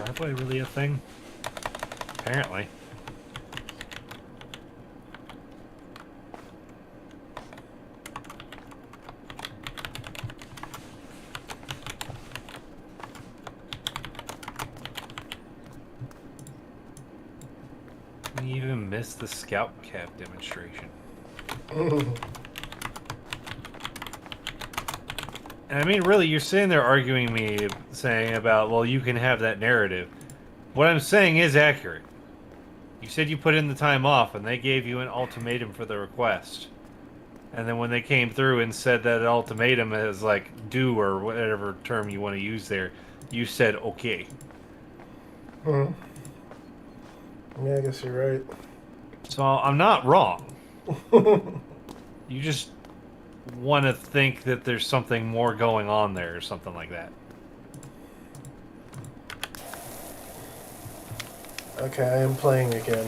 driveway really a thing? Apparently. We even missed the scout cap demonstration. And I mean, really, you're sitting there arguing me, saying about, well, you can have that narrative. What I'm saying is accurate. You said you put in the time off, and they gave you an ultimatum for the request. And then when they came through and said that ultimatum is like due or whatever term you want to use there, you said okay. Yeah, I guess you're right. So I'm not wrong. You just want to think that there's something more going on there or something like that. Okay, I am playing again.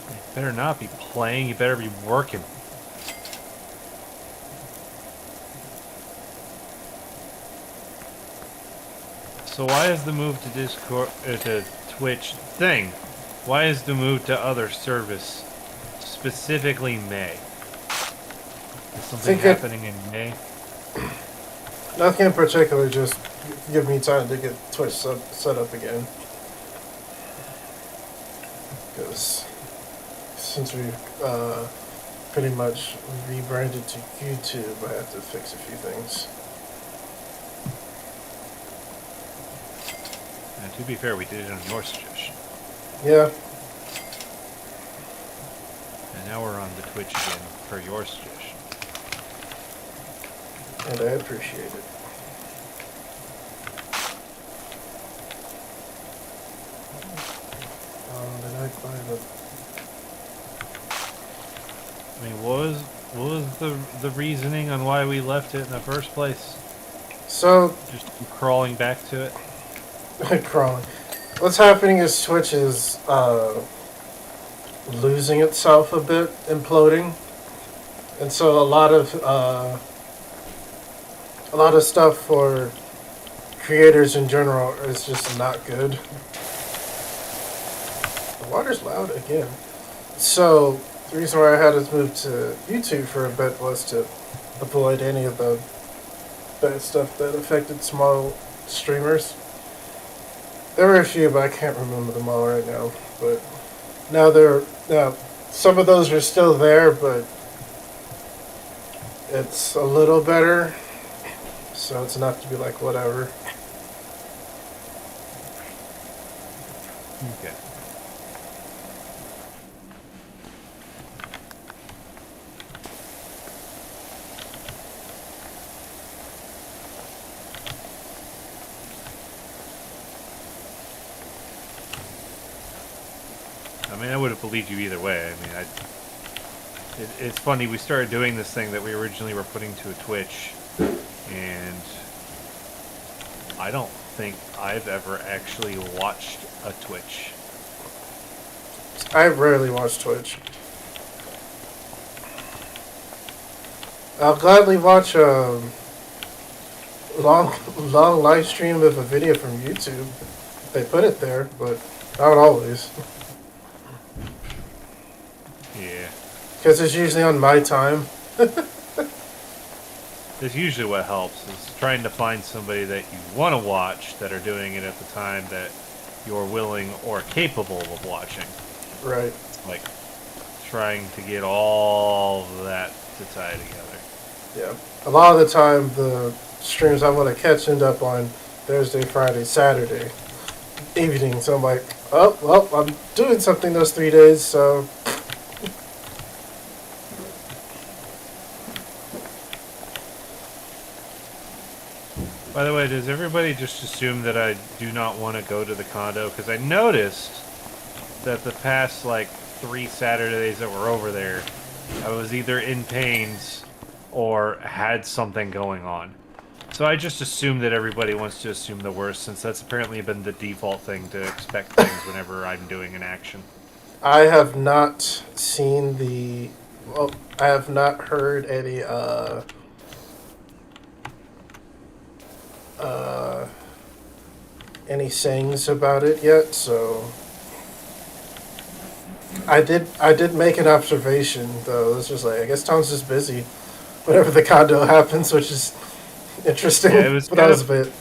You better not be playing, you better be working. So why is the move to Discord, to Twitch thing? Why is the move to other service specifically May? Is something happening in May? Nothing in particular, just give me time to get Twitch set up again. Because since we pretty much rebranded to YouTube, I have to fix a few things. And to be fair, we did it on your suggestion. Yeah. And now we're on the Twitch again for your suggestion. And I appreciate it. Did I find it? I mean, what was the reasoning on why we left it in the first place? So, Just crawling back to it? crawling. What's happening is Twitch is losing itself a bit, imploding, and so a lot of stuff for creators in general is just not good. The water's loud again. So the reason why I had us move to YouTube for a bit was to avoid any of the bad stuff that affected small streamers. There were a few, but I can't remember them all right now. But now some of those are still there, but it's a little better. So it's enough to be like, whatever. Okay. I mean, I would have believed you either way. I mean, it's funny, we started doing this thing that we originally were putting to a Twitch, and I don't think I've ever actually watched a Twitch. I rarely watch Twitch. I'll gladly watch a long live stream of a video from YouTube. They put it there, but not always. Yeah. Because it's usually on my time. That's usually what helps, is trying to find somebody that you want to watch that are doing it at the time that you're willing or capable of watching. Right. Like, trying to get all of that to tie together. Yeah. A lot of the time, the streams I want to catch end up on Thursday, Friday, Saturday evening. So I'm like, oh, well, I'm doing something those 3 days, so... By the way, does everybody just assume that I do not want to go to the condo? Because I noticed that the past, like, 3 Saturdays that were over there, I was either in pains or had something going on. So I just assume that everybody wants to assume the worst, since that's apparently been the default thing to expect things whenever I'm doing an action. I have not seen the... Well, I have not heard any, uh, any sayings about it yet, so I did make an observation though. It's just like I guess Tom's just busy whenever the condo happens, which is interesting. Yeah, it was but that kind was of. a bit.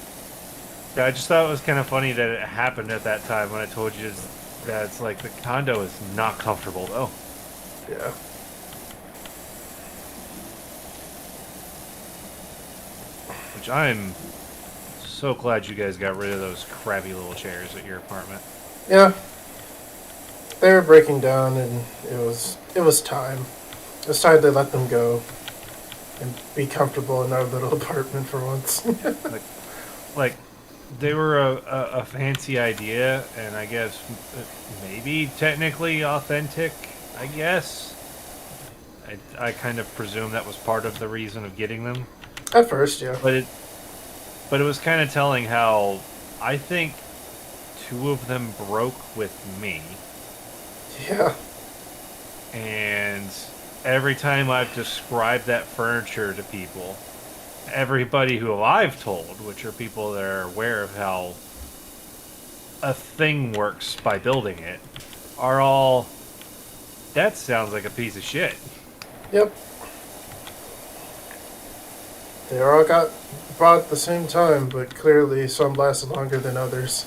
I just thought it was kind of funny that it happened at that time when I told you that it's like the condo is not comfortable though. Yeah. Which I'm so glad you guys got rid of those crappy little chairs at your apartment. Yeah. They were breaking down, and it was time. It was time to let them go and be comfortable in our little apartment for once. Like they were a fancy idea, and I guess maybe technically authentic. I guess. I kind of presume that was part of the reason of getting them, At first, yeah. but it was kind of telling how I think two of them broke with me, Yeah. and every time I've described that furniture to people, everybody who I've told, which are people that are aware of how a thing works by building it, are all, that sounds like a piece of shit. Yep. They all got bought at the same time, but clearly some lasted longer than others.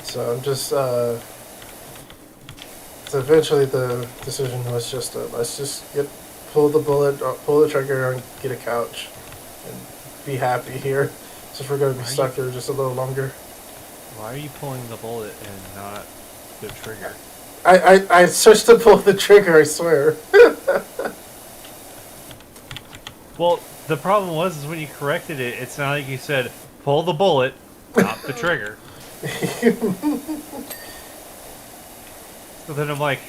So I'm just, so eventually the decision was just, let's just pull the trigger and get a couch and be happy here. Since we're going to be stuck here just a little longer. Why are you pulling the bullet and not the trigger? I switched to pull the trigger, I swear. Well, the problem was is when you corrected it, it's not like you said, pull the bullet, not the trigger. So then I'm like,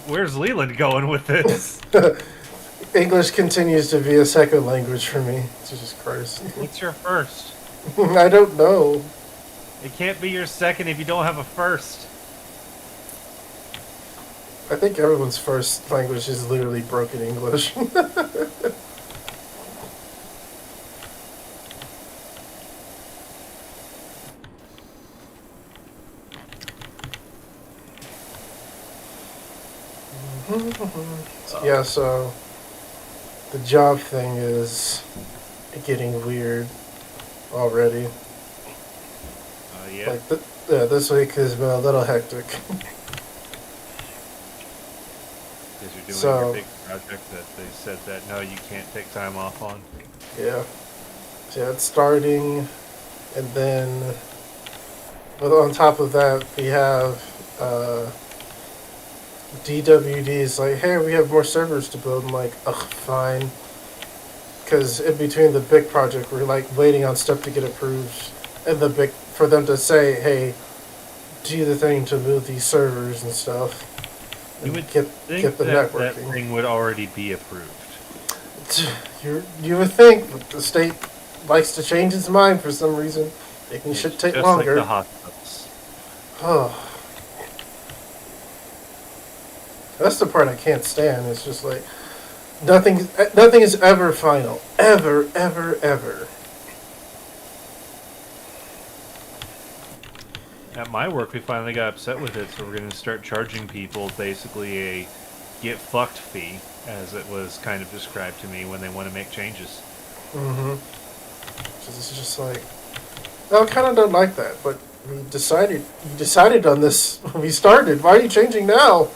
where's Leland going with this? English continues to be a second language for me. Jesus Christ. What's your first? I don't know. It can't be your second if you don't have a first. I think everyone's first language is literally broken English. Yeah, so the job thing is getting weird already. Yeah. Like, yeah, this week has been a little hectic. Because you're doing So- your big project that they said that no, you can't take time off on. Yeah. So yeah, it's starting, and then, but on top of that, we have DWD's like, hey, we have more servers to build. I'm like, ugh, fine. Because in between the big project, we're like waiting on stuff to get approved, and for them to say, hey, do the thing to move these servers and stuff. You And would get think the that networking. thing would already be approved. You would think, but the state likes to change its mind for some reason, making shit take Just longer. like the hospitals. Oh. That's the part I can't stand. It's just like nothing is ever final. Ever, ever, ever. At my work, we finally got upset with it, so we're going to start charging people basically a get fucked fee, as it was kind of described to me when they want to make changes. Mm-hmm. It's just like, no, I kind of don't like that, but you decided on this when we started. Why are you changing now?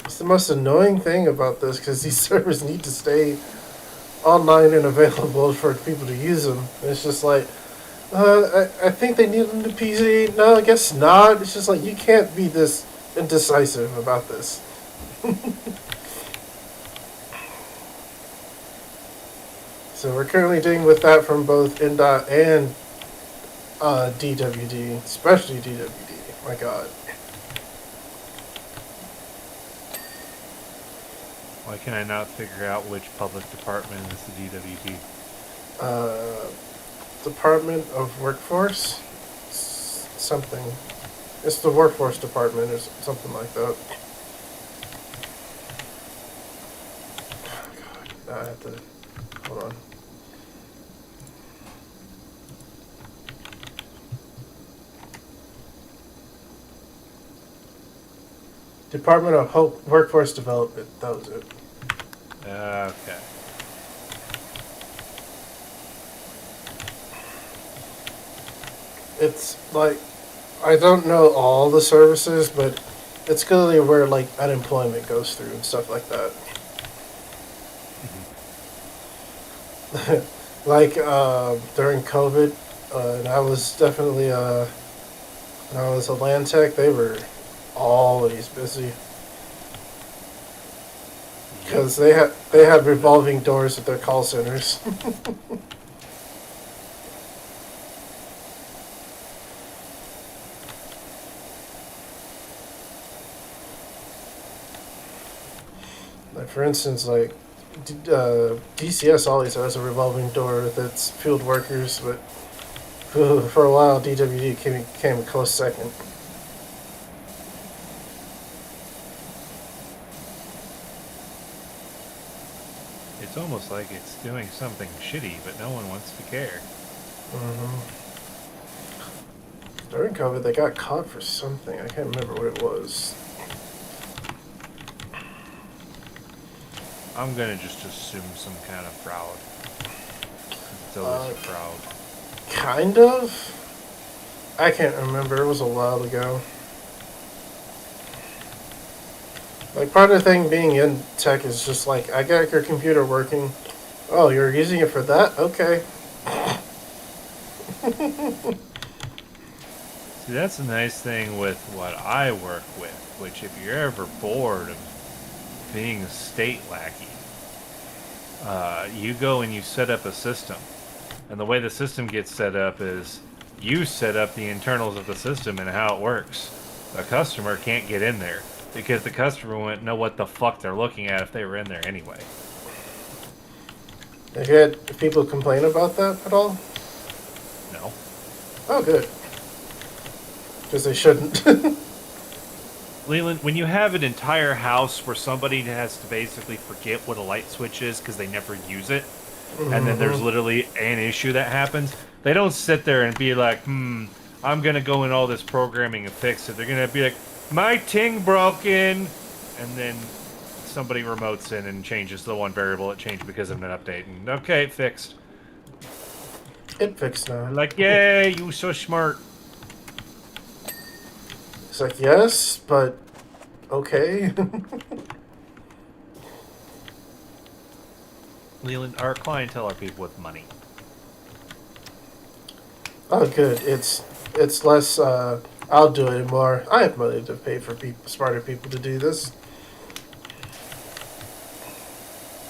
It's the most annoying thing about this, because these servers need to stay online and available for people to use them. And it's just like, I think they need them to PC. No, I guess not. It's just like, you can't be this indecisive about this. So we're currently dealing with that from both NDOT and DWD, especially DWD. My God. Why can I not figure out which public department is the DWD? Department of Workforce. Something. It's the Workforce Department or something like that. God, I have to. Hold on. Department of Hope Workforce Development. That was it. Okay. It's like I don't know all the services, but it's clearly where like unemployment goes through and stuff like that. Like during COVID, and I was definitely when I was a land tech, they were always busy because they had revolving doors at their call centers. Like for instance, like DCS always has a revolving door with its field workers, but for a while DWD came a close second. It's almost like it's doing something shitty, but no one wants to care. Mm-hmm. During COVID, they got caught for something. I can't remember what it was. I'm gonna just assume some kind of fraud. It's always a fraud. Kind of. I can't remember. It was a while ago. Like, part of the thing being in tech is just like, I got your computer working. Oh, you're using it for that? Okay. See, that's the nice thing with what I work with, which if you're ever bored of being a state lackey, you go and you set up a system. And the way the system gets set up is you set up the internals of the system and how it works. A customer can't get in there because the customer wouldn't know what the fuck they're looking at if they were in there anyway. Have you had people complain about that at all? No. Oh, good. Because they shouldn't. Leland, when you have an entire house where somebody has to basically forget what a light switch is because they never use it, and then there's literally an issue that happens, they don't sit there and be like, I'm going to go in all this programming and fix it. They're going to be like, my ting broken, and then somebody remotes in and changes the one variable it changed because of an update, and okay, fixed. It fixed now. Like, yay, you so smart. It's like, yes, but okay. Leland, our clientele are people with money. Oh, good. It's less, I'll do it more. I have money to pay for smarter people to do this.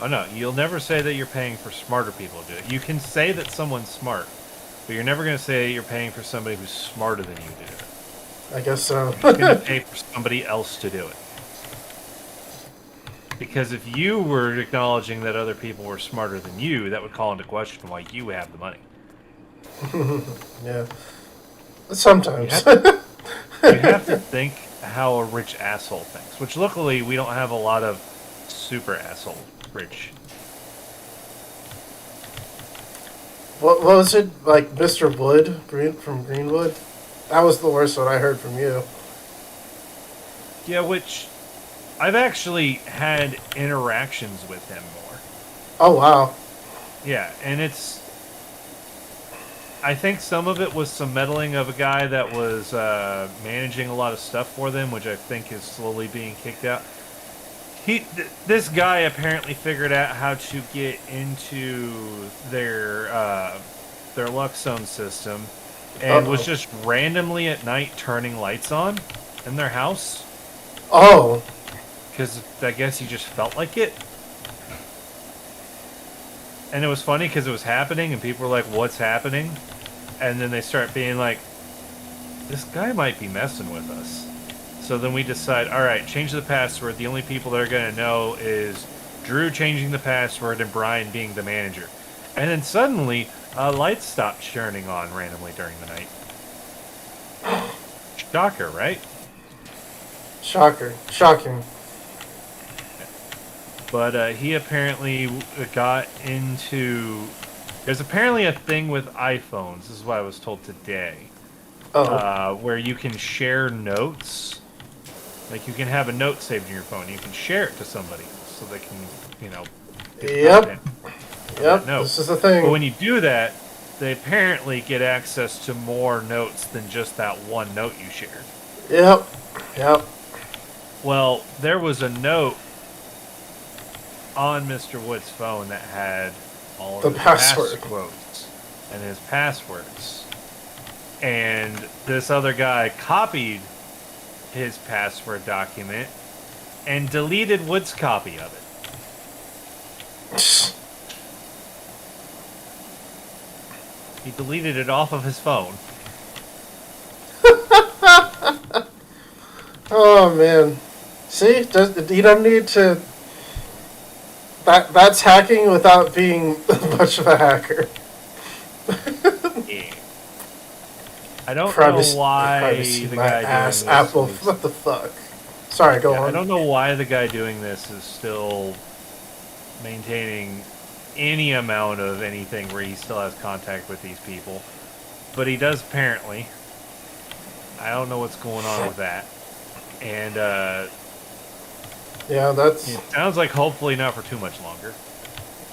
Oh no, you'll never say that you're paying for smarter people to do it. You can say that someone's smart, but you're never going to say you're paying for somebody who's smarter than you to do it. I guess so. You're going to pay for somebody else to do it. Because if you were acknowledging that other people were smarter than you, that would call into question why you have the money. Yeah. Sometimes. You have to think how a rich asshole thinks, which luckily we don't have a lot of super asshole rich. What was it? Like Mr. Wood from Greenwood? That was the worst one I heard from you. Yeah, which I've actually had interactions with him more. Oh, wow. Yeah, and I think some of it was some meddling of a guy that was managing a lot of stuff for them, which I think is slowly being kicked out. This guy apparently figured out how to get into their Luxone system, and was just randomly at night turning lights on in their house. Oh. Because I guess he just felt like it. And it was funny because it was happening, and people were like, what's happening? And then they start being like, this guy might be messing with us. So then we decide, alright, change the password. The only people that are going to know is Drew changing the password and Brian being the manager. And then suddenly, Lights stopped churning on randomly during the night. Shocker, right? Shocking. But he apparently got into. There's apparently a thing with iPhones. This is what I was told today. Oh, Where you can share notes. Like you can have a note saved in your phone. You can share it to somebody so they can, you know, get the yep, content of yep. that note. This is the thing. But when you do that, they apparently get access to more notes than just that one note you shared. Yep. Well, there was a note on Mr. Wood's phone that had all of The his password. passquotes and his passwords. And this other guy copied his password document and deleted Wood's copy of it. He deleted it off of his phone. Oh man. See, you don't need to. That's hacking without being much of a hacker. Yeah. I don't Privacy, know why privacy, the my guy ass, doing this Apple. is- What the fuck? Sorry, go Yeah, on. I don't know why the guy doing this is still maintaining any amount of anything where he still has contact with these people. But he does apparently. I don't know what's going on with that. And Yeah, that's. it sounds like hopefully not for too much longer.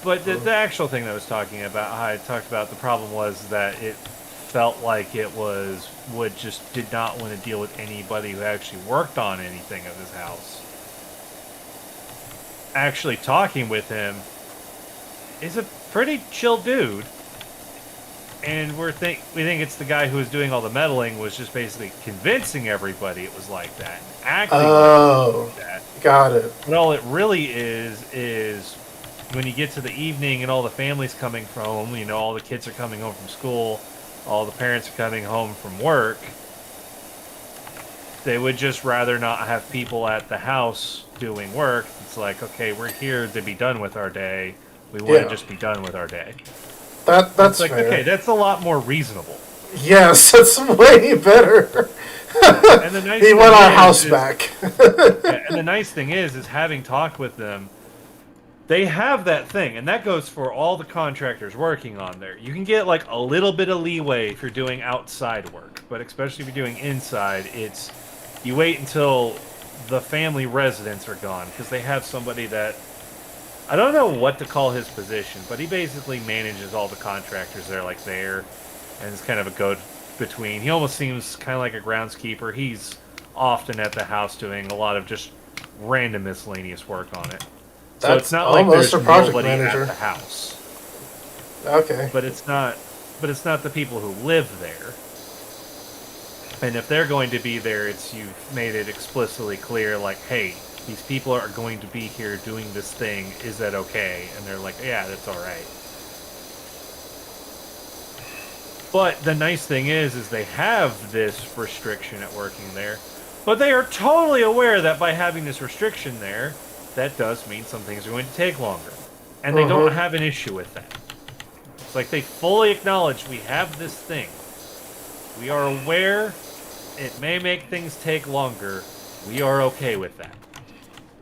But the actual thing that I was talking about, how I talked about the problem was that it felt like it was Wood just did not want to deal with anybody who actually worked on anything of his house. Actually talking with him is a pretty chill dude. And we think it's the guy who was doing all the meddling was just basically convincing everybody it was like that. And acting Oh, like that. got it. But all it really is when you get to the evening and all the family's coming home, you know, all the kids are coming home from school, all the parents are coming home from work, they would just rather not have people at the house doing work. It's like, okay, we're here to be done with our day. We want Yeah. to just be done with our day. That's It's like, fair. okay, that's a lot more reasonable. Yes, that's way better. And the nice He thing want our is- house is- back. Yeah, and the nice thing is having talked with them, they have that thing, and that goes for all the contractors working on there. You can get like a little bit of leeway if you're doing outside work, but especially if you're doing inside, it's you wait until the family residents are gone because they have somebody that I don't know what to call his position, but he basically manages all the contractors that are like there, and is kind of a go-between. He almost seems kind of like a groundskeeper. He's often at the house doing a lot of just random miscellaneous work on it. So That's it's not like almost there's a project nobody manager. at the house, Okay. but it's not the people who live there. And if they're going to be there, you've made it explicitly clear, like, hey, these people are going to be here doing this thing. Is that okay? And they're like, yeah, that's all right. But the nice thing is they have this restriction at working there. But they are totally aware that by having this restriction there, that does mean some things are going to take longer. And they don't have an issue with that. It's like they fully acknowledge we have this thing. We are aware it may make things take longer. We are okay with that.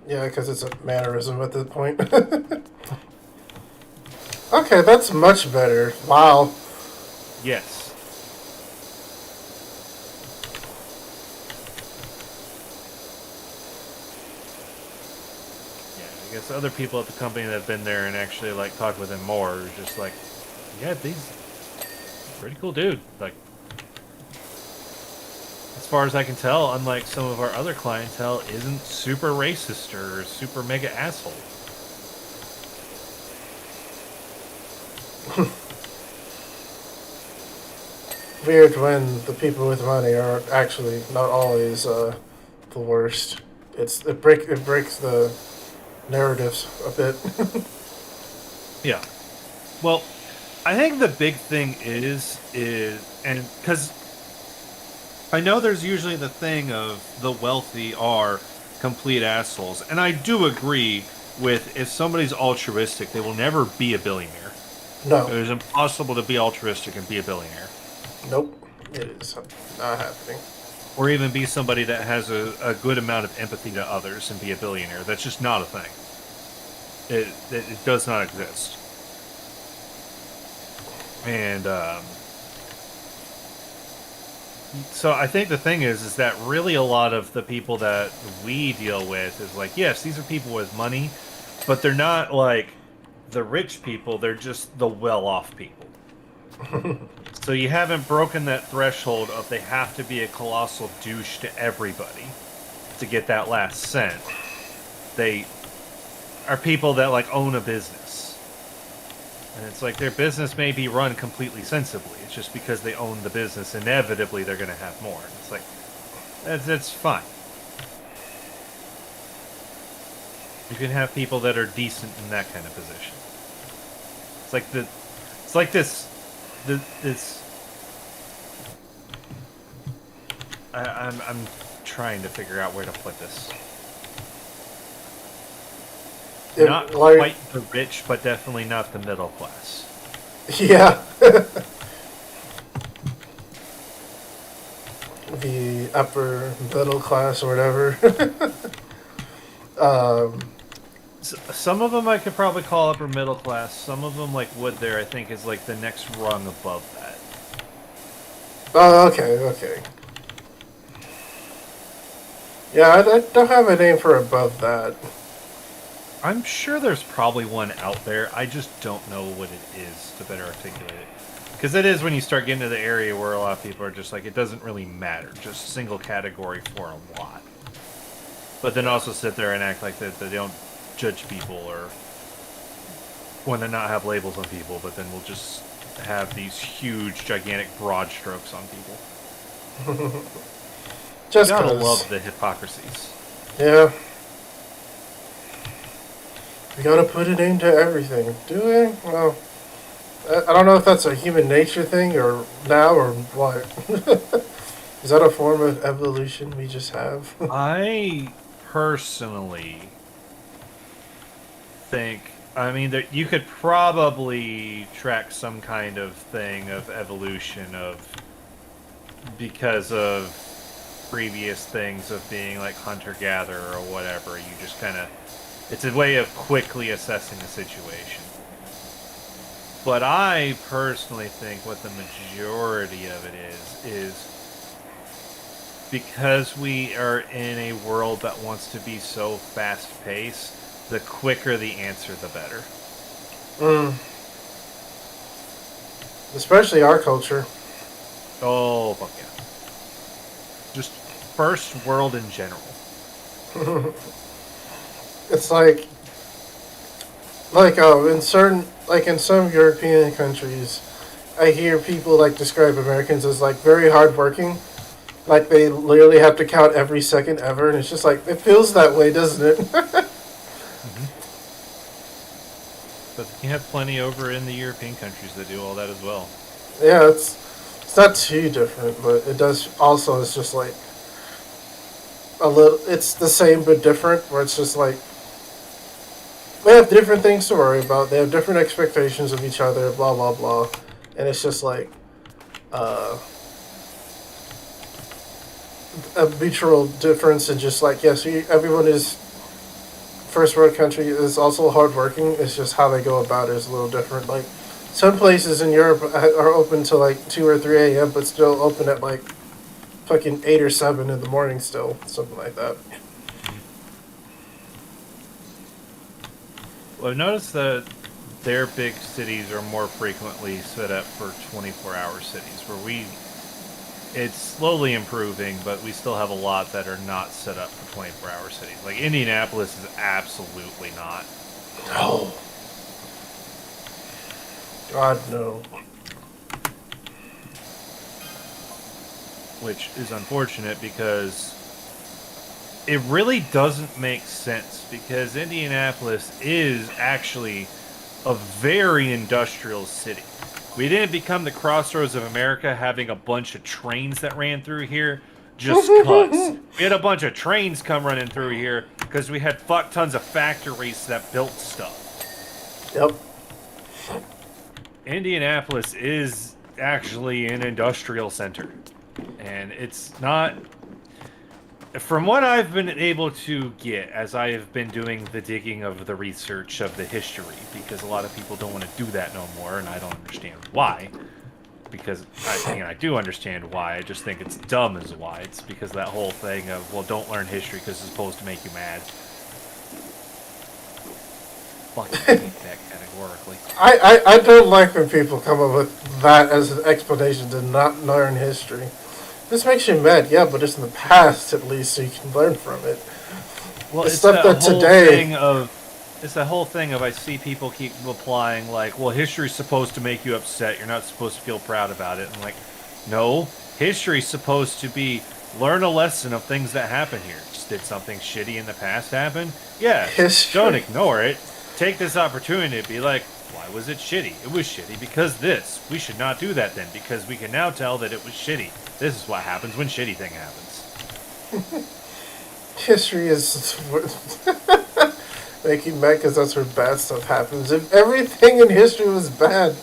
Yeah, because it's a mannerism at this point. Okay, that's much better. Wow. Yes. Yeah, I guess other people at the company that have been there and actually like talked with him more are just like, yeah, these pretty cool dude. Like, as far as I can tell, unlike some of our other clientele, isn't super racist or super mega asshole. Weird when the people with money are actually not always the worst. It breaks the narratives a bit. Yeah. Well, I think the big thing is and because I know there's usually the thing of the wealthy are complete assholes, and I do agree with if somebody's altruistic, they will never be a billionaire. No. It is impossible to be altruistic and be a billionaire. Nope. It is not happening. Or even be somebody that has a good amount of empathy to others and be a billionaire. That's just not a thing. It does not exist. And so I think the thing is that really a lot of the people that we deal with is like, yes, these are people with money, but they're not like the rich people. They're just the well-off people. So you haven't broken that threshold of they have to be a colossal douche to everybody to get that last cent. They are people that like own a business. And it's like their business may be run completely sensibly. It's just because they own the business, inevitably they're going to have more. And it's like, that's fine. You can have people that are decent in that kind of position. It's like this. I'm trying to figure out where to put this. Not quite the rich, but definitely not the middle class. Yeah. The upper middle class or whatever. Some of them I could probably call upper middle class. Some of them, like Wood there, I think is like the next rung above that. Oh, okay. Yeah, I don't have a name for above that. I'm sure there's probably one out there. I just don't know what it is to better articulate it. Because it is when you start getting to the area where a lot of people are just like, it doesn't really matter. Just single category for a lot. But then also sit there and act like that they don't judge people or when they not have labels on people, but then we'll just have these huge, gigantic broad strokes on people. Just gotta cause. love the hypocrisies. Yeah. We gotta put a name to everything. Do we? Well, I don't know if that's a human nature thing or now or what. Is that a form of evolution we just have? I personally think, I mean, that you could probably track some kind of thing of evolution of because of previous things of being like hunter-gatherer or whatever. You just kind of, it's a way of quickly assessing the situation. But I personally think what the majority of it is because we are in a world that wants to be so fast-paced, the quicker the answer, the better. Especially our culture. Oh, fuck yeah. Just first world in general. It's like in some European countries, I hear people like describe Americans as like very hardworking. Like they literally have to count every second ever, and it's just like it feels that way, doesn't it? But you have plenty over in the European countries that do all that as well. Yeah, it's not too different, but it does also. It's just like a little. It's the same but different. Where it's just like they have different things to worry about. They have different expectations of each other. Blah blah blah, and it's just like a mutual difference. And just like yes, everyone is first world country is also hardworking. It's just how they go about it is a little different. Like some places in Europe are open till like 2 or 3 a.m. but still open at like fucking 8 or 7 in the morning still, something like that. Well, I've noticed that their big cities are more frequently set up for 24-hour cities, where it's slowly improving, but we still have a lot that are not set up for 24-hour cities. Like Indianapolis is absolutely not. No. God, no. Which is unfortunate because it really doesn't make sense, because Indianapolis is actually a very industrial city. We didn't become the crossroads of America having a bunch of trains that ran through here just cuz. We had a bunch of trains come running through here because we had fuck tons of factories that built stuff. Yep. Indianapolis is actually an industrial center, and it's not. From what I've been able to get as I have been doing the digging of the research of the history, because a lot of people don't want to do that no more, and I don't understand why. Because I do understand why. I just think it's dumb as why. It's because that whole thing of, well, don't learn history because it's supposed to make you mad. Fucking hate that categorically. I don't like when people come up with that as an explanation to not learn history. This makes you mad, yeah, but it's in the past at least, so you can learn from it. Well, The it's stuff that that whole today- thing of. It's the whole thing of I see people keep applying like, well, history's supposed to make you upset. You're not supposed to feel proud about it. And like, no, history's supposed to be learn a lesson of things that happen here. Just did something shitty in the past happen? Yeah, History. don't ignore it. Take this opportunity to be like, why was it shitty? It was shitty because this. We should not do that then because we can now tell that it was shitty. This is what happens when shitty thing happens. History is making mad because that's where bad stuff happens. If everything in history was bad,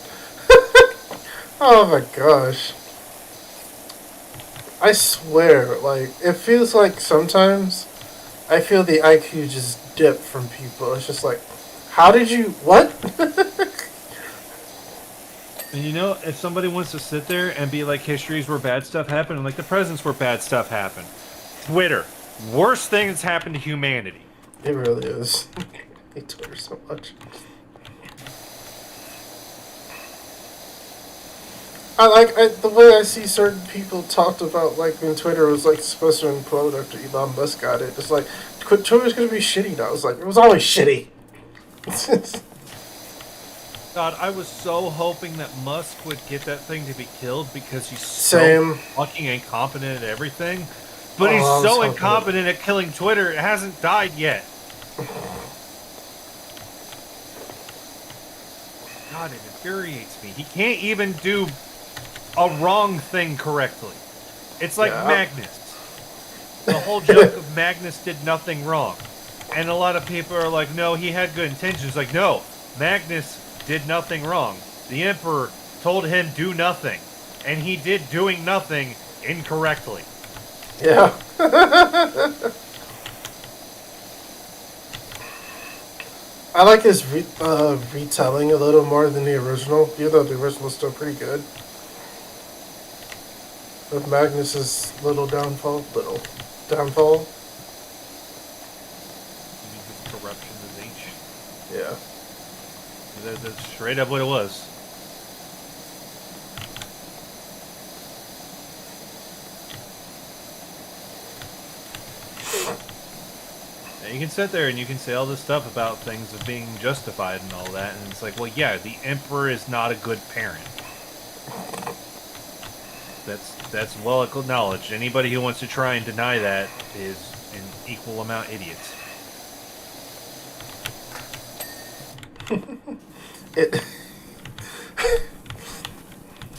oh my gosh! I swear, like it feels like sometimes I feel the IQ just dip from people. It's just like, how did you what? And you know, if somebody wants to sit there and be like, history's where bad stuff happened, and like the present's where bad stuff happened. Twitter, worst thing that's happened to humanity. It really is. I hate Twitter so much. The way I see certain people talked about like when Twitter was like supposed to implode after Elon Musk got it. It's like Twitter's gonna be shitty now. It's like it was always shitty. God, I was so hoping that Musk would get that thing to be killed because he's Same. so fucking incompetent at everything. But Oh, he's I was so hoping- incompetent at killing Twitter, it hasn't died yet. God, it infuriates me. He can't even do a wrong thing correctly. It's like Yeah. Magnus. The whole joke of Magnus did nothing wrong. And a lot of people are like, no, he had good intentions. Like, no, Magnus did nothing wrong. The Emperor told him do nothing. And he did doing nothing incorrectly. Yeah. I like his retelling a little more than the original, even though the original's still pretty good. With Magnus's little downfall. His corruption is H. Yeah. That's straight up what it was. And you can sit there and you can say all this stuff about things of being justified and all that, and it's like, well, yeah, the Emperor is not a good parent. That's well acknowledged. Anybody who wants to try and deny that is an equal amount idiot.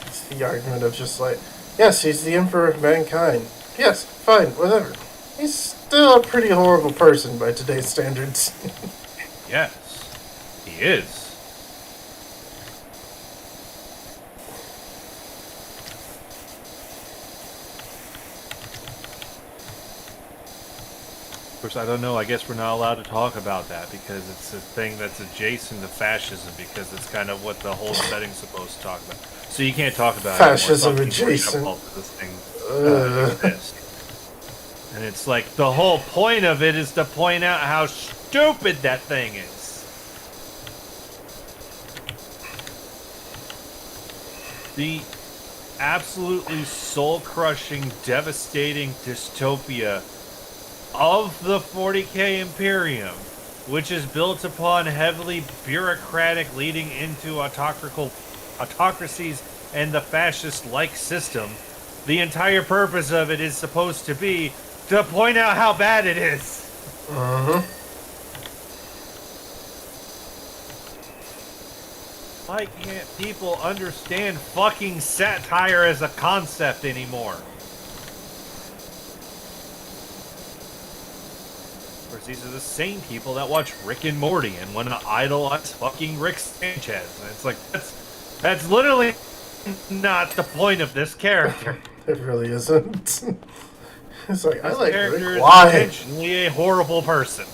It's the argument of just like, yes, he's the emperor of mankind. Yes, fine, whatever. He's still a pretty horrible person by today's standards. Yes, he is. Of course, I don't know. I guess we're not allowed to talk about that because it's a thing that's adjacent to fascism because it's kind of what the whole setting's supposed to talk about. So you can't talk about Fascism it anymore. Some people are adjacent. gonna fault this thing exists. And it's like the whole point of it is to point out how stupid that thing is. The absolutely soul-crushing, devastating dystopia of the 40K Imperium, which is built upon heavily bureaucratic leading into autocracies and the fascist-like system. The entire purpose of it is supposed to be to point out how bad it is. Why can't people understand fucking satire as a concept anymore? Of course, these are the same people that watch Rick and Morty and want to idolize fucking Rick Sanchez. And it's like, That's literally not the point of this character. It really isn't. It's like, I This like character Rick. is Why? intentionally a horrible person.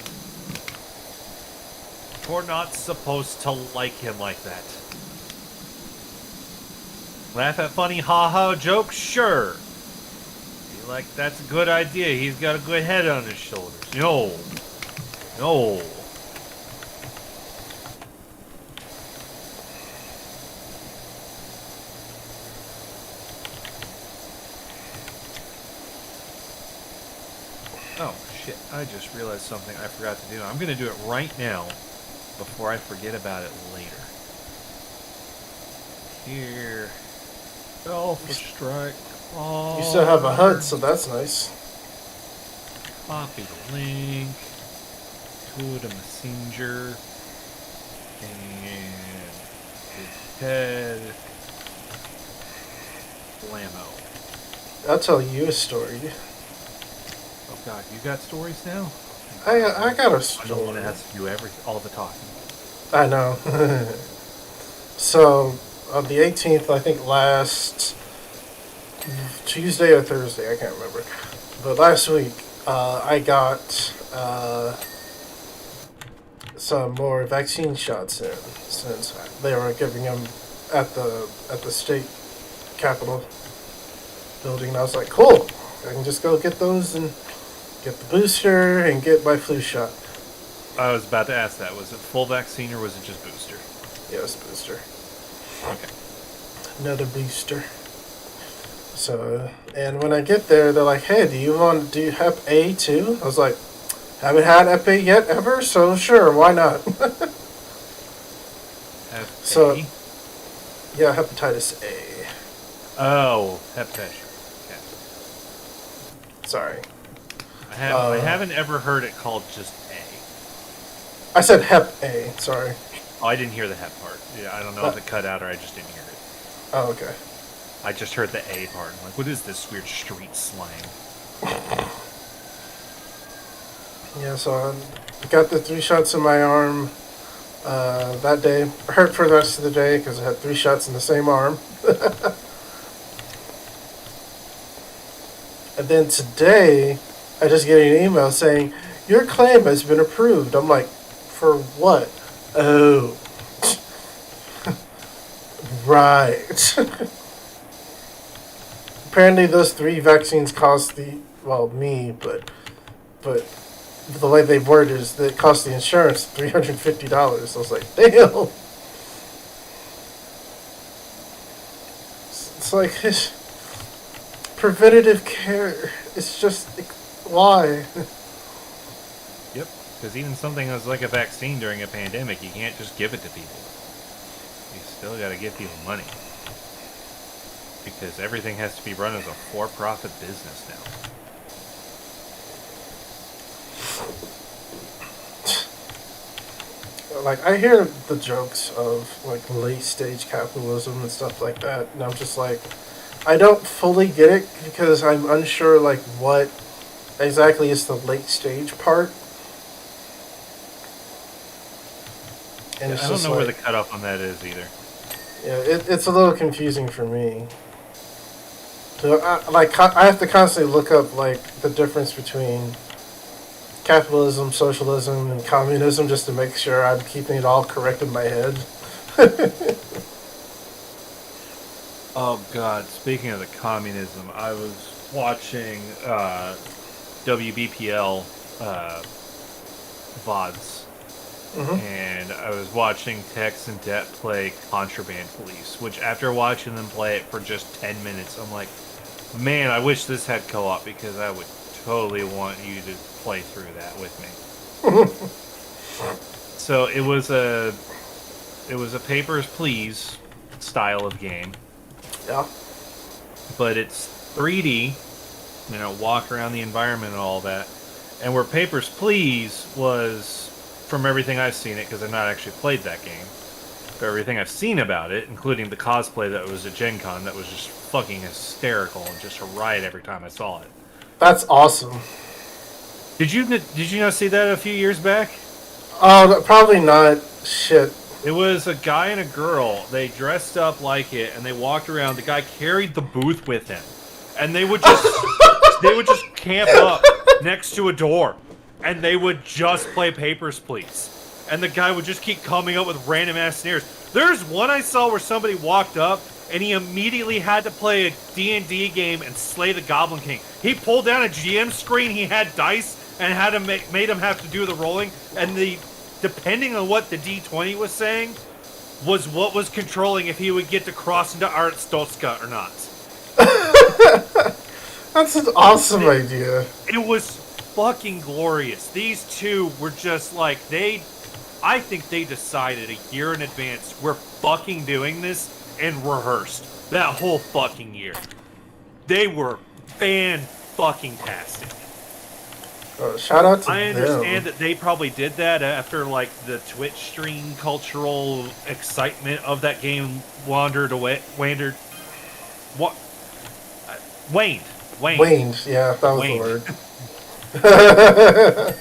We're not supposed to like him like that. Laugh at funny haha jokes? Sure. Be like, that's a good idea. He's got a good head on his shoulders. No. No. Oh, shit. I just realized something I forgot to do. I'm going to do it right now before I forget about it later. Here. Alpha Strike. You still have a HUD, so that's nice. Copy the link to the messenger. And his head. Blammo. I'll tell you a story. Oh god, you got stories now? I got a I'm the story. one that has to do all the talking. I know. So, on the 18th, I think last Tuesday or Thursday, I can't remember. But last week, I got some more vaccine shots in, since they were giving them at the state capitol building. And I was like, cool, I can just go get those and get the booster and get my flu shot. I was about to ask that. Was it full vaccine or was it just booster? Yes, booster. Okay. Another booster. So, and when I get there, they're like, hey, do you do Hep A too? I was like, haven't had Hep A yet ever, so sure, why not? So, A? yeah, hepatitis A. Oh, hepatitis. Okay. Sorry. I haven't ever heard it called just A. I said Hep A, sorry. Oh, I didn't hear the hep part. Yeah, I don't know if it cut out or I just didn't hear it. Oh, okay. I just heard the A part. I'm like, what is this weird street slang? Yeah, so I got the 3 shots in my arm that day. Hurt for the rest of the day because I had 3 shots in the same arm. And then today, I just get an email saying, your claim has been approved. I'm like, for what? Oh. Right. Apparently those 3 vaccines cost me, but the way they've worded is that it cost the insurance $350. I was like, damn. It's like preventative care. It's just why? Yep. Because even something that's like a vaccine during a pandemic, you can't just give it to people. You still got to give people money. Because everything has to be run as a for-profit business now. Like, I hear the jokes of, like, late-stage capitalism and stuff like that, and I'm just like, I don't fully get it, because I'm unsure, like, what exactly is the late-stage part. And Yeah, it's I don't just know where the like, cutoff on that is either. yeah, it's a little confusing for me. So, I have to constantly look up, like, the difference between capitalism, socialism, and communism just to make sure I'm keeping it all correct in my head. Oh god, speaking of the communism, I was watching WBPL VODs. Mm-hmm. And I was watching Tex and Det play Contraband Police, which after watching them play it for just 10 minutes, I'm like, man, I wish this had co-op because I would totally want you to play through that with me. So it was a Papers, Please style of game. Yeah. But it's 3D, walk around the environment and all that. And where Papers, Please was, from everything I've seen it, because I've not actually played that game, but everything I've seen about it, including the cosplay that was at Gen Con, that was just fucking hysterical and just a riot every time I saw it. That's awesome. Did you not see that a few years back? Oh, probably not. Shit. It was a guy and a girl. They dressed up like it, and they walked around. The guy carried the booth with him, and they would just camp up next to a door, and they would just play Papers, Please. And the guy would just keep coming up with random ass snares. There's one I saw where somebody walked up, and he immediately had to play a D&D game and slay the Goblin King. He pulled down a GM screen. He had dice and had to made him have to do the rolling, and depending on what the D20 was saying, was what was controlling if he would get to cross into Arstotzka or not. That's an awesome idea. It was fucking glorious. These two were just like, I think they decided a year in advance, we're fucking doing this, and rehearsed that whole fucking year. They were fan-fucking-tastic. Shout out to I understand them. that they probably did that after, like, the Twitch stream cultural excitement of that game waned. Waned. Waned, yeah, that was Waned. the word.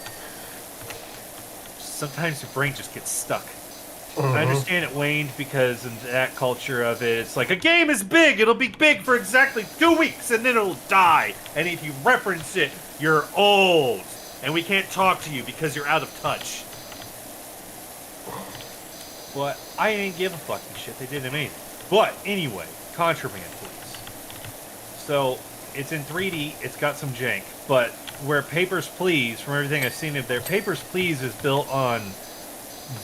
Sometimes your brain just gets stuck. Mhm. I understand it waned because in that culture of it, it's like a game is big, it'll be big for exactly 2 weeks and then it'll die. And if you reference it, you're old. And we can't talk to you because you're out of touch. But I ain't give a fucking shit, they did amazing. But anyway, Contraband, please. So, it's in 3D, it's got some jank, but where Papers, Please, from everything I've seen of there, Papers, Please is built on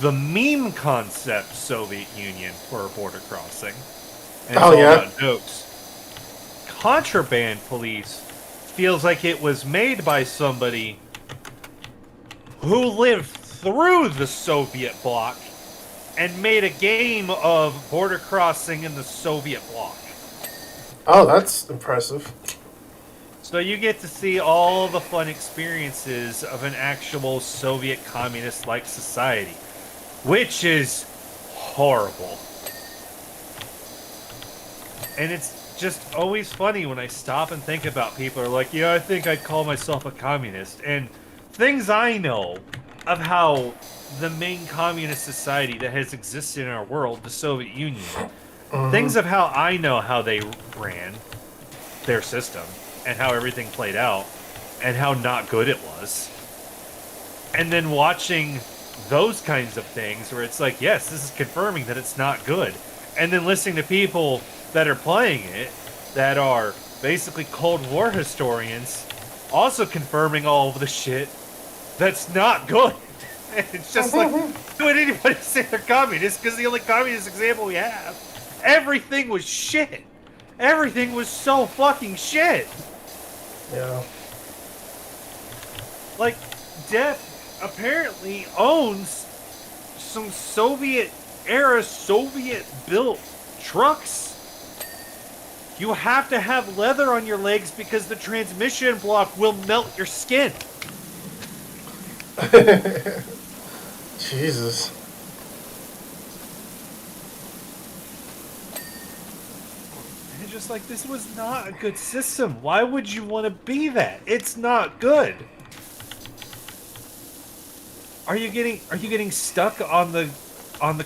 the meme concept Soviet Union for border crossing. And it's all about jokes. Contraband Police feels like it was made by somebody who lived through the Soviet bloc and made a game of border crossing in the Soviet bloc. Oh, that's impressive. So you get to see all the fun experiences of an actual Soviet communist-like society, which is horrible. And it's just always funny when I stop and think about people who are like, yeah, I think I'd call myself a communist. And things I know of how the main communist society that has existed in our world, the Soviet Union, things of how I know how they ran their system and how everything played out and how not good it was. And then watching those kinds of things where it's like, yes, this is confirming that it's not good. And then listening to people that are playing it that are basically Cold War historians also confirming all of the shit that's not good. And it's just like, why would anybody say they're communist? Because the only communist example we have, everything was shit. Everything was so fucking shit. Yeah. Like, Def apparently owns some Soviet-era, Soviet-built trucks. You have to have leather on your legs because the transmission block will melt your skin. Jesus. And it's just like, this was not a good system. Why would you want to be that? It's not good. Are you getting stuck on the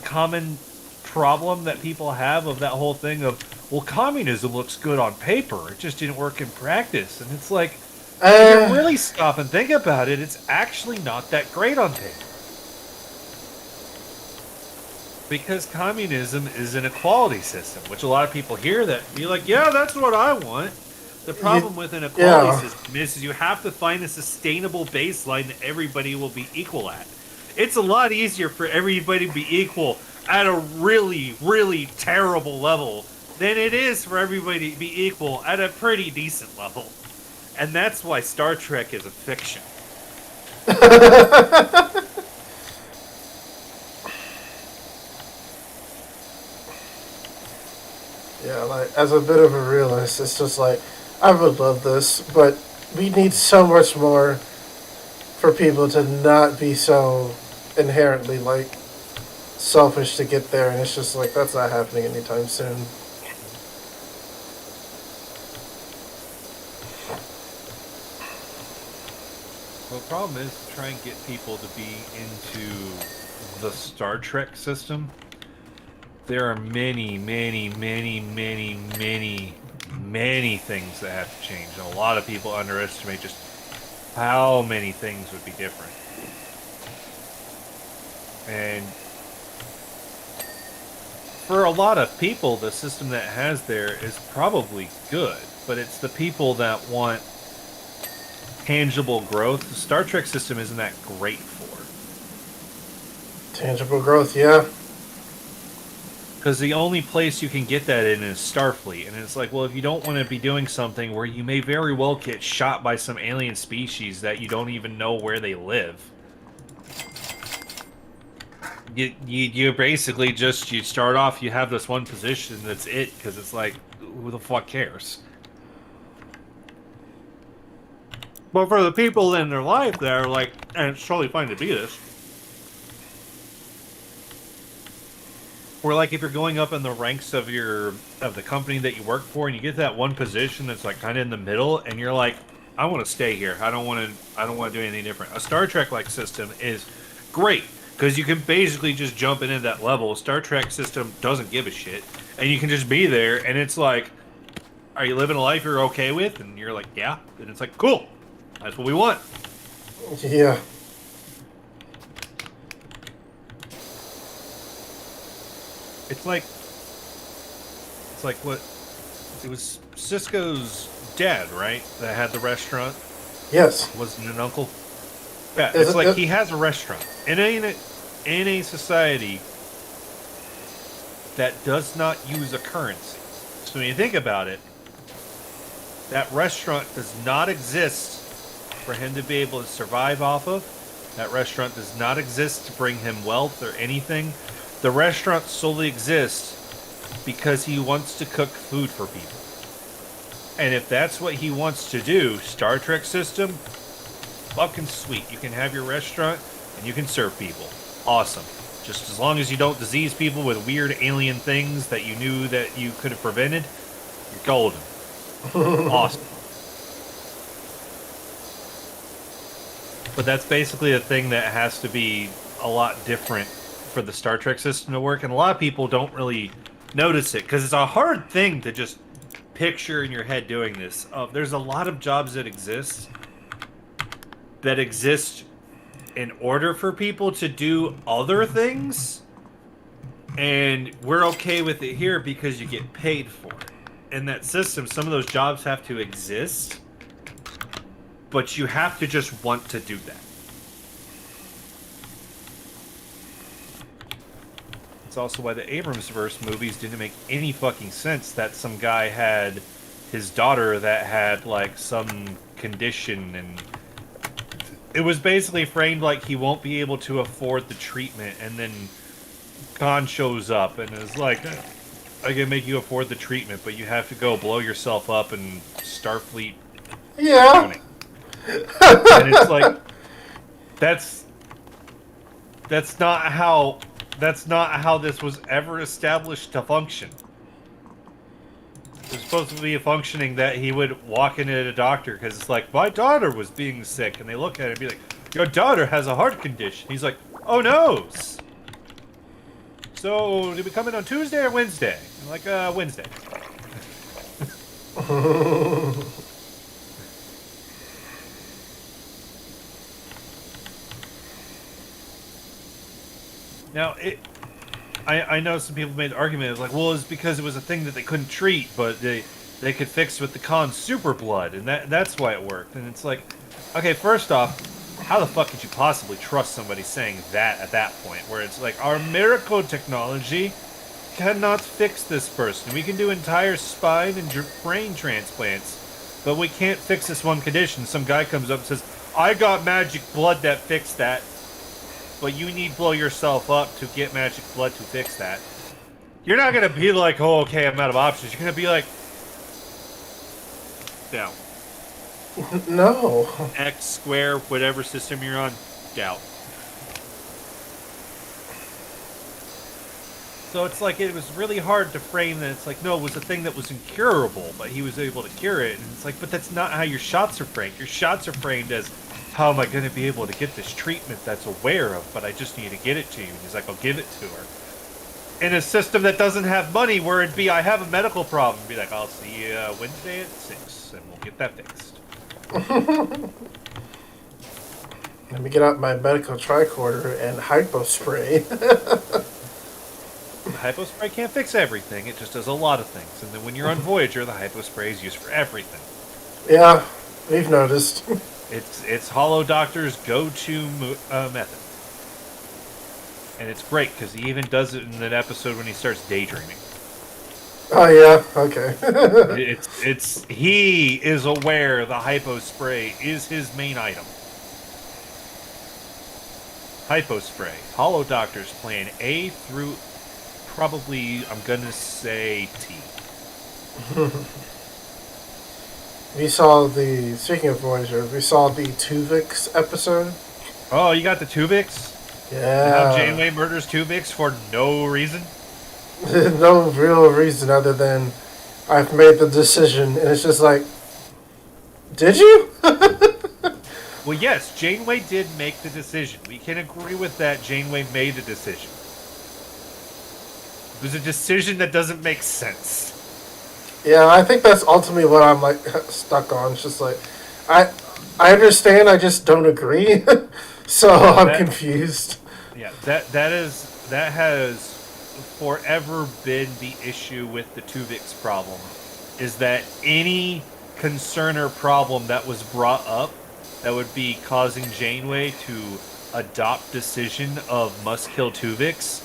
common problem that people have of that whole thing of, well, communism looks good on paper, it just didn't work in practice? And it's like, if you really stop and think about it, it's actually not that great on paper. Because communism is an equality system, which a lot of people hear that, be like, yeah, that's what I want. The problem with an equality system is you have to find a sustainable baseline that everybody will be equal at. It's a lot easier for everybody to be equal at a really, really terrible level than it is for everybody to be equal at a pretty decent level. And that's why Star Trek is a fiction. Yeah, like, as a bit of a realist, it's just like, I would love this, but we need so much more for people to not be so inherently, like, selfish to get there, and it's just like, that's not happening anytime soon. Well, the problem is to try and get people to be into the Star Trek system there are many, many, many, many, many, many things that have to change. And a lot of people underestimate just how many things would be different. And for a lot of people, the system that has there is probably good, but it's the people that want tangible growth. The Star Trek system isn't that great for. Tangible growth, yeah. Because the only place you can get that in is Starfleet. And it's like, well, if you don't want to be doing something where you may very well get shot by some alien species that you don't even know where they live, you basically just, you start off, you have this one position, that's it, because it's like, who the fuck cares? But for the people in their life that are like, and it's totally fine to be this, or like if you're going up in the ranks of the company that you work for, and you get that one position that's like kind of in the middle, and you're like, I want to stay here. I don't want to do anything different. A Star Trek like system is great because you can basically just jump into that level. A Star Trek system doesn't give a shit, and you can just be there, and it's like, are you living a life you're okay with? And you're like, yeah. And it's like, cool. That's what we want. Yeah. It's like what? It was Cisco's dad, right? That had the restaurant. Yes. Wasn't an uncle. Yeah, Is it's it- like he has a restaurant in a society that does not use a currency. So when you think about it, that restaurant does not exist for him to be able to survive off of. That restaurant does not exist to bring him wealth or anything. The restaurant solely exists because he wants to cook food for people. And if that's what he wants to do, Star Trek system, fucking sweet. You can have your restaurant and you can serve people. Awesome. Just as long as you don't disease people with weird alien things that you knew that you could have prevented, you're golden. Awesome. But that's basically a thing that has to be a lot different for the Star Trek system to work, and a lot of people don't really notice it because it's a hard thing to just picture in your head doing this. There's a lot of jobs that exist in order for people to do other things, and we're okay with it here because you get paid for it. In that system, some of those jobs have to exist, but you have to just want to do that. It's also why the Abramsverse movies didn't make any fucking sense, that some guy had his daughter that had like some condition, and it was basically framed like he won't be able to afford the treatment, and then Khan shows up and is like, I can make you afford the treatment, but you have to go blow yourself up in Starfleet. Yeah. And it's like, that's not how this was ever established to function. It was supposed to be a functioning that he would walk into a doctor because it's like, my daughter was being sick, and they look at it and be like, your daughter has a heart condition. He's like, oh no. So did we come in on Tuesday or Wednesday? I'm like, Wednesday. Now, I know some people made the argument, it's like, well, it's because it was a thing that they couldn't treat, but they could fix with the Khan super blood, and that's why it worked. And it's like, okay, first off, how the fuck could you possibly trust somebody saying that at that point, where it's like, our miracle technology cannot fix this person. We can do entire spine and brain transplants, but we can't fix this one condition. Some guy comes up and says, I got magic blood that fixed that, but you need to blow yourself up to get magic blood to fix that. You're not going to be like, oh, okay, I'm out of options. You're going to be like, doubt. No. X square, whatever system you're on, doubt. So it's like, it was really hard to frame that it's like, no, it was a thing that was incurable, but he was able to cure it. And it's like, but that's not how your shots are framed. Your shots are framed as, how am I going to be able to get this treatment that's aware of, but I just need to get it to you. And he's like, I'll give it to her. in a system that doesn't have money, where it'd be, I have a medical problem, be like, I'll see you Wednesday at 6, and we'll get that fixed. Let me get out my medical tricorder and hypo spray. The hypo spray can't fix everything; it just does a lot of things. And then when you're on Voyager, the hypo spray is used for everything. Yeah, we've noticed. It's Hollow Doctor's go-to method, and it's great because he even does it in that episode when he starts daydreaming. Oh yeah, okay. He is aware the hypo spray is his main item. Hypo spray, Hollow Doctor's plan A through probably, I'm gonna say, T. Speaking of Voyager, we saw the Tuvix episode. Oh, you got the Tuvix? Yeah. How Janeway murders Tuvix for no reason? No real reason other than I've made the decision, and it's just like, did you? Well, yes, Janeway did make the decision. We can agree with that. Janeway made the decision. It was a decision that doesn't make sense. Yeah, I think that's ultimately what I'm like stuck on. It's just like, I understand, I just don't agree. So I'm confused. Yeah, that has forever been the issue with the Tuvix problem, is that any concern or problem that was brought up that would be causing Janeway to adopt decision of must kill Tuvix,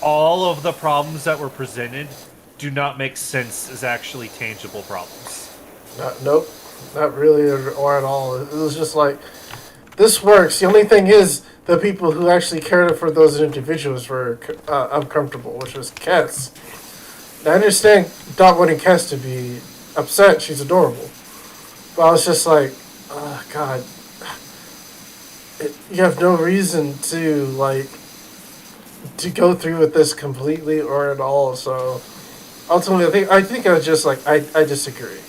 all of the problems that were presented do not make sense as actually tangible problems. Nope, not really or at all. It was just like, this works. The only thing is, the people who actually cared for those individuals were uncomfortable, which was Kes. Now, I understand not wanting Kes to be upset. She's adorable. But I was just like, oh, God. You have no reason to, like, to go through with this completely or at all. So, ultimately, I think I was just like, I disagree.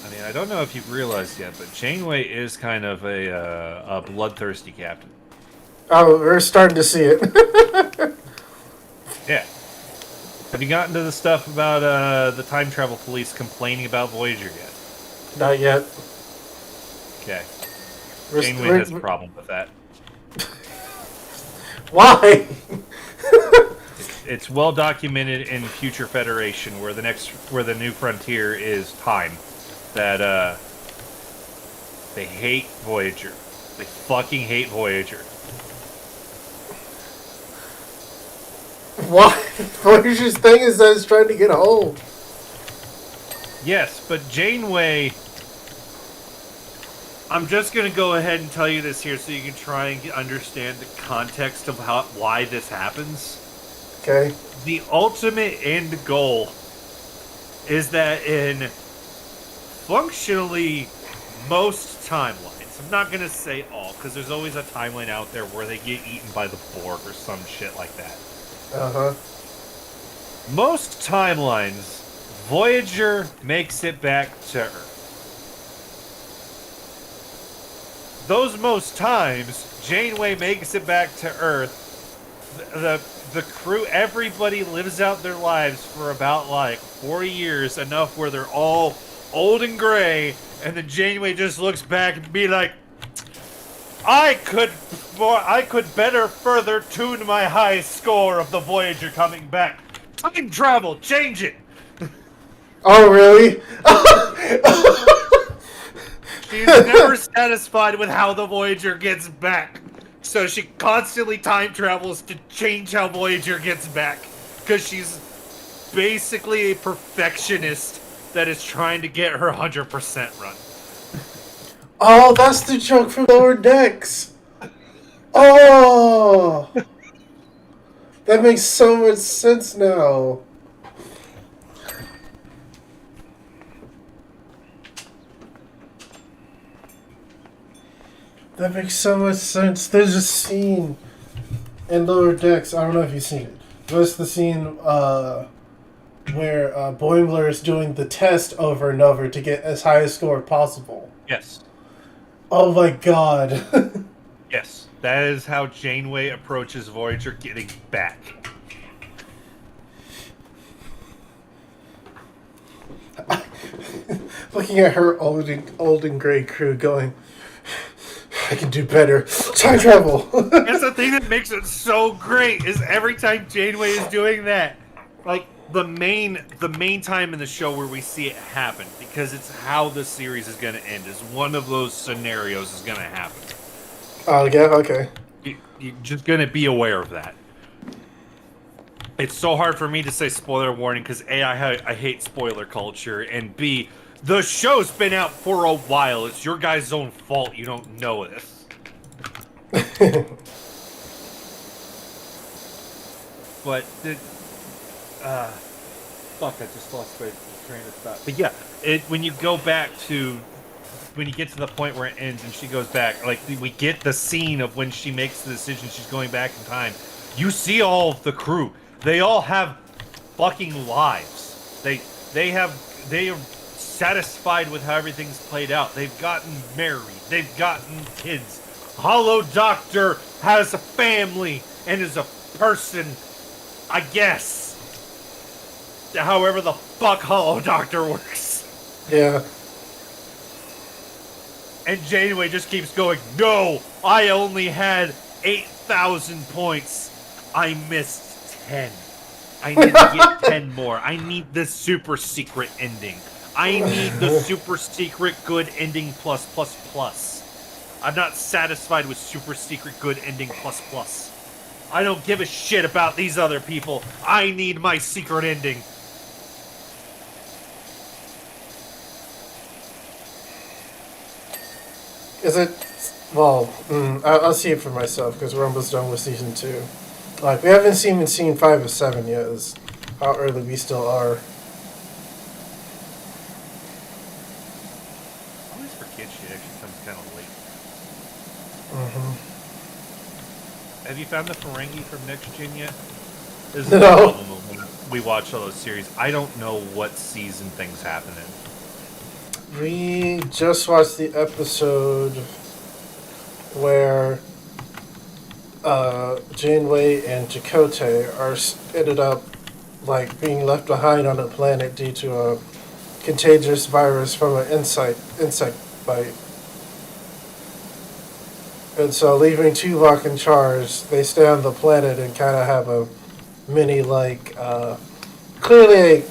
I mean, I don't know if you've realized yet, but Janeway is kind of a bloodthirsty captain. Oh, we're starting to see it. Yeah. Have you gotten to the stuff about the time travel police complaining about Voyager yet? Not yet. Okay. Janeway has a problem with that. Why? It's well documented in Future Federation, where the new frontier is time, that they hate Voyager. They fucking hate Voyager. Why? Voyager's thing is that it's trying to get home. Yes, but Janeway... I'm just going to go ahead and tell you this here so you can try and understand the context of why this happens. Okay. The ultimate end goal is that in functionally most timelines, I'm not going to say all, because there's always a timeline out there where they get eaten by the Borg or some shit like that. Uh-huh. Most timelines, Voyager makes it back to Earth. Those most times, Janeway makes it back to Earth. The crew, everybody lives out their lives for about like 40 years, enough where they're all old and gray, and then Janeway just looks back and be like, I could better further tune my high score of the Voyager coming back. Time travel, change it. Oh, really? She's never satisfied with how the Voyager gets back. So she constantly time travels to change how Voyager gets back. Because she's basically a perfectionist that is trying to get her 100% run. Oh, that's the joke from Lower Decks. Oh! That makes so much sense now. That makes so much sense. There's a scene in Lower Decks. I don't know if you've seen it. But it's the scene where Boimler is doing the test over and over to get as high a score possible. Yes. Oh my god. Yes. That is how Janeway approaches Voyager getting back. Looking at her old and gray crew going, I can do better. Time travel. That's the thing that makes it so great, is every time Janeway is doing that, like the main time in the show where we see it happen, because it's how the series is going to end, is one of those scenarios is going to happen. Oh, yeah? Okay. You're just going to be aware of that. It's so hard for me to say spoiler warning, because A, I hate spoiler culture, and B, the show's been out for a while. It's your guys' own fault you don't know this. But fuck, I just lost my train of thought. But yeah, when you go back to, when you get to the point where it ends and she goes back, like we get the scene of when she makes the decision she's going back in time. You see all of the crew. They all have fucking lives. They are satisfied with how everything's played out. They've gotten married. They've gotten kids. Hollow Doctor has a family and is a person, I guess. However the fuck Hollow Doctor works. Yeah. And Janeway just keeps going, no, I only had 8,000 points. I missed 10. I need to get 10 more. I need the super secret ending. I need the super secret good ending plus plus plus. I'm not satisfied with super secret good ending plus plus. I don't give a shit about these other people. I need my secret ending. Is it? Well, I'll see it for myself because we're almost done with season 2. Like, we haven't seen scene 5 or 7 yet, is how early we still are. I always forget she actually comes kind of late. Mm-hmm. Have you found the Ferengi from Next Gen yet? This is No. the problem when we watch all those series. I don't know what season things happen in. We just watched the episode where Janeway and Chakotay ended up like being left behind on a planet due to a contagious virus from an insect bite. And so, leaving Tuvok in charge, they stay on the planet and kind of have a mini clearly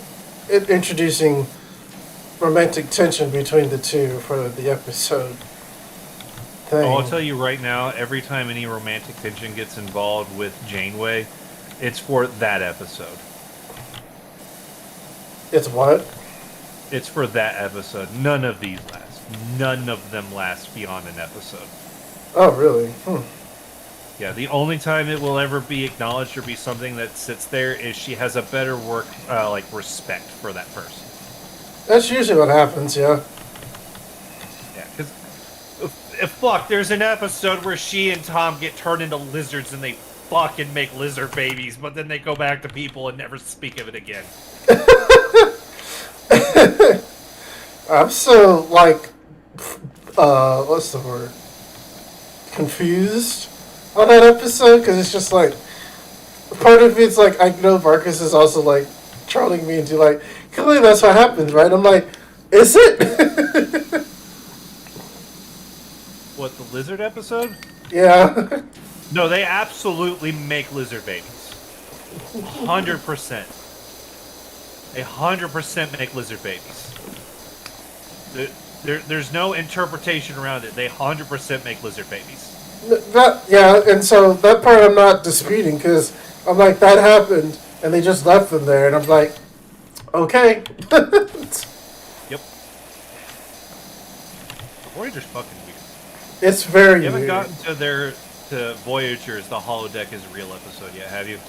introducing romantic tension between the two for the episode thing. Oh, I'll tell you right now, every time any romantic tension gets involved with Janeway, it's for that episode. It's what? It's for that episode. None of these last. None of them last beyond an episode. Oh, really? Yeah, the only time it will ever be acknowledged or be something that sits there is she has a better respect for that person. That's usually what happens, yeah. Yeah, because fuck, there's an episode where she and Tom get turned into lizards and they fuck and make lizard babies, but then they go back to people and never speak of it again. I'm so, what's the word? Confused on that episode, because it's just like, part of it's like, I know Marcus is also like trolling me into like, clearly that's what happens, right? I'm like, is it? What, the lizard episode? Yeah. No, they absolutely make lizard babies. 100%. 100% make lizard babies. There's no interpretation around it. They 100% make lizard babies. And so that part I'm not disputing, because I'm like, that happened, and they just left them there, and I'm like, okay. Yep. Voyager's fucking weird. It's very You haven't weird. gotten to Voyager's The Holodeck is Real episode yet, have you?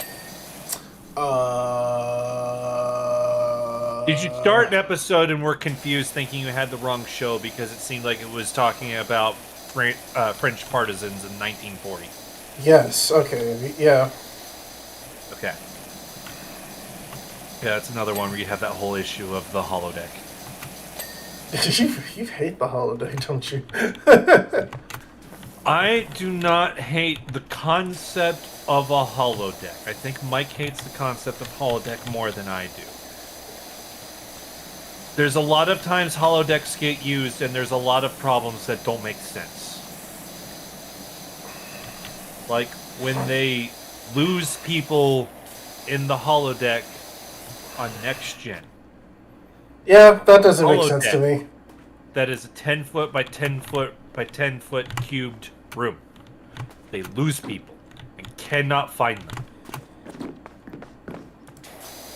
Did you start an episode and were confused thinking you had the wrong show because it seemed like it was talking about French partisans in 1940? Yes, okay, yeah. Okay. Yeah, that's another one where you have that whole issue of the holodeck. You hate the holodeck, don't you? I do not hate the concept of a holodeck. I think Mike hates the concept of holodeck more than I do. There's a lot of times holodecks get used, and there's a lot of problems that don't make sense. Like when they lose people in the holodeck on next gen. Yeah, that doesn't make sense to me. That is a 10 foot by 10 foot by 10 foot cubed room. They lose people and cannot find them.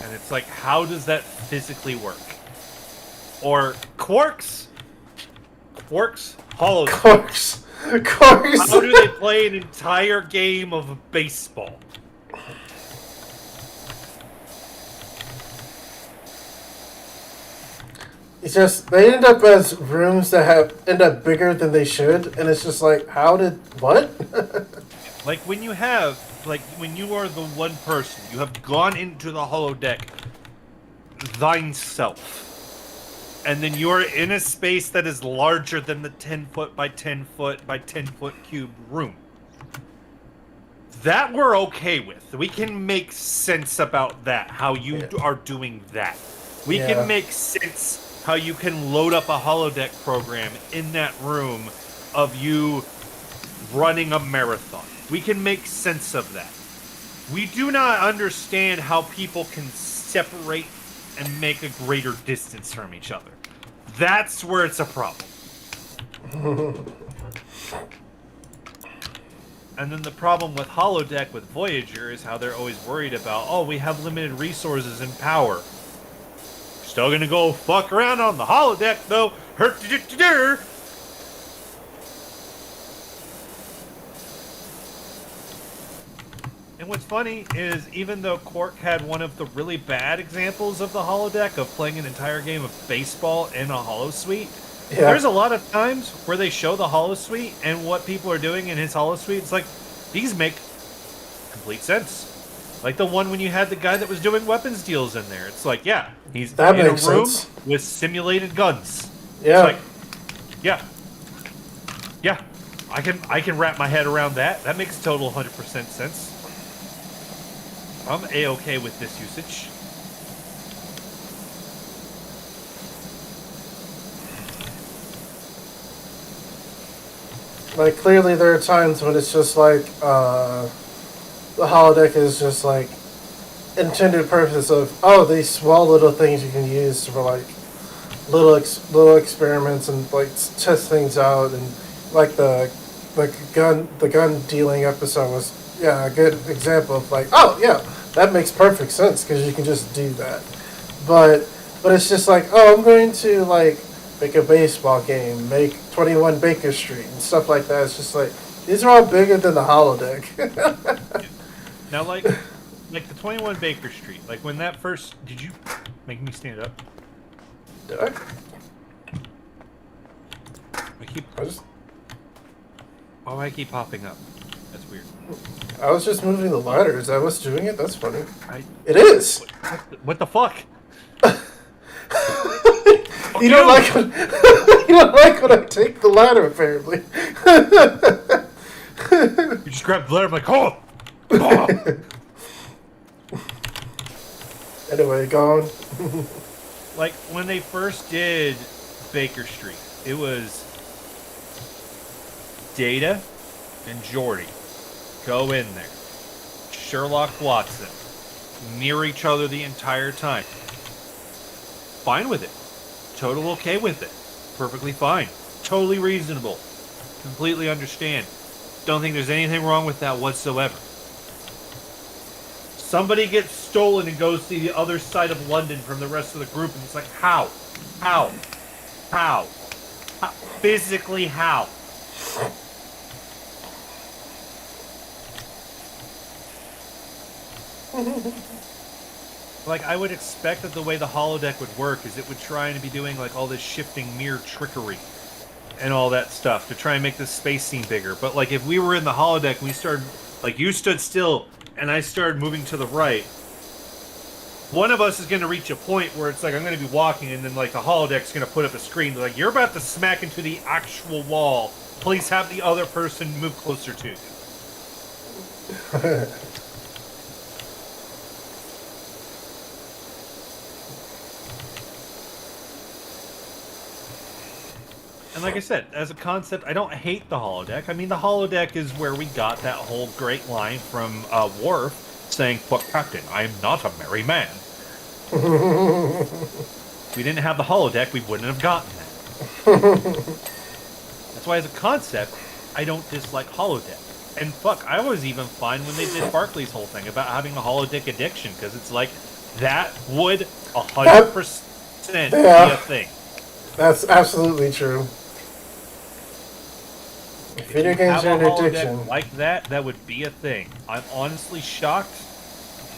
And it's like, how does that physically work? Or Quarks holodeck. Quarks. How do they play an entire game of baseball? It's just they end up as rooms that end up bigger than they should, and it's just like, how did what? Like when you are the one person, you have gone into the holodeck thine self, and then you are in a space that is larger than the 10 foot by 10 foot by 10 foot cubed room. That we're okay with. We can make sense about that, how you are doing that. We can make sense how you can load up a holodeck program in that room of you running a marathon. We can make sense of that. We do not understand how people can separate and make a greater distance from each other. That's where it's a problem. And then the problem with holodeck with Voyager is how they're always worried about, oh, we have limited resources and power. Still gonna go fuck around on the holodeck, though. And what's funny is, even though Quark had one of the really bad examples of the holodeck of playing an entire game of baseball in a holosuite, there's a lot of times where they show the holosuite and what people are doing in his holosuite. It's like, these make complete sense. Like the one when you had the guy that was doing weapons deals in there. It's like, yeah, he's that in a makes room sense. with simulated guns. Yeah. It's like, yeah, I can wrap my head around that. That makes total 100% sense. I'm A-okay with this usage. Like, clearly there are times when it's just like, the holodeck is just like intended purpose of, oh, these small little things you can use for like little experiments and like test things out, and like the gun dealing episode was a good example of like, oh yeah, that makes perfect sense because you can just do that. But it's just like, oh, I'm going to like make a baseball game, make 21 Baker Street and stuff like that. It's just like, these are all bigger than the holodeck. Now, like the 21 Baker Street, like when that first, did you make me stand up? Did I? I keep popping up. That's weird. I was just moving the ladders. I was doing it. That's funny. It is. What the fuck? You don't like when, you don't like when I take the ladder, apparently. You just grabbed the ladder, I'm like, oh! Anyway, go on. Like, when they first did Baker Street, it was Data and Geordi go in there. Sherlock Watson near each other the entire time. Fine with it. Total okay with it. Perfectly fine. Totally reasonable. Completely understand. Don't think there's anything wrong with that whatsoever. Somebody gets stolen and goes to the other side of London from the rest of the group, and it's like, how? How? How? Physically, how? Like, I would expect that the way the holodeck would work is it would try and be doing, like, all this shifting mirror trickery and all that stuff to try and make the space seem bigger. But, like, if we were in the holodeck and we started, like, you stood still and I started moving to the right, one of us is going to reach a point where it's like, I'm going to be walking, and then, like, the holodeck's going to put up a screen. Like, you're about to smack into the actual wall please have the other person move closer to you. And like I said, as a concept, I don't hate the holodeck. I mean, the holodeck is where we got that whole great line from Worf saying, "But Captain, I am not a merry man." If we didn't have the holodeck, we wouldn't have gotten that. That's why, as a concept, I don't dislike holodeck. And fuck, I was even fine when they did Barclay's whole thing about having a holodeck addiction, because it's like, that would 100% be a thing. That's absolutely true. If video games are an addiction. Like that, that would be a thing. I'm honestly shocked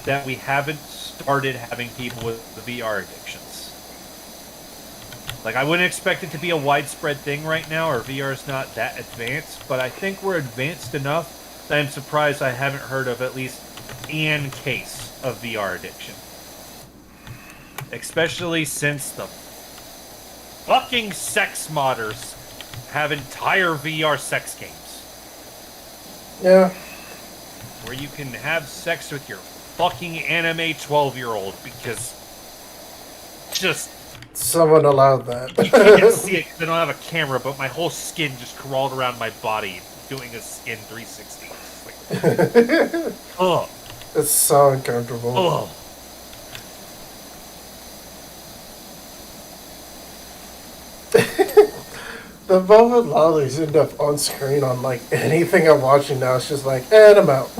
that we haven't started having people with the VR addictions. Like, I wouldn't expect it to be a widespread thing right now, or VR's not that advanced, but I think we're advanced enough that I'm surprised I haven't heard of at least one case of VR addiction. Especially since the fucking sex modders have entire VR sex games. Yeah. Where you can have sex with your fucking anime 12-year-old because just... Someone allowed that. You can't see it because I don't have a camera, but my whole skin just crawled around my body doing a skin 360. It's like, ugh. It's so uncomfortable. Ugh. The moment lollies end up on screen on like anything I'm watching now, it's just like, and I'm out.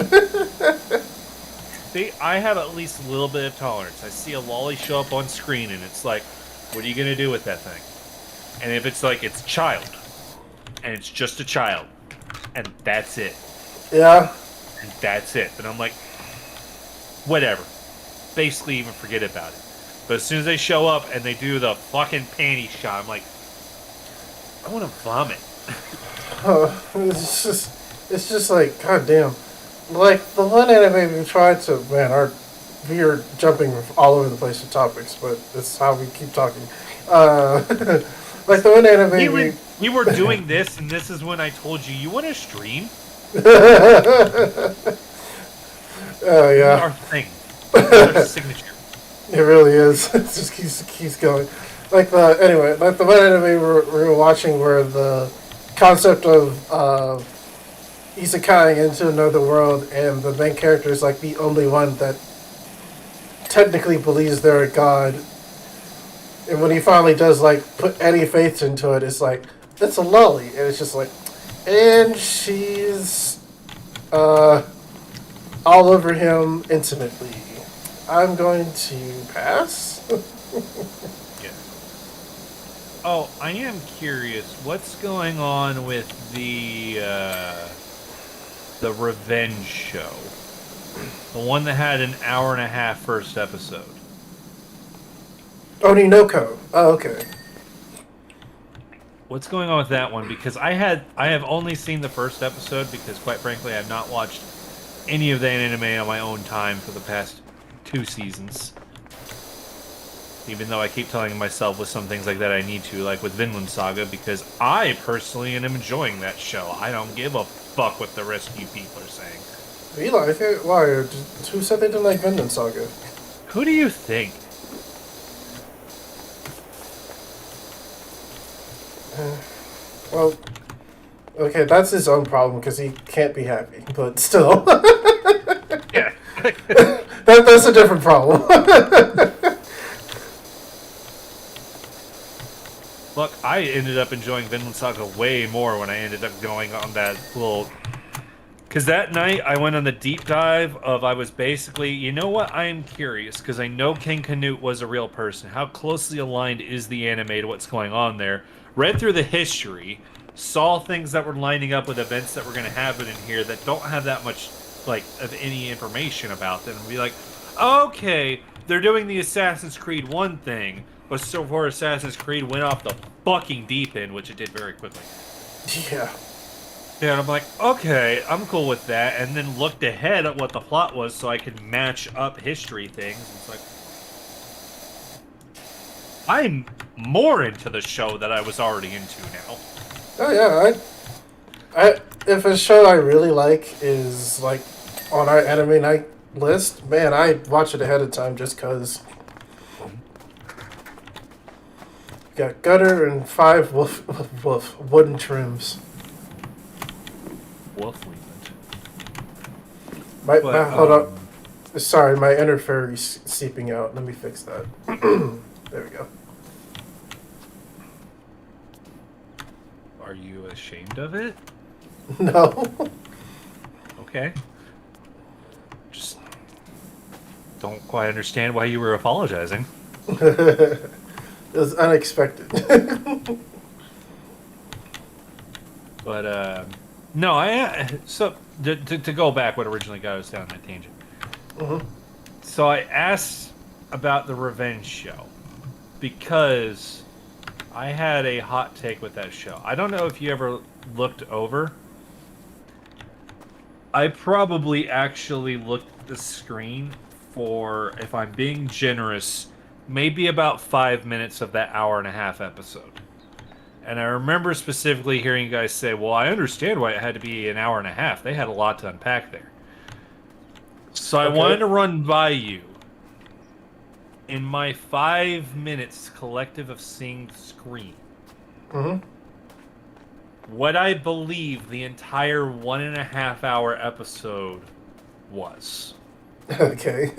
See, I have at least a little bit of tolerance. I see a lolly show up on screen, and it's like, what are you gonna do with that thing? And if it's like it's a child, and it's just a child, and that's it, Yeah. and that's it, then I'm like, whatever. Basically, even forget about it. But as soon as they show up and they do the fucking panty shot, I'm like, I want to vomit. It's just like, goddamn. Like, the one anime we tried to, man, we are jumping all over the place with topics, but it's how we keep talking. Like the one anime we were doing this, and this is when I told you want to stream? Oh, yeah. Our thing. Our signature. It really is. It just keeps going. Like the one anime we were watching where the concept of isekai into another world, and the main character is like the only one that technically believes they're a god. And when he finally does like put any faith into it, it's like, it's a lolly, and it's just like, and she's all over him intimately. I'm going to pass. Yeah. Oh, I am curious. What's going on with the Revenge show? The one that had an hour and a half first episode. Oninoko. Oh, okay. What's going on with that one? Because I have only seen the first episode because, quite frankly, I have not watched any of that anime on my own time for the past 2 seasons. Even though I keep telling myself with some things like that I need to, like with Vinland Saga, because I personally am enjoying that show. I don't give a fuck what the rest of you people are saying. You like it? Why? Who said they didn't like Vinland Saga? Who do you think? Well, okay, that's his own problem because he can't be happy, but still. Yeah. That's a different problem. Look, I ended up enjoying Vinland Saga way more when I ended up going on that little... Because that night, I went on the deep dive of, I was basically, you know what, I am curious, because I know King Canute was a real person. How closely aligned is the anime to what's going on there? Read through the history, saw things that were lining up with events that were going to happen in here that don't have that much, like, of any information about them. And be like, okay, they're doing the Assassin's Creed 1 thing, but so far Assassin's Creed went off the fucking deep end, which it did very quickly. Yeah. Yeah, and I'm like, okay, I'm cool with that, and then looked ahead at what the plot was so I could match up history things. It's like, I'm more into the show that I was already into now. Oh yeah, If a show I really like is like on our anime night list, man, I watch it ahead of time just cause. Got Gutter and 5 wolf wooden trims. Wolf Hold up. Sorry, my interference seeping out. Let me fix that. There we go. Are you ashamed of it? No. Okay. Just don't quite understand why you were apologizing. It was unexpected. But no, so to go back, what originally got us down that tangent. Mm-hmm. So I asked about the Revenge show because I had a hot take with that show. I don't know if you ever looked over. I probably actually looked at the screen for, if I'm being generous, maybe about 5 minutes of that hour and a half episode. And I remember specifically hearing you guys say, well, I understand why it had to be an hour and a half. They had a lot to unpack there. So I wanted to run by you. In my 5 minutes collective of seeing the screen, what I believe the entire 1.5 hour episode was. Okay.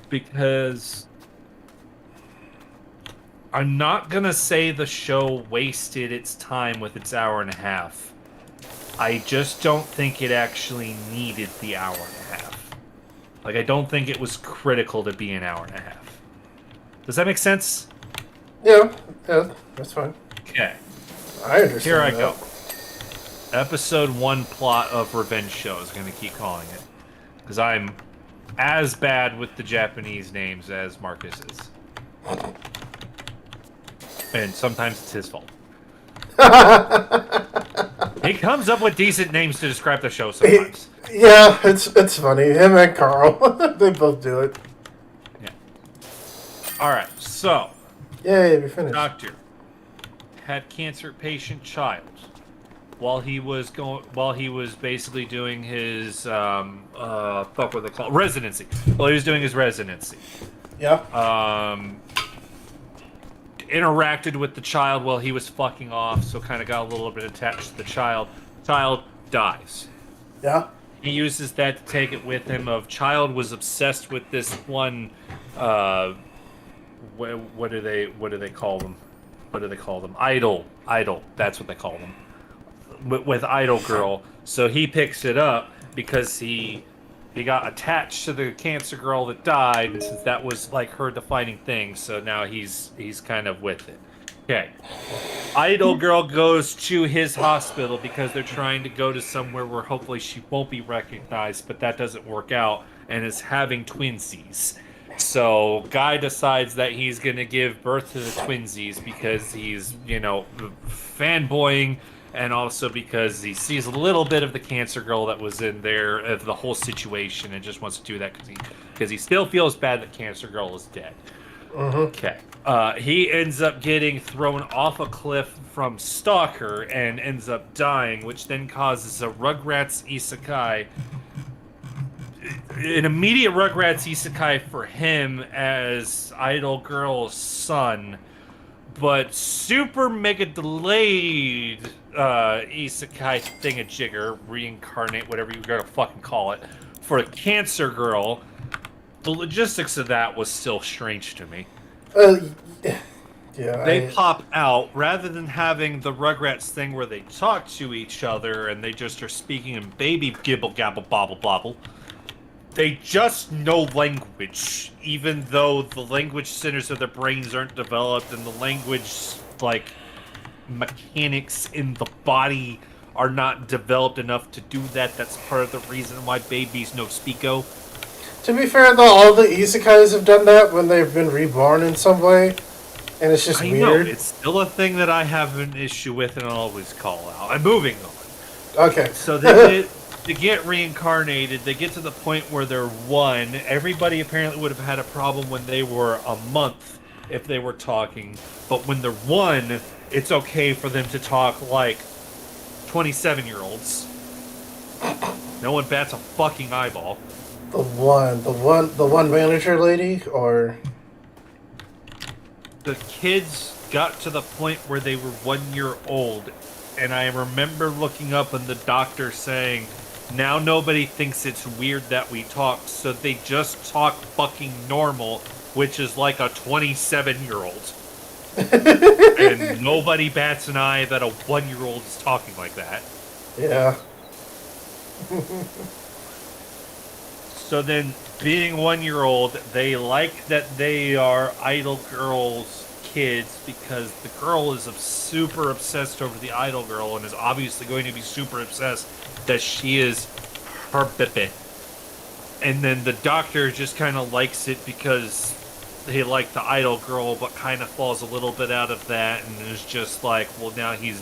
Because I'm not gonna say the show wasted its time with its hour and a half. I just don't think it actually needed the hour and a half. Like, I don't think it was critical to be an hour and a half. Does that make sense? Yeah, that's fine. Okay. I understand. Here I go. Episode 1 plot of Revenge Show is going to keep calling it. Because I'm as bad with the Japanese names as Marcus is. And sometimes it's his fault. He comes up with decent names to describe the show sometimes. Yeah, it's funny. Him and Carl, they both do it. Yeah. All right. So, Yay, we finished. doctor had cancer patient child while he was basically doing his what they call residency. While he was doing his residency. Yeah. Interacted with the child while he was fucking off, so kind of got a little bit attached to the child. Child dies. Yeah. He uses that to take it with him. Child was obsessed with this one. What do they call them? What do they call them? Idol. That's what they call them. With Idol Girl. So he picks it up because he got attached to the cancer girl that died, and since that was like her defining thing, so now he's kind of with it. Okay. Idol Girl goes to his hospital because they're trying to go to somewhere where hopefully she won't be recognized, but that doesn't work out, and is having twinsies. So Guy decides that he's going to give birth to the twinsies because he's, fanboying, and also because he sees a little bit of the cancer girl that was in there, of the whole situation, and just wants to do that because he still feels bad that cancer girl is dead. Okay. He ends up getting thrown off a cliff from Stalker and ends up dying, which then causes a Rugrats isekai. An immediate Rugrats isekai for him as Idol Girl's son, but super mega delayed isekai thingamajigger, reincarnate, whatever you're gonna fucking call it, for a cancer girl. The logistics of that was still strange to me. Yeah. They pop out rather than having the Rugrats thing where they talk to each other and they just are speaking in baby gibble gabble bobble bobble. They just know language, even though the language centers of their brains aren't developed and the language, mechanics in the body are not developed enough to do that. That's part of the reason why babies know Speako. To be fair, though, all the isekais have done that when they've been reborn in some way, and it's just I weird. know, it's still a thing that I have an issue with and I'll always call out. I'm moving on. Okay. So they get reincarnated. They get to the point where they're one. Everybody apparently would have had a problem when they were a month if they were talking. But when they're one, it's okay for them to talk like 27-year-olds. No one bats a fucking eyeball. The one manager lady, or The kids got to the point where they were 1 year old, and I remember looking up and the doctor saying, now nobody thinks it's weird that we talk, so they just talk fucking normal, which is like a 27-year-old. And nobody bats an eye that a 1-year-old is talking like that. yeah, So then, being 1-year-old, they like that they are Idol Girl's kids because the girl is super obsessed over the Idol Girl and is obviously going to be super obsessed that she is her Bippy. And then the doctor just kind of likes it because they like the Idol Girl, but kind of falls a little bit out of that and is just like, well, now he's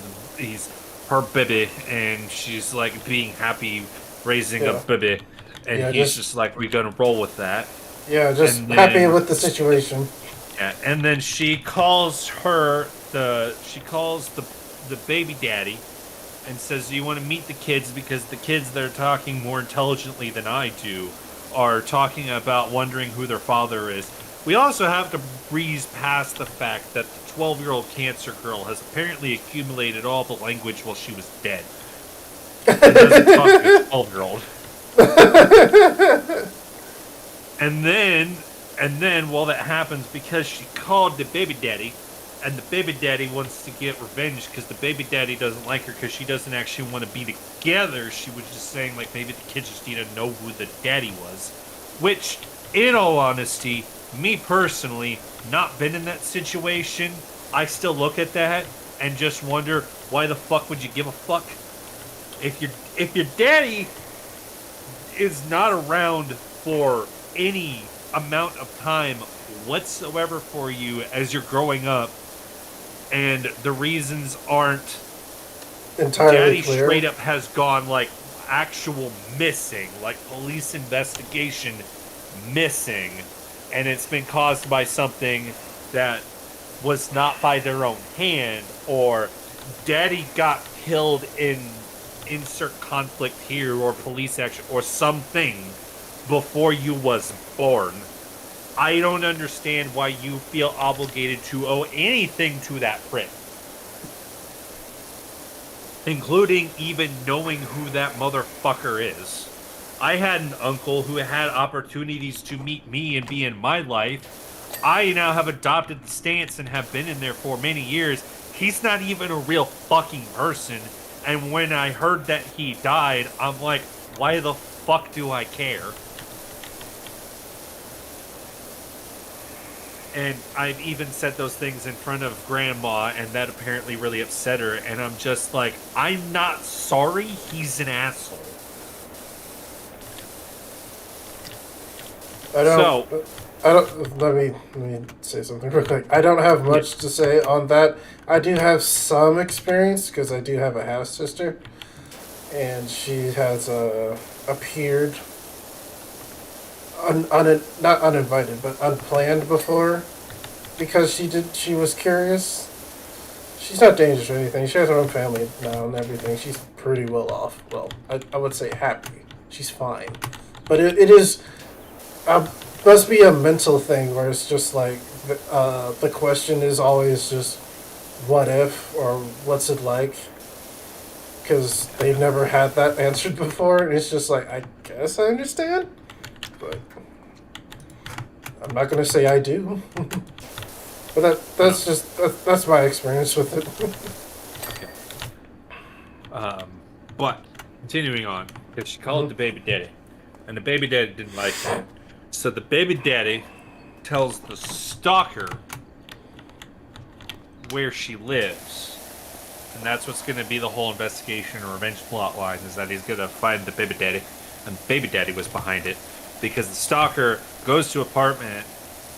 her Bippy, and she's like being happy raising a Yeah. Bippy. And Yeah, he's just like, we're gonna roll with that. yeah, just And happy then- with the situation. Yeah, and then she calls the baby daddy and says, "Do you want to meet the kids? Because the kids that are talking more intelligently than I do are talking about wondering who their father is." We also have to breeze past the fact that the 12-year-old cancer girl has apparently accumulated all the language while she was dead. And doesn't talk to a 12-year-old. And then while that happens, because she called the baby daddy, and the baby daddy wants to get revenge because the baby daddy doesn't like her because she doesn't actually want to be together. She was just saying, like, maybe the kids just need to know who the daddy was. Which, in all honesty, me personally, not been in that situation, I still look at that and just wonder, why the fuck would you give a fuck? If your daddy is not around for any amount of time whatsoever for you as you're growing up, and the reasons aren't Entirely daddy clear. straight up has gone like actual missing, like police investigation missing, and it's been caused by something that was not by their own hand, or daddy got killed in insert conflict here, or police action, or something before you was born. I don't understand why you feel obligated to owe anything to that prick. Including even knowing who that motherfucker is. I had an uncle who had opportunities to meet me and be in my life. I now have adopted the stance and have been in there for many years. He's not even a real fucking person. And when I heard that he died, I'm like, why the fuck do I care? And I've even said those things in front of grandma, and that apparently really upset her. And I'm just like, I'm not sorry, he's an asshole. Let me say something real quick. I don't have much to say on that. I do have some experience because I do have a half sister, and she has appeared not uninvited but unplanned before because she was curious. She's not dangerous or anything. She has her own family now and everything. She's pretty well off. Well, I would say happy. She's fine, but it is. Must be a mental thing where it's just like the question is always just what if or what's it like, because they've never had that answered before, and it's just like, I guess I understand, but I'm not gonna say I do. But that's my experience with it. But continuing on, because she called the baby daddy, and the baby daddy didn't like that. So the baby daddy tells the stalker where she lives. And that's what's going to be the whole investigation or revenge plot line, is that he's going to find the baby daddy. And the baby daddy was behind it. Because the stalker goes to apartment,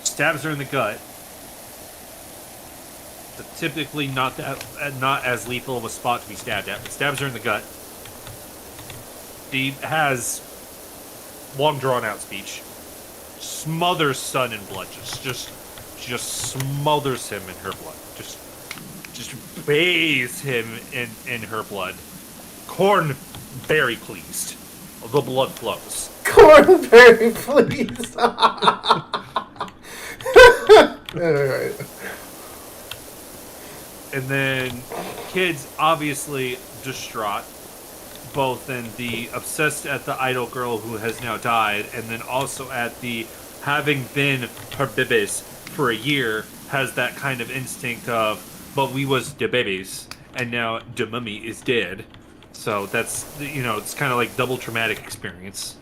stabs her in the gut. But typically not as lethal of a spot to be stabbed at, but stabs her in the gut. He has long drawn out speech. Smothers son in blood, just smothers him in her blood, just just bathes him in her blood. Corn, very pleased. The blood flows. Cornberry, please. Alright. And then kids obviously distraught, both in the obsessed at the idol girl who has now died, and then also at the having been her babies for a year, has that kind of instinct of, but we was the babies, and now the mummy is dead. So that's, it's kind of like double traumatic experience.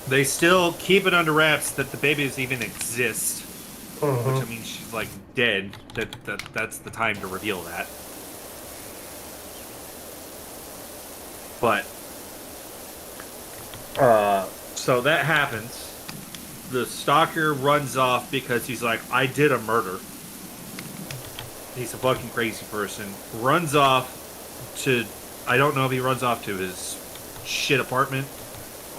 They still keep it under wraps that the babies even exist, which I mean she's like dead. That's the time to reveal that. But so that happens. The stalker runs off because he's like, I did a murder. He's a fucking crazy person. Runs off to, I don't know if he runs off to his shit apartment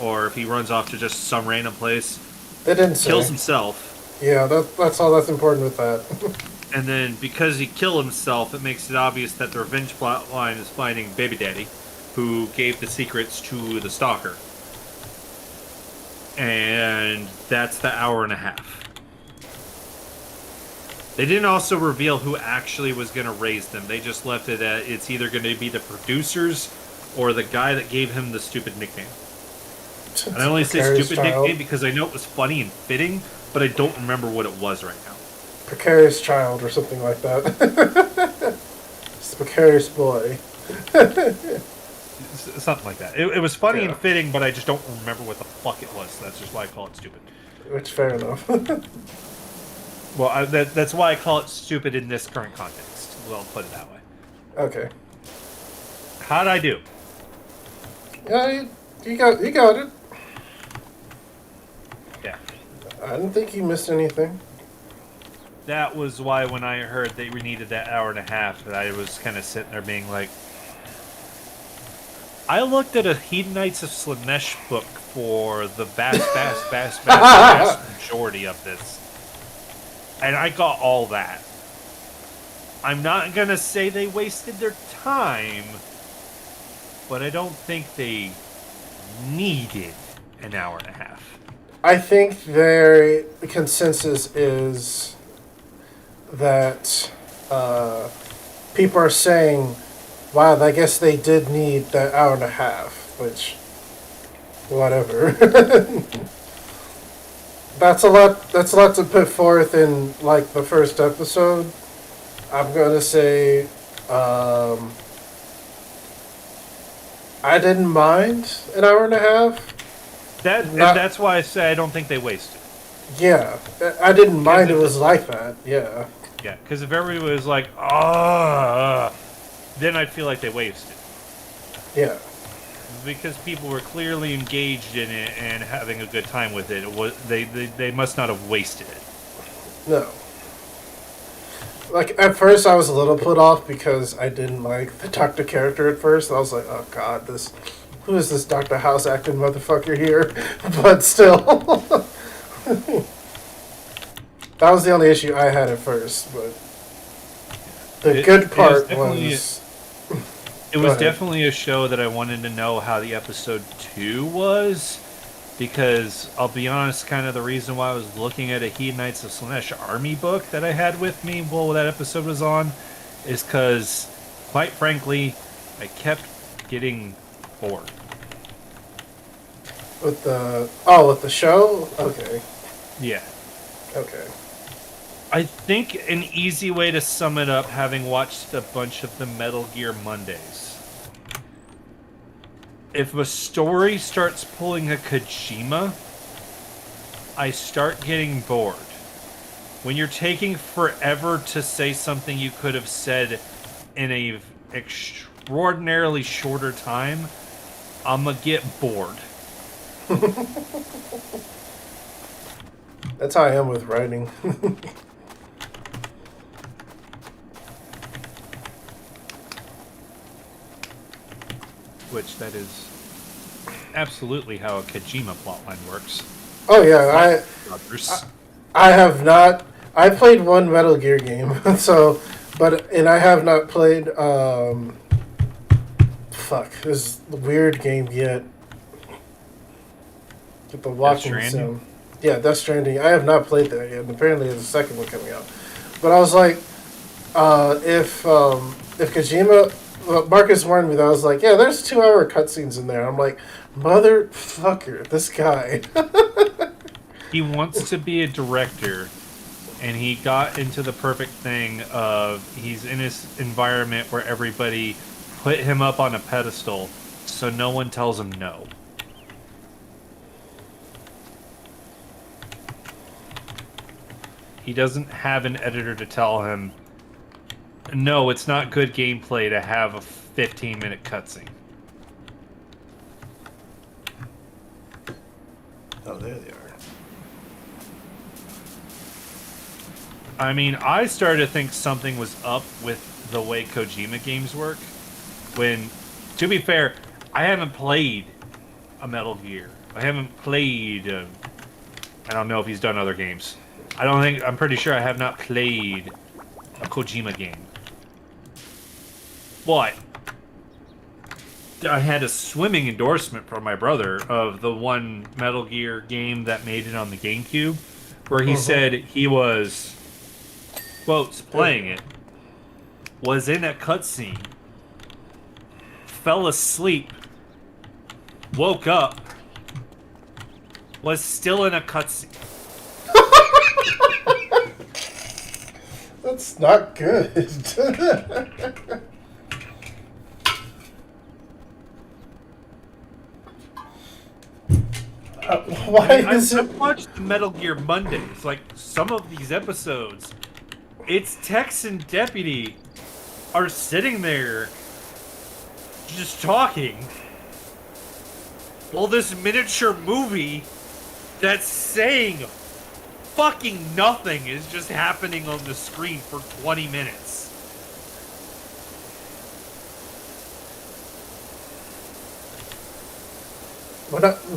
or if he runs off to just some random place. They didn't say. Kills himself. Yeah, that's all that's important with that. And then because he killed himself, it makes it obvious that the revenge plot line is finding Baby Daddy, who gave the secrets to the stalker. And that's the hour and a half. They didn't also reveal who actually was going to raise them. They just left it at it's either going to be the producers or the guy that gave him the stupid nickname. And I only say stupid nickname because I know it was funny and fitting, but I don't remember what it was right now. Precarious child or something like that. It's a precarious boy. Something like that. It was funny Yeah. and fitting, but I just don't remember what the fuck it was. So that's just why I call it stupid. Which, fair enough. Well, that's why I call it stupid in this current context. Well, put it that way. Okay. How'd I do? Yeah, you got it. Yeah. I didn't think you missed anything. That was why when I heard that we needed that hour and a half, that I was kind of sitting there being like... I looked at a Hedonites of Slanesh book for the vast majority of this. And I got all that. I'm not going to say they wasted their time, but I don't think they needed an hour and a half. I think their consensus is that people are saying, wow, I guess they did need that hour and a half, which, whatever. That's a lot to put forth in, like, the first episode. I'm going to say, I didn't mind an hour and a half. And that's why I say I don't think they wasted. Yeah, I didn't mind it was like that, yeah. Yeah, because if everybody was like, then I'd feel like they wasted. Yeah. Because people were clearly engaged in it and having a good time with it. They must not have wasted it. No. Like, at first I was a little put off because I didn't like the Doctor character at first. I was like, oh god, who is this Dr. House acting motherfucker here? But still. That was the only issue I had at first, but the good part was... It was definitely a show that I wanted to know how the episode 2 was, because I'll be honest, kind of the reason why I was looking at a Hedonites of Slanesh army book that I had with me while that episode was on, is because, quite frankly, I kept getting bored. With the show? Okay. Yeah. Okay. I think an easy way to sum it up, having watched a bunch of the Metal Gear Mondays, if a story starts pulling a Kojima, I start getting bored. When you're taking forever to say something you could have said in a extraordinarily shorter time, I'ma get bored. That's how I am with writing. Which that is absolutely how a Kojima plotline works. Oh yeah, I have not. I played one Metal Gear game, so and I have not played this weird game yet. With the walking sim. Yeah, Death Stranding. I have not played that yet, and apparently there's a second one coming out. But I was like, if Kojima, Marcus warned me that I was like, yeah, there's 2-hour cutscenes in there. I'm like, motherfucker, this guy. He wants to be a director, and he got into the perfect thing of he's in his environment where everybody put him up on a pedestal, so no one tells him no. He doesn't have an editor to tell him, no, it's not good gameplay to have a 15-minute cutscene. Oh, there they are. I mean, I started to think something was up with the way Kojima games work. When, to be fair, I haven't played a Metal Gear. I haven't played... I don't know if he's done other games. I'm pretty sure I have not played a Kojima game. But I had a swimming endorsement from my brother of the one Metal Gear game that made it on the GameCube, where he said he was, quotes, playing it, was in a cutscene, fell asleep, woke up, was still in a cutscene. That's not good. I've watched the Metal Gear Mondays. Like, some of these episodes, it's Tex and Deputy are sitting there just talking while this miniature movie that's saying fucking nothing is just happening on the screen for 20 minutes.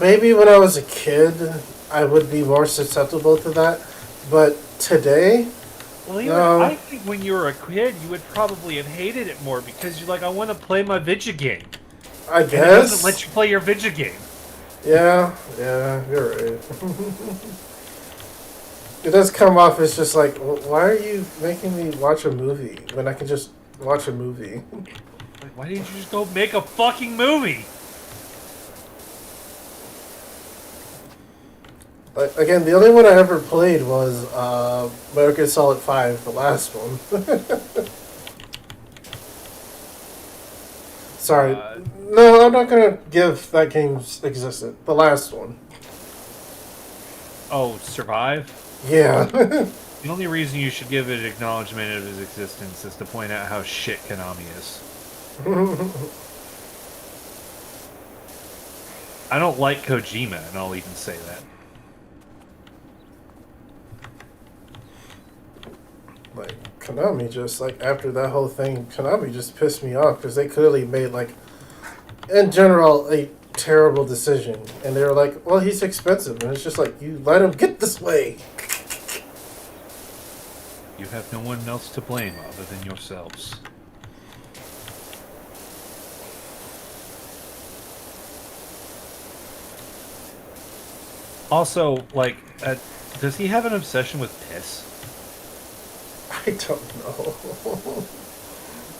Maybe when I was a kid, I would be more susceptible to that. But today, well, no. I think when you were a kid, you would probably have hated it more because you're like, I want to play my video game. I guess. And it doesn't let you play your video game. Yeah, you're right. It does come off as just like, why are you making me watch a movie when I can just watch a movie? Like, why didn't you just go make a fucking movie? Again, the only one I ever played was Metal Gear Solid 5, the last one. Sorry. No, I'm not going to give that game's existence. The last one. Oh, Survive? Yeah. The only reason you should give it acknowledgement of his existence is to point out how shit Konami is. I don't like Kojima, and I'll even say that. Like, Konami just, like, after that whole thing, Konami just pissed me off because they clearly made, like, in general, a terrible decision. And they were like, well, he's expensive. And it's just like, you let him get this way. You have no one else to blame other than yourselves. Also, like, does he have an obsession with piss? I don't know.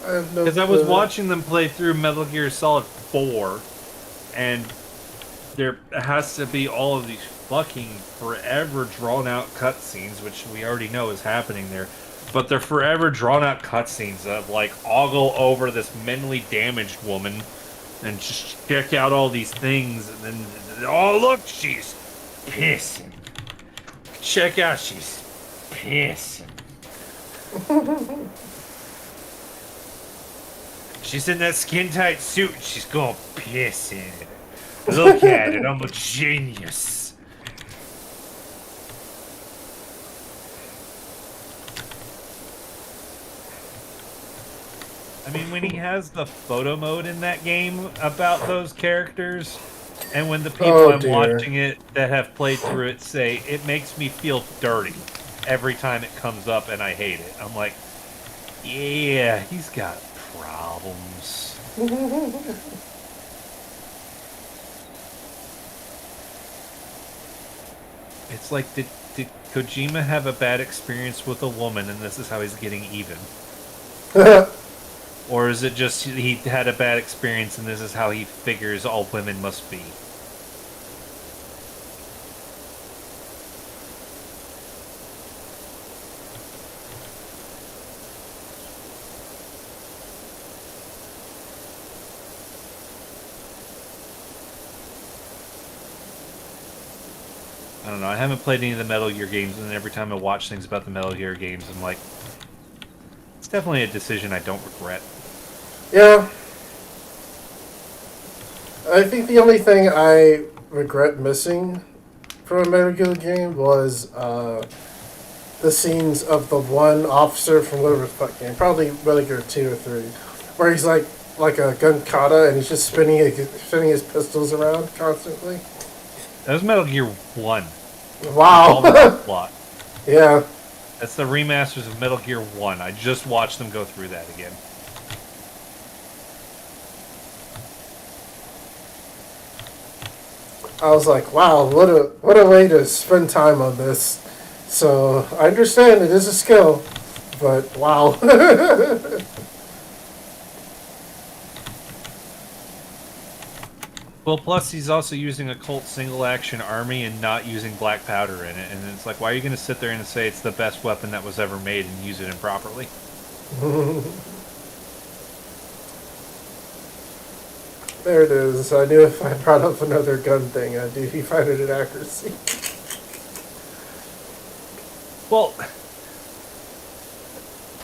I have no. Because I was watching them play through Metal Gear Solid 4, and there has to be all of these fucking forever drawn out cutscenes, which we already know is happening there. But they're forever drawn out cutscenes of like ogle over this mentally damaged woman, and just check out all these things, and then oh look, she's pissing. Check out, she's pissing. She's in that skin-tight suit. She's going piss in it. Look at it. I'm a genius. I mean, when he has the photo mode in that game about those characters, and when the people I'm watching it that have played through it say, it makes me feel dirty every time it comes up and I hate it. I'm like, Yeah, he's got problems. It's like, did Kojima have a bad experience with a woman and this is how he's getting even? Or is it just he had a bad experience and this is how he figures all women must be? I don't know. I haven't played any of the Metal Gear games, and every time I watch things about the Metal Gear games, I'm like, it's definitely a decision I don't regret. Yeah. I think the only thing I regret missing from a Metal Gear game was the scenes of the one officer from whatever the fuck game, probably Metal Gear 2 or 3, where he's like a gun kata and he's just spinning his pistols around constantly. That was Metal Gear 1. Wow. Plot. Yeah. That's the remasters of Metal Gear 1. I just watched them go through that again. I was like, wow, what a way to spend time on this. So I understand it is a skill, but wow. Well, plus he's also using a Colt single-action army and not using black powder in it. And it's like, why are you going to sit there and say it's the best weapon that was ever made and use it improperly? There it is. I knew if I brought up another gun thing, I'd be finding an accuracy. Well,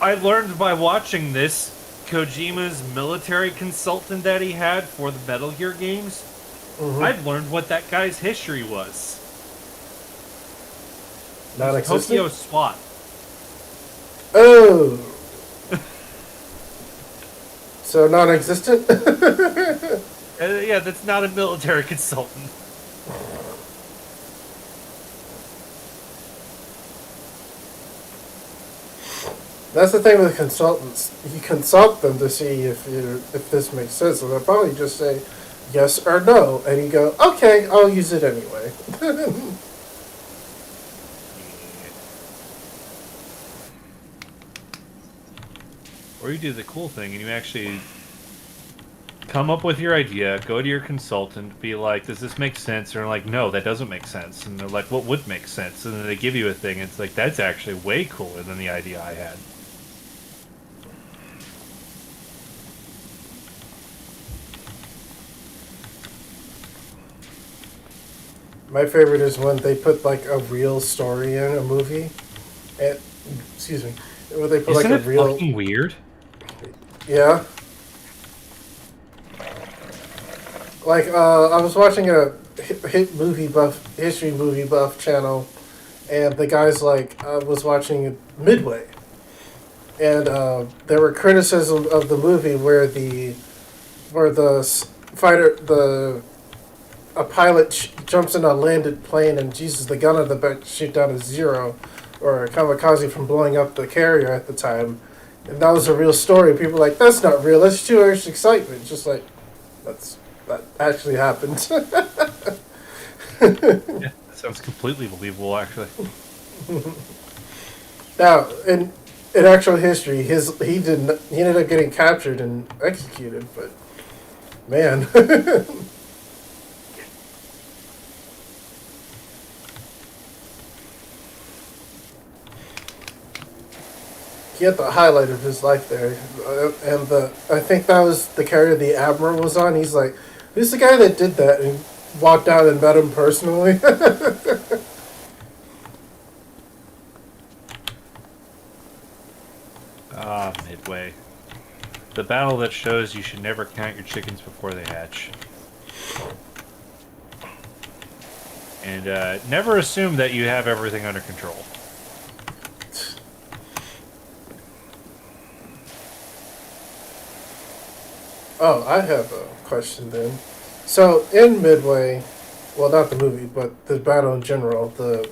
I learned by watching this, Kojima's military consultant that he had for the Metal Gear games, I've learned what that guy's history was. Non-existent? Tokyo SWAT. Oh. So non-existent? Yeah, that's not a military consultant. That's the thing with consultants. You consult them to see if this makes sense, and they'll probably just say yes or no, and you go, okay, I'll use it anyway. Or you do the cool thing and you actually come up with your idea, go to your consultant, be like, does this make sense? And they're like, no, that doesn't make sense. And they're like, what would make sense? And then they give you a thing, and it's like, that's actually way cooler than the idea I had. My favorite is when they put like a real story in a movie. And, excuse me. Where they put Isn't like it a real. fucking weird? Yeah. Like, I was watching a history movie buff channel, and the guy's like, was watching Midway. And there were criticism of the movie where the fighter, a pilot jumps in a landed plane and uses the gun on the back to shoot down a Zero, or a kamikaze from blowing up the carrier at the time. And that was a real story. People were like, that's not real. That's too much excitement. Just like, that actually happened. Yeah, that sounds completely believable, actually. Now, in actual history, he ended up getting captured and executed. But man. He had the highlight of his life there, and I think that was the carrier the Admiral was on. He's like, who's the guy that did that? And walked down and met him personally. Ah, Midway. The battle that shows you should never count your chickens before they hatch. And never assume that you have everything under control. Oh, I have a question then. So in Midway, well, not the movie, but the battle in general, the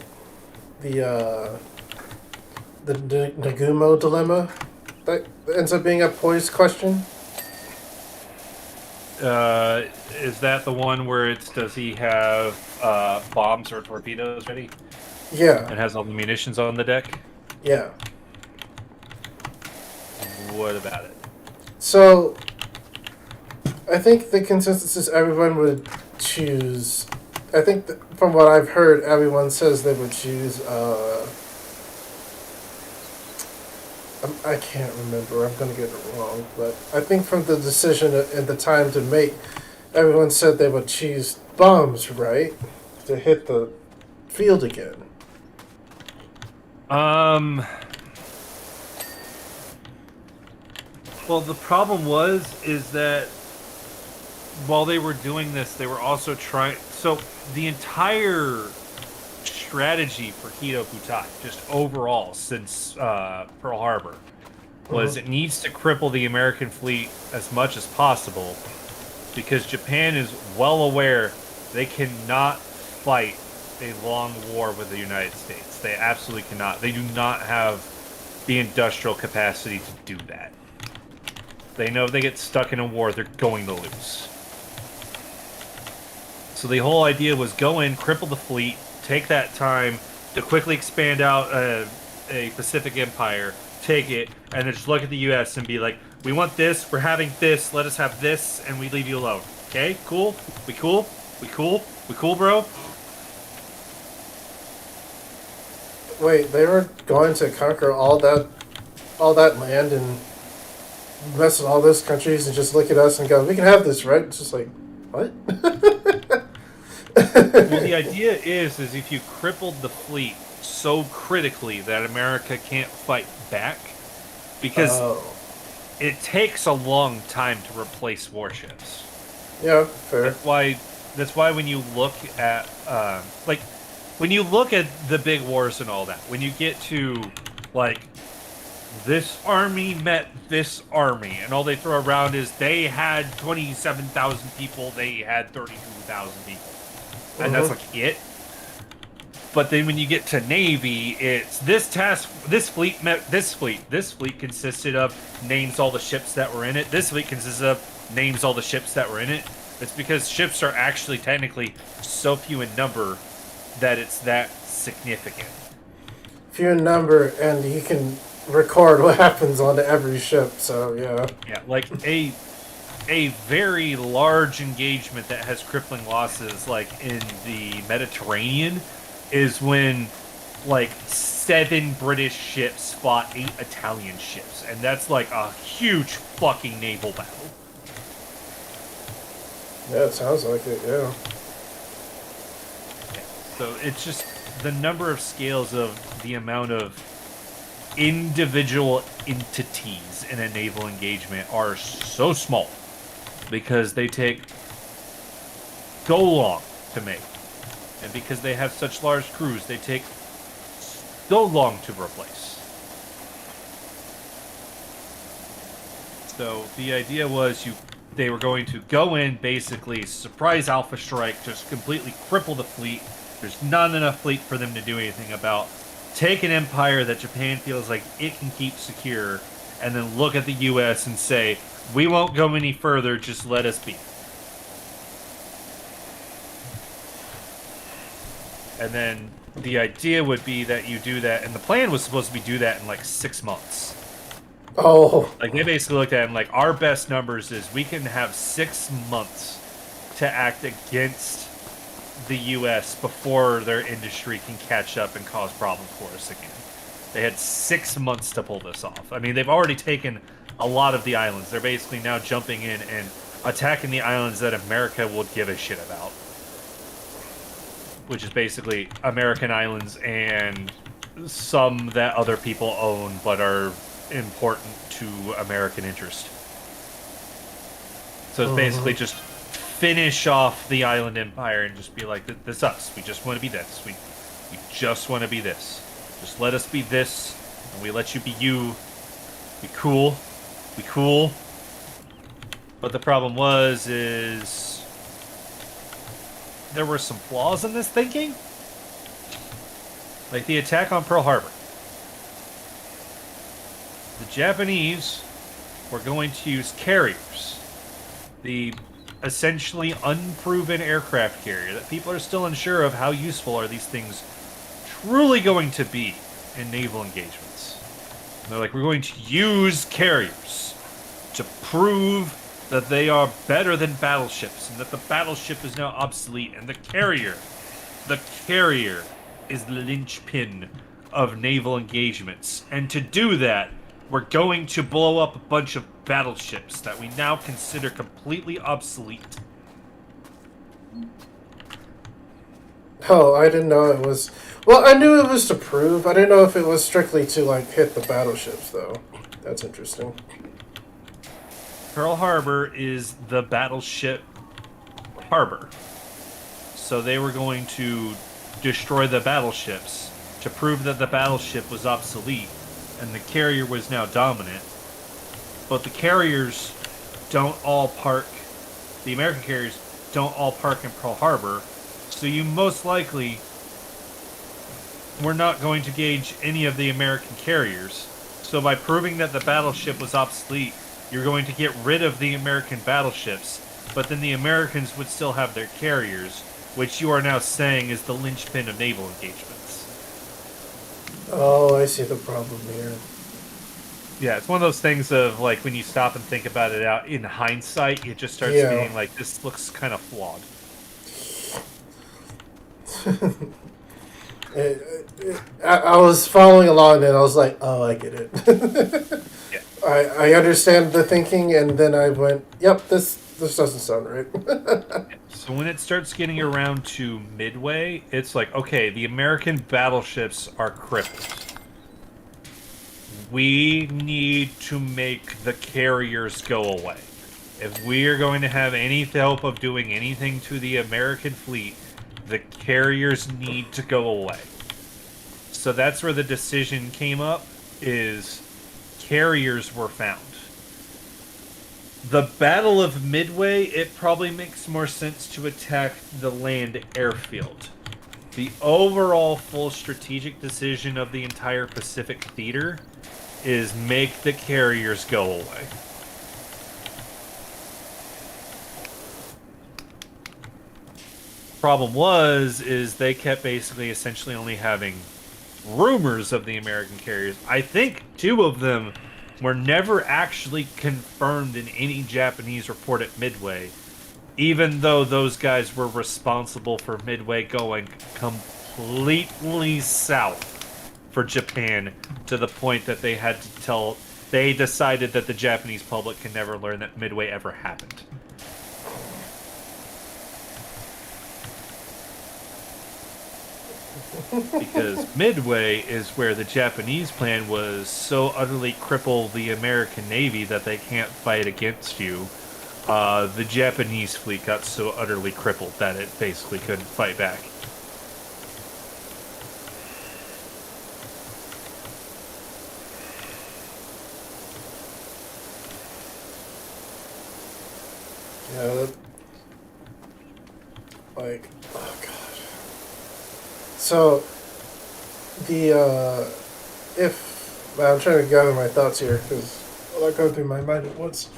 Nagumo dilemma, that ends up being a poised question. Is that the one where it's does he have bombs or torpedoes ready Yeah, and has all the munitions on the deck? yeah. What about it? So, I think the consensus is everyone would choose. I think from what I've heard, everyone says they would choose. I can't remember. I'm going to get it wrong. But I think from the decision and the time to make, everyone said they would choose bombs, right? To hit the field again. Well, the problem is that while they were doing this, they were also trying. So the entire strategy for Kido Butai, just overall since Pearl Harbor, was it needs to cripple the American fleet as much as possible, because Japan is well aware they cannot fight a long war with the United States. They absolutely cannot. They do not have the industrial capacity to do that. They know if they get stuck in a war, they're going to lose. So the whole idea was go in, cripple the fleet, take that time to quickly expand out a Pacific Empire, take it, and then just look at the U.S. and be like, we want this, we're having this, let us have this, and we leave you alone. Okay? Cool? We cool? We cool? We cool, bro? Wait, they were going to conquer all that land and mess with all those countries and just look at us and go, we can have this, right? It's just like, what? Well, the idea is if you crippled the fleet so critically that America can't fight back, because it takes a long time to replace warships. Yeah, fair. That's why when you look at when you look at the big wars and all that, when you get to like this army met this army, and all they throw around is they had 27,000 people, they had 32,000 people, and that's like it. But then when you get to Navy, it's this fleet met this fleet. This fleet consisted of names all the ships that were in it. This fleet consists of names all the ships that were in it. It's because ships are actually technically so few in number that it's that significant. Few in number, and you can record what happens on every ship, so yeah. Yeah, like a very large engagement that has crippling losses, like in the Mediterranean, is when like 7 British ships fought 8 Italian ships, and that's like a huge fucking naval battle. Yeah, it sounds like it, yeah. So it's just the number of scales of the amount of individual entities in a naval engagement are so small because they take so long to make. And because they have such large crews, they take so long to replace. So the idea was they were going to go in, basically surprise Alpha Strike, just completely cripple the fleet. There's not enough fleet for them to do anything about. Take an empire that Japan feels like it can keep secure, and then look at the U.S. and say, we won't go any further, just let us be. And then the idea would be that you do that, and the plan was supposed to be do that in like 6 months. Oh. Like they basically looked at it and like our best numbers is we can have 6 months to act against the U.S. before their industry can catch up and cause problems for us again. They had 6 months to pull this off. I mean, they've already taken a lot of the islands. They're basically now jumping in and attacking the islands that America will give a shit about. Which is basically American islands and some that other people own but are important to American interest. So it's basically just finish off the island empire and just be like, this us. We just want to be this. We just want to be this. Just let us be this, and we let you be you. Be cool. Be cool. But the problem is there were some flaws in this thinking. Like the attack on Pearl Harbor. the Japanese were going to use carriers, the essentially unproven aircraft carrier that people are still unsure of how useful are these things truly going to be in naval engagements. And they're like, we're going to use carriers to prove that they are better than battleships and that the battleship is now obsolete and the carrier is the linchpin of naval engagements. And to do that, we're going to blow up a bunch of battleships that we now consider completely obsolete. Oh, I didn't know it was. Well, I knew it was to prove. I didn't know if it was strictly to like hit the battleships, though. That's interesting. Pearl Harbor is the battleship harbor. So they were going to destroy the battleships to prove that the battleship was obsolete and the carrier was now dominant. But the carriers don't all park, the American carriers don't all park in Pearl Harbor, so you most likely were not going to gauge any of the American carriers. So by proving that the battleship was obsolete, you're going to get rid of the American battleships, but then the Americans would still have their carriers, which you are now saying is the linchpin of naval engagements. Oh, I see the problem here. Yeah, it's one of those things of, like, when you stop and think about it out in hindsight, it just starts Yeah. being like, this looks kind of flawed. I was following along and I was like, oh, I get it. Yeah. I understand the thinking, and then I went, yep, this doesn't sound right. So when it starts getting around to Midway, it's like, okay, the American battleships are crippled. We need to make the carriers go away. If we are going to have any hope of doing anything to the American fleet, the carriers need to go away. So that's where the decision came up, is carriers were found. The Battle of Midway, it probably makes more sense to attack the land airfield. The overall full strategic decision of the entire Pacific Theater is make the carriers go away. Problem is they kept basically essentially only having rumors of the American carriers. I think 2 of them were never actually confirmed in any Japanese report at Midway, even though those guys were responsible for Midway going completely south for Japan, to the point that they decided that the Japanese public can never learn that Midway ever happened. Because Midway is where the Japanese plan was so utterly cripple the American Navy that they can't fight against you. The Japanese fleet got so utterly crippled that it basically couldn't fight back. Yeah, oh god. So, I'm trying to gather my thoughts here, because a lot going through my mind at once.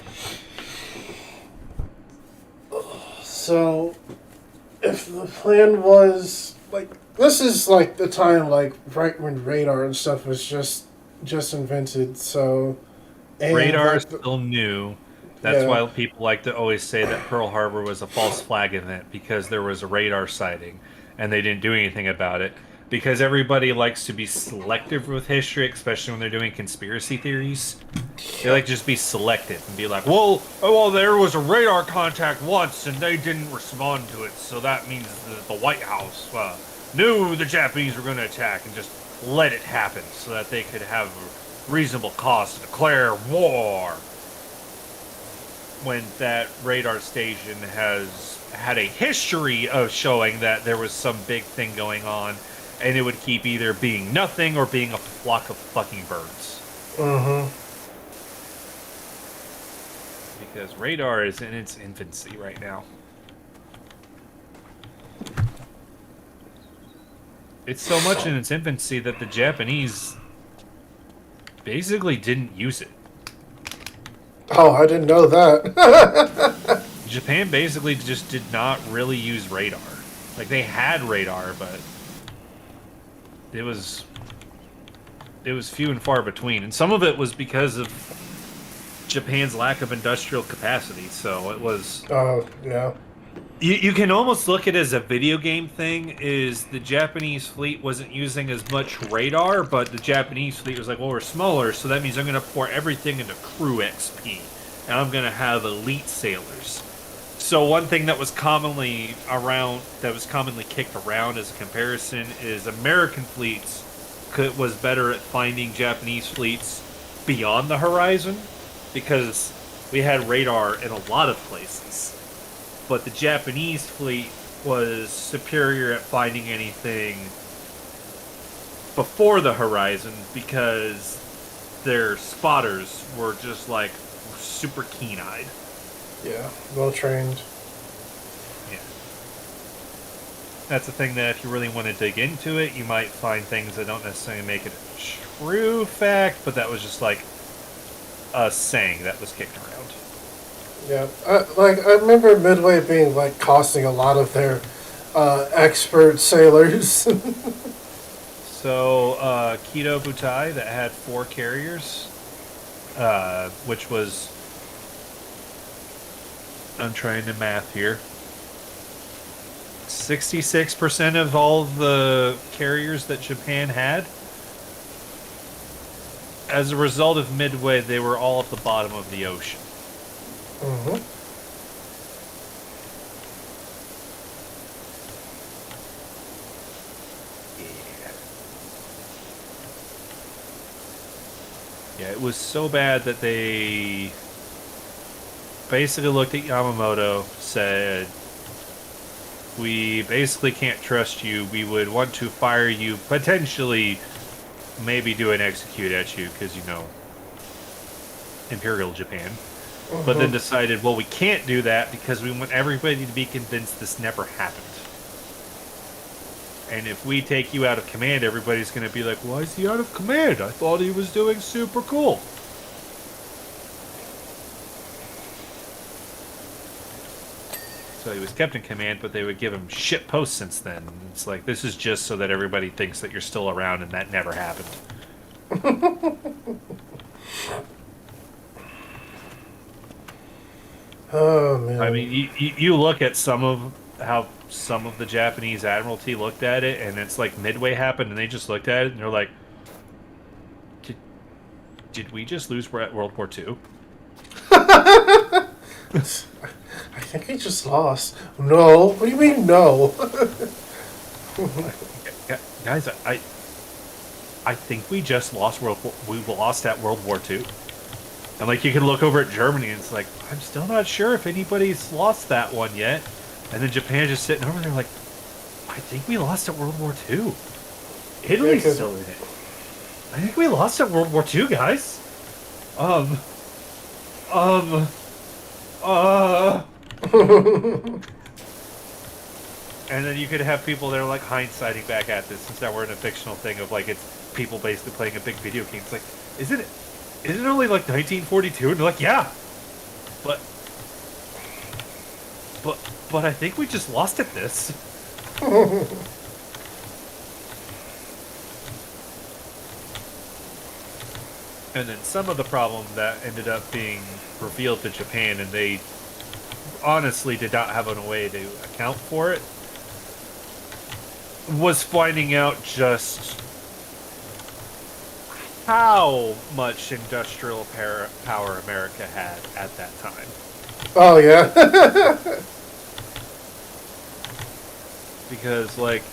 So, if the plan was, like, this is, like, the time, like, right when radar and stuff was just invented, so... And Radar is like, still new. That's Yeah. why people like to always say that Pearl Harbor was a false flag event, because there was a radar sighting and they didn't do anything about it. Because everybody likes to be selective with history, especially when they're doing conspiracy theories. They like to just be selective and be like, well, there was a radar contact once and they didn't respond to it, so that means that the White House knew the Japanese were going to attack and just let it happen so that they could have reasonable cause to declare war. When that radar station has had a history of showing that there was some big thing going on, and it would keep either being nothing or being a flock of fucking birds. Mm-hmm. Because radar is in its infancy right now. It's so much in its infancy that the Japanese basically didn't use it. Oh, I didn't know that. Japan basically just did not really use radar. Like, they had radar, but it was few and far between, and some of it was because of Japan's lack of industrial capacity. So it was. Oh, yeah. You can almost look at it as a video game thing. Is the Japanese fleet wasn't using as much radar, but the Japanese fleet was like, well, we're smaller, so that means I'm going to pour everything into crew XP, and I'm going to have elite sailors. So one thing that was commonly kicked around as a comparison is American fleets was better at finding Japanese fleets beyond the horizon because we had radar in a lot of places. But the Japanese fleet was superior at finding anything before the horizon because their spotters were just like super keen-eyed. Yeah, well trained. Yeah. That's the thing that if you really want to dig into it, you might find things that don't necessarily make it a true fact, but that was just like a saying that was kicked around. Yeah, I remember Midway being like costing a lot of their expert sailors. So, Kido Butai that had 4 carriers, which was, I'm trying to math here, 66% of all the carriers that Japan had. As a result of Midway, they were all at the bottom of the ocean. Mm-hmm. Yeah, it was so bad that they basically looked at Yamamoto, said, we basically can't trust you. We would want to fire you, potentially maybe do an execute at you, because, you know, Imperial Japan. Mm-hmm. But then decided, well, we can't do that because we want everybody to be convinced this never happened. And if we take you out of command, everybody's going to be like, why is he out of command? I thought he was doing super cool. So he was kept in command, but they would give him shit posts since then. It's like, this is just so that everybody thinks that you're still around, and that never happened. Oh, man. I mean, you look at some of how some of the Japanese Admiralty looked at it, and it's like Midway happened, and they just looked at it, and they're like, did we just lose World War II? I think we just lost. No. What do you mean, no? Guys, I think we just lost we lost at World War II. And like you can look over at Germany and it's like, I'm still not sure if anybody's lost that one yet. And then Japan just sitting over there like, I think we lost at World War II. Italy's still in it. I think we lost at World War II, guys. And then you could have people that are like hindsighting back at this, since now we're in a fictional thing of like it's people basically playing a big video game. It's like, isn't it only like 1942? And they're like, yeah, but I think we just lost at this. And then some of the problem that ended up being revealed to Japan, and they honestly did not have a way to account for it, was finding out just how much industrial power America had at that time. Oh, yeah. Because, like,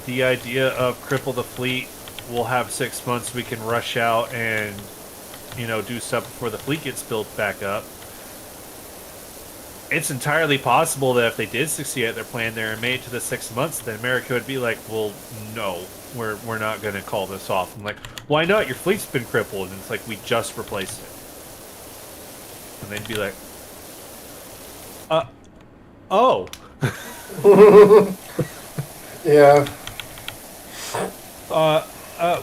the idea of cripple the fleet, we'll have 6 months, we can rush out and, you know, do stuff before the fleet gets built back up. It's entirely possible that if they did succeed at their plan there and made it to the 6 months, then America would be like, well, no, we're not going to call this off. I'm like, why not? Your fleet's been crippled. And it's like, we just replaced it. And they'd be like, oh. Yeah.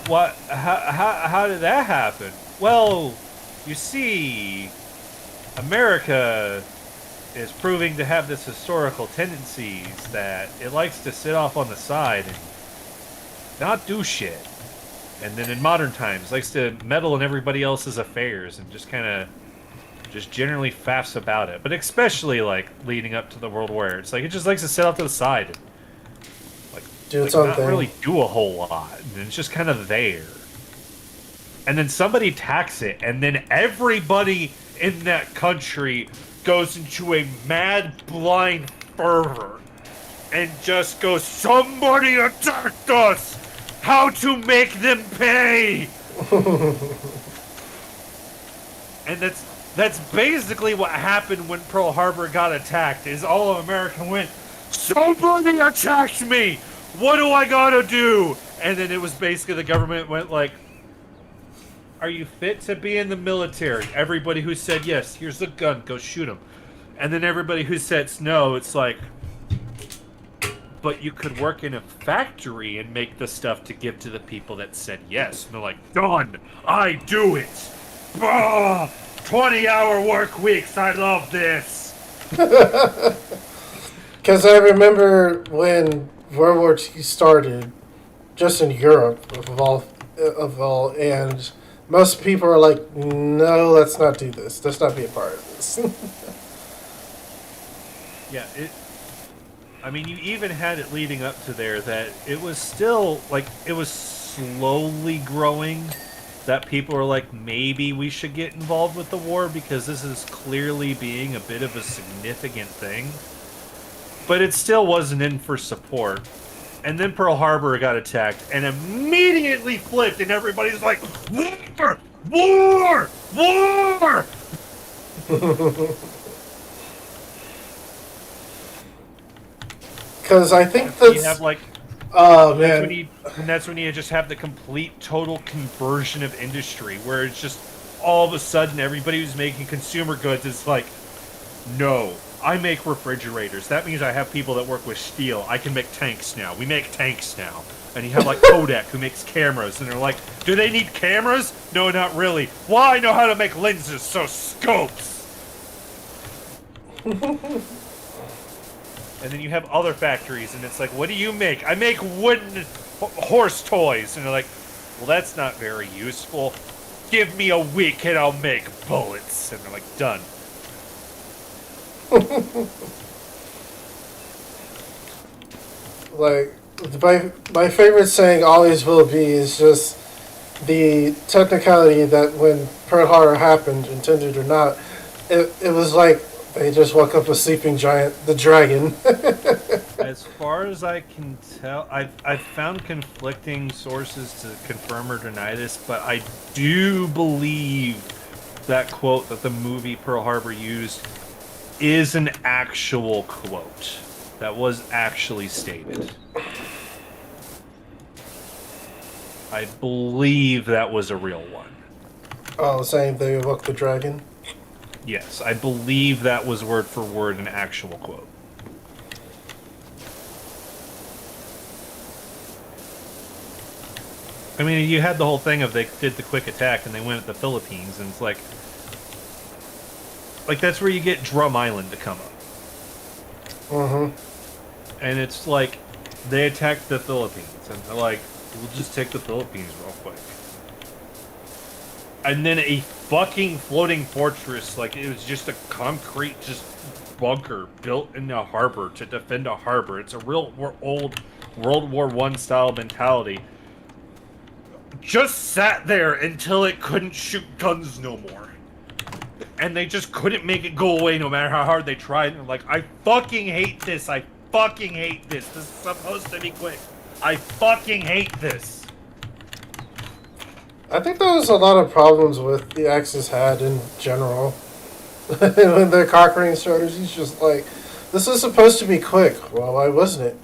What? How did that happen? Well, you see, America is proving to have this historical tendencies that it likes to sit off on the side and not do shit. And then in modern times, likes to meddle in everybody else's affairs and just kind of just generally faffs about it. But especially like leading up to the World War, it's like it just likes to sit off to the side and like, Do its like own not thing. really do a whole lot. And it's just kind of there. And then somebody attacks it, and then everybody in that country goes into a mad, blind fervor and just goes, "Somebody attacked us! How to make them pay!" And that's basically what happened when Pearl Harbor got attacked. Is all of America went, "Somebody attacked me! What do I gotta do?" And then it was basically the government went like, "Are you fit to be in the military?" Everybody who said yes, here's the gun, go shoot him. And then everybody who says no, it's like, "But you could work in a factory and make the stuff to give to the people that said yes." And they're like, "Done! I do it! 20-hour work weeks, I love this!" Because I remember when World War II started, just in Europe, of all, and most people are like, "No, let's not do this. Let's not be a part of this." Yeah, I mean, you even had it leading up to there that it was still, like, it was slowly growing that people were like, maybe we should get involved with the war because this is clearly being a bit of a significant thing. But it still wasn't in for support. And then Pearl Harbor got attacked and immediately flipped, and everybody's like, "War! War! War!" Because I think You that's. have like Oh That's when man. that's when you just have the complete total conversion of industry, where it's just all of a sudden everybody who's making consumer goods is like, "No, I make refrigerators. That means I have people that work with steel. I can make tanks now. We make tanks now." And you have like Kodak who makes cameras, and they're like, "Do they need cameras? No, not really. Well, I know how to make lenses, so scopes." And then you have other factories, and it's like, "What do you make?" "I make wooden horse toys." And they're like, "Well, that's not very useful. Give me a week and I'll make bullets." And they're like, "Done." Like, my favorite saying always will be is just the technicality that when Pearl Harbor happened, intended or not, it was like they just woke up a sleeping giant, the dragon. As far as I can tell, I've found conflicting sources to confirm or deny this, but I do believe that quote that the movie Pearl Harbor used is an actual quote that was actually stated. I believe that was a real one. Oh, saying they woke the dragon. Yes, I believe that was word for word an actual quote. I mean, you had the whole thing of they did the quick attack and they went at the Philippines, and it's like that's where you get Drum Island to come up. Mm-hmm. And it's like they attacked the Philippines, and they're like, "We'll just take the Philippines real quick." And then a fucking floating fortress, like it was just a concrete just bunker built in a harbor to defend a harbor. It's a real old World War I style mentality. Just sat there until it couldn't shoot guns no more. And they just couldn't make it go away no matter how hard they tried. And they're like, "I fucking hate this. I fucking hate this. This is supposed to be quick. I fucking hate this." I think there was a lot of problems with the Axis had in general. When they're conquering strategies, just like, this is supposed to be quick. Well, why wasn't it?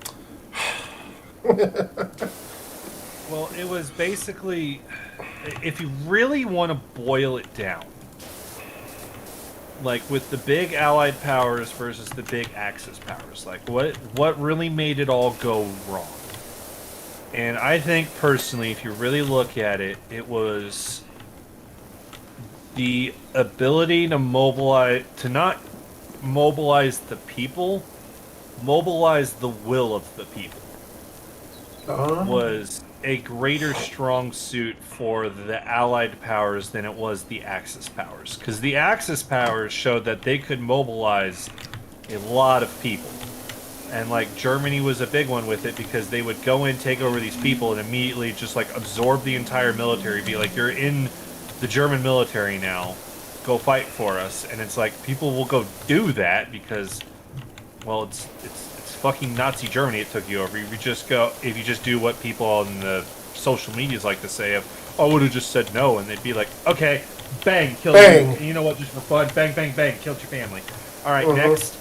Well, it was basically, if you really want to boil it down, like with the big Allied powers versus the big Axis powers, like what really made it all go wrong? And I think personally, if you really look at it, it was the ability to mobilize, to not mobilize the people, mobilize the will of the people, Oh. was a greater strong suit for the Allied powers than it was the Axis powers. Because the Axis powers showed that they could mobilize a lot of people. And like Germany was a big one with it because they would go in, take over these people, and immediately just like absorb the entire military. Be like, you're in the German military now, go fight for us. And it's like people will go do that because, well, it's fucking Nazi Germany. It took you over. If you just do what people on the social medias like to say of, oh, I would have just said no, and they'd be like, okay, bang, killed you. Bang. And you know what? Just for fun, bang, bang, bang, killed your family. All right, Uh-huh. next.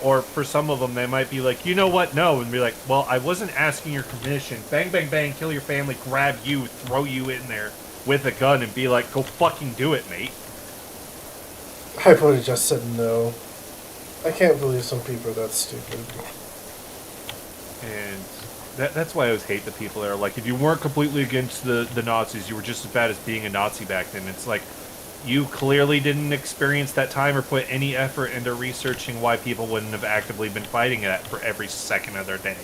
Or for some of them, they might be like, you know what, no. And be like, well, I wasn't asking your permission. Bang, bang, bang, kill your family, grab you, throw you in there with a gun and be like, go fucking do it, mate. I would have just said no. I can't believe some people are that stupid. And that's why I always hate the people that are like, if you weren't completely against the Nazis, you were just as bad as being a Nazi back then. It's like, you clearly didn't experience that time or put any effort into researching why people wouldn't have actively been fighting that for every second of their day.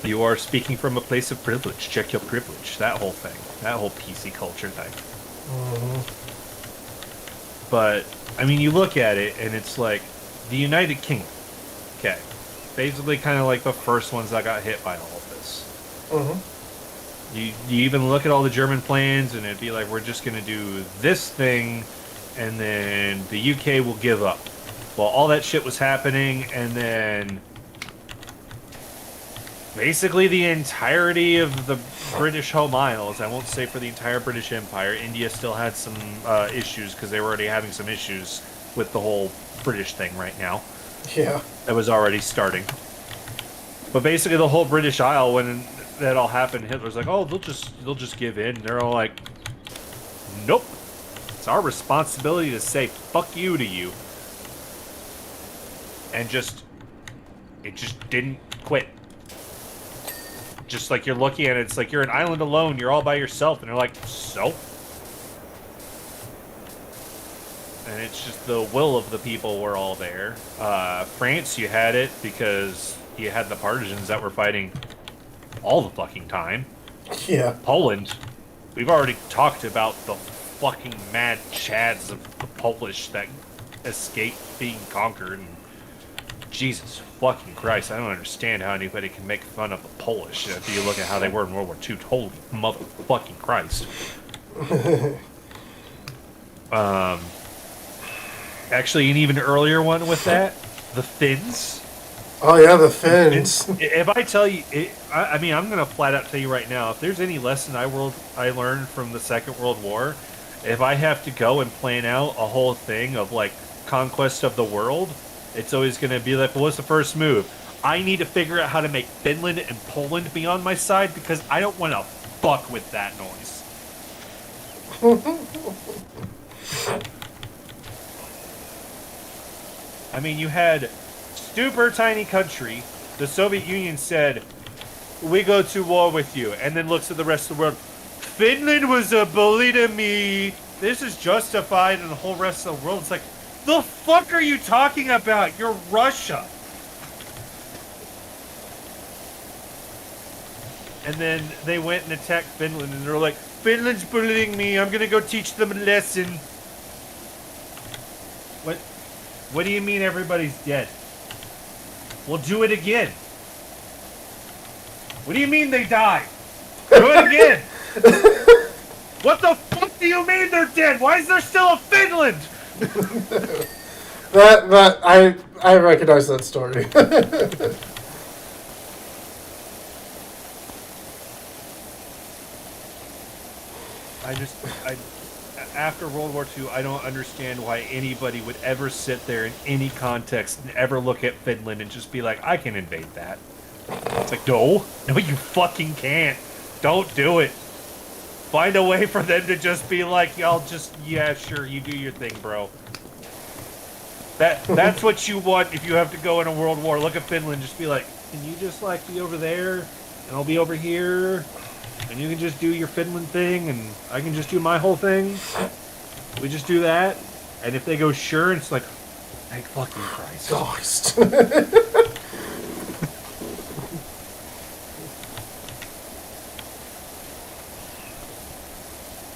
You are speaking from a place of privilege. Check your privilege. That whole thing. That whole PC culture thing. Mm-hmm. But, I mean, you look at it, and it's like, the United Kingdom. Okay. Basically kind of like the first ones that got hit by all of this. Mm-hmm. You even look at all the German plans, and it'd be like, we're just going to do this thing, and then the UK will give up. Well, all that shit was happening, and then basically the entirety of the British Home Isles, I won't say for the entire British Empire, India still had some issues, because they were already having some issues with the whole British thing right now. Yeah. That was already starting. But basically the whole British Isle, when that all happened, Hitler's like, oh, they'll just give in. And they're all like, nope. It's our responsibility to say fuck you to you. And it just didn't quit. Just like you're looking at it, it's like you're an island alone, you're all by yourself, and they're like, so? And it's just the will of the people were all there. France, you had it because you had the partisans that were fighting all the fucking time. Yeah. Poland, we've already talked about the fucking mad chads of the Polish that escaped being conquered. And Jesus fucking Christ, I don't understand how anybody can make fun of the Polish if you look at how they were in World War II. Holy motherfucking Christ. Actually, an even earlier one with that, the Finns. Oh yeah, the Finns. If I tell you, I mean, I'm gonna flat out tell you right now. If there's any lesson I learned from the Second World War, if I have to go and plan out a whole thing of like conquest of the world, it's always gonna be like, well, what's the first move? I need to figure out how to make Finland and Poland be on my side because I don't want to fuck with that noise. I mean, you had super tiny country. The Soviet Union said, we go to war with you, and then looks at the rest of the world. Finland was a bully to me. This is justified, and the whole rest of the world is like, the fuck are you talking about? You're Russia. And then they went and attacked Finland, and they're like, Finland's bullying me. I'm gonna go teach them a lesson. What do you mean everybody's dead? We'll do it again. What do you mean they died? Do it again. What the fuck do you mean they're dead? Why is there still a Finland? I recognize that story. After World War II, I don't understand why anybody would ever sit there in any context and ever look at Finland and just be like, I can invade that. It's like, no, you fucking can't. Don't do it. Find a way for them to just be like, yeah, sure, you do your thing, bro. That's what you want if you have to go in a world war. Look at Finland. Just be like, can you just like be over there, and I'll be over here, and you can just do your Finland thing, and I can just do my whole thing. We just do that, and if they go sure, it's like, thank fucking Christ. Ghost.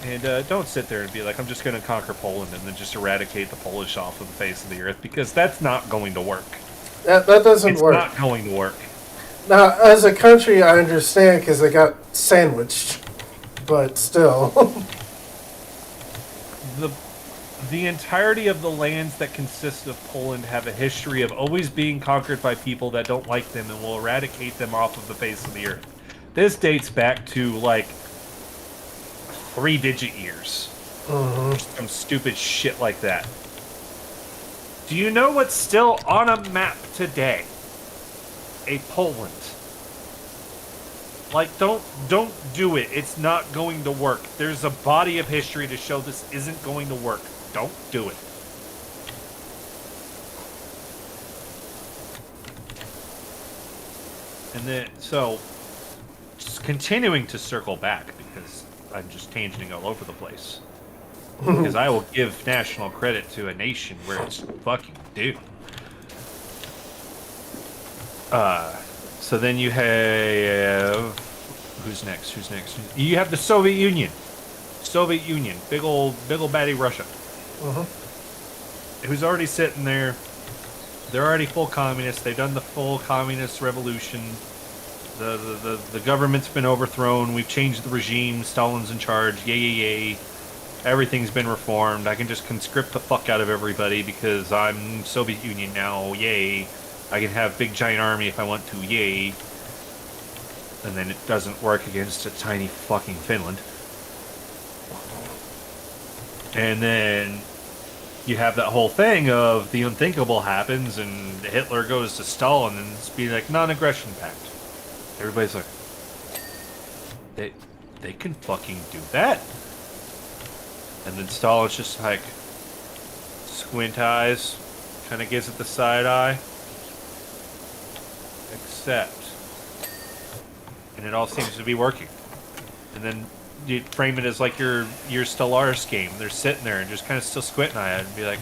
And don't sit there and be like, I'm just going to conquer Poland and then just eradicate the Polish off of the face of the earth, because that's not going to work. That doesn't It's work. not going to work. Now, as a country, I understand because they got sandwiched, but still. The entirety of the lands that consist of Poland have a history of always being conquered by people that don't like them and will eradicate them off of the face of the earth. This dates back to, like, 3-digit years. Some stupid shit like that. Do you know what's still on a map today? A Poland. Like, don't do it. It's not going to work. There's a body of history to show this isn't going to work. Don't do it. And then, so, just continuing to circle back, because I'm just tangenting all over the place. Because I will give national credit to a nation where it's fucking due. So then you have... Who's next? You have the Soviet Union. Big ol' baddie Russia. Who's already sitting there. They're already full communists. They've done the full communist revolution. The government's been overthrown. We've changed the regime. Stalin's in charge. Yay. Everything's been reformed. I can just conscript the fuck out of everybody because I'm Soviet Union now. Yay. I can have big giant army if I want to. Yay. And then it doesn't work against a tiny fucking Finland. And then you have that whole thing of the unthinkable happens and Hitler goes to Stalin and it's be like non-aggression pact. Everybody's like, they can fucking do that. And then Stalin's just like, squint eyes, kind of gives it the side eye. Accept. And it all seems to be working. And then you frame it as like your Stellaris game. They're sitting there and just kind of still squinting at it and be like,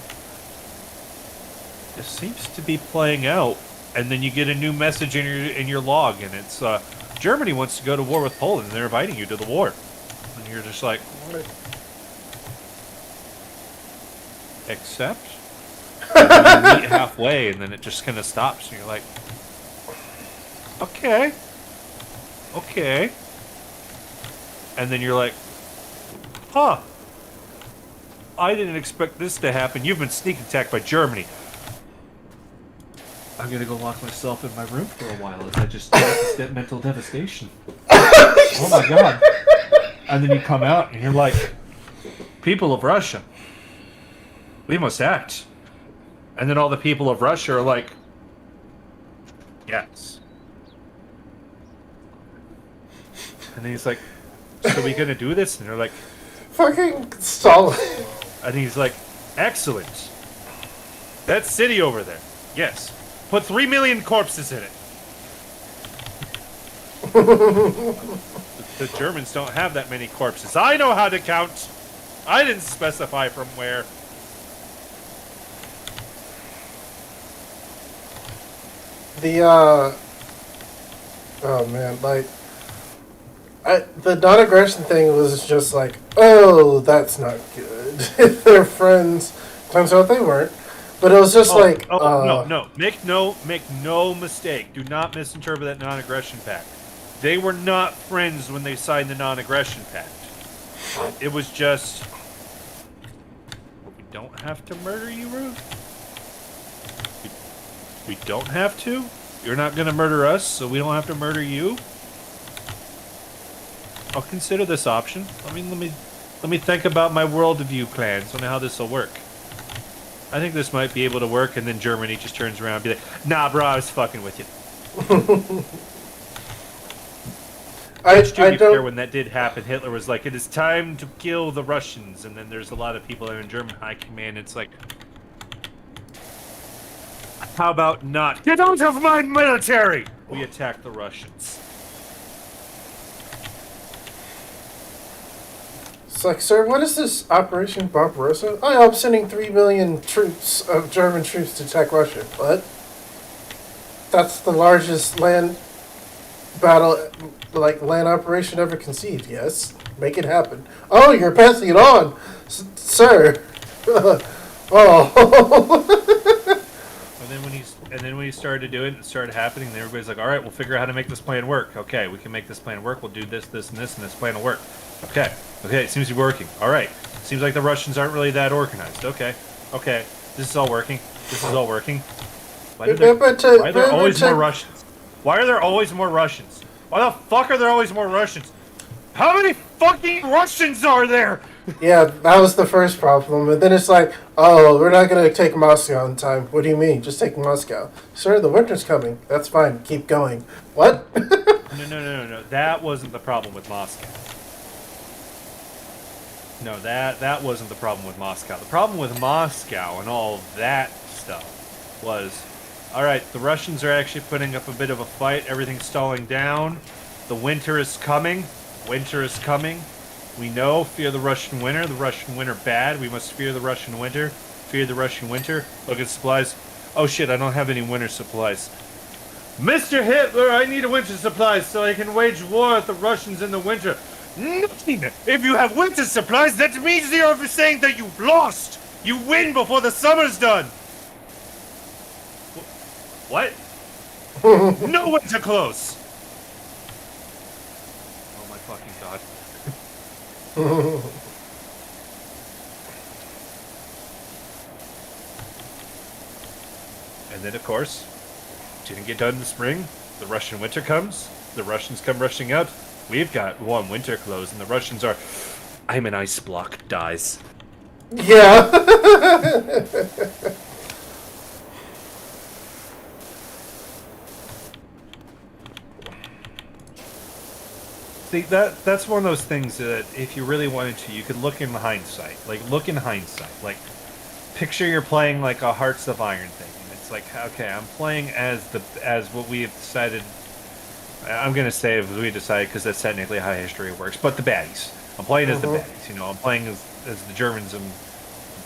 this seems to be playing out. And then you get a new message in your log, and it's Germany wants to go to war with Poland, and they're inviting you to the war. And you're just like, what? Accept? And then you meet halfway, and then it just kind of stops, and you're like, okay. And then you're like, huh. I didn't expect this to happen. You've been sneak attacked by Germany. I'm gonna go lock myself in my room for a while as I just get mental devastation. Oh my god. And then you come out and you're like, people of Russia, we must act. And then all the people of Russia are like, yes. And then he's like, so we gonna do this? And they're like, Fucking Stalin. and he's like, excellent. That city over there, yes. Put 3 million corpses in it. The Germans don't have that many corpses. I know how to count. I didn't specify from where. Oh man, like, the non-aggression thing was just like, oh, that's not good. They're friends. Turns out they weren't. But it was just no. Make no mistake. Do not misinterpret that non-aggression pact. They were not friends when they signed the non-aggression pact. It was just, we don't have to murder you, Ruth. We don't have to. You're not gonna murder us, so we don't have to murder you. I'll consider this option. Let me think about my worldview plans on how this will work. I think this might be able to work, and then Germany just turns around and be like, nah, bro, I was fucking with you. I fair, don't. when that did happen, Hitler was like, it is time to kill the Russians, and then there's a lot of people in German high command, it's like, How about not? Get out of my military! We attack the Russians. It's like, sir, what is this Operation Barbarossa? Oh, I'm sending 3 million troops of German troops to attack Russia. What? That's the largest land battle, like land operation ever conceived. Yes, make it happen. Oh, you're passing it on, sir. Oh. And then when he started to do it, it started happening. And everybody's like, "All right, we'll figure out how to make this plan work. Okay, we can make this plan work. We'll do this, this, and this, and this plan will work. Okay, it seems to be working. All right, seems like the Russians aren't really that organized. Okay, this is all working. Why are there always more Russians? Why are there always more Russians? Why the fuck are there always more Russians? How many fucking Russians are there? Yeah, that was the first problem. And then it's like, oh, we're not going to take Moscow in time. What do you mean? Just take Moscow. Sir, the winter's coming. That's fine. Keep going. What? No. That wasn't the problem with Moscow. No, that wasn't the problem with Moscow. The problem with Moscow and all that stuff was, all right, the Russians are actually putting up a bit of a fight. Everything's stalling down. The winter is coming. We know, fear the Russian winter. The Russian winter bad. We must fear the Russian winter. Fear the Russian winter. Look at supplies. Oh shit, I don't have any winter supplies. Mr. Hitler, I need a winter supplies so I can wage war with the Russians in the winter. Nothing! If you have winter supplies, that means you're saying that you've lost! You win before the summer's done! What? No winter clothes! Oh my fucking god. And then, of course, didn't get done in the spring. The Russian winter comes. The Russians come rushing out. We've got warm winter clothes, and the Russians are... I'm an ice block, dies. Yeah. See, that's one of those things that if you really wanted to, you could look in hindsight. Look in hindsight. Picture you're playing like a Hearts of Iron thing. And it's like, okay, I'm playing as what we have decided... I'm going to say we decided because that's technically how history works. But the baddies. I'm playing as the baddies. I'm playing as the Germans. I'm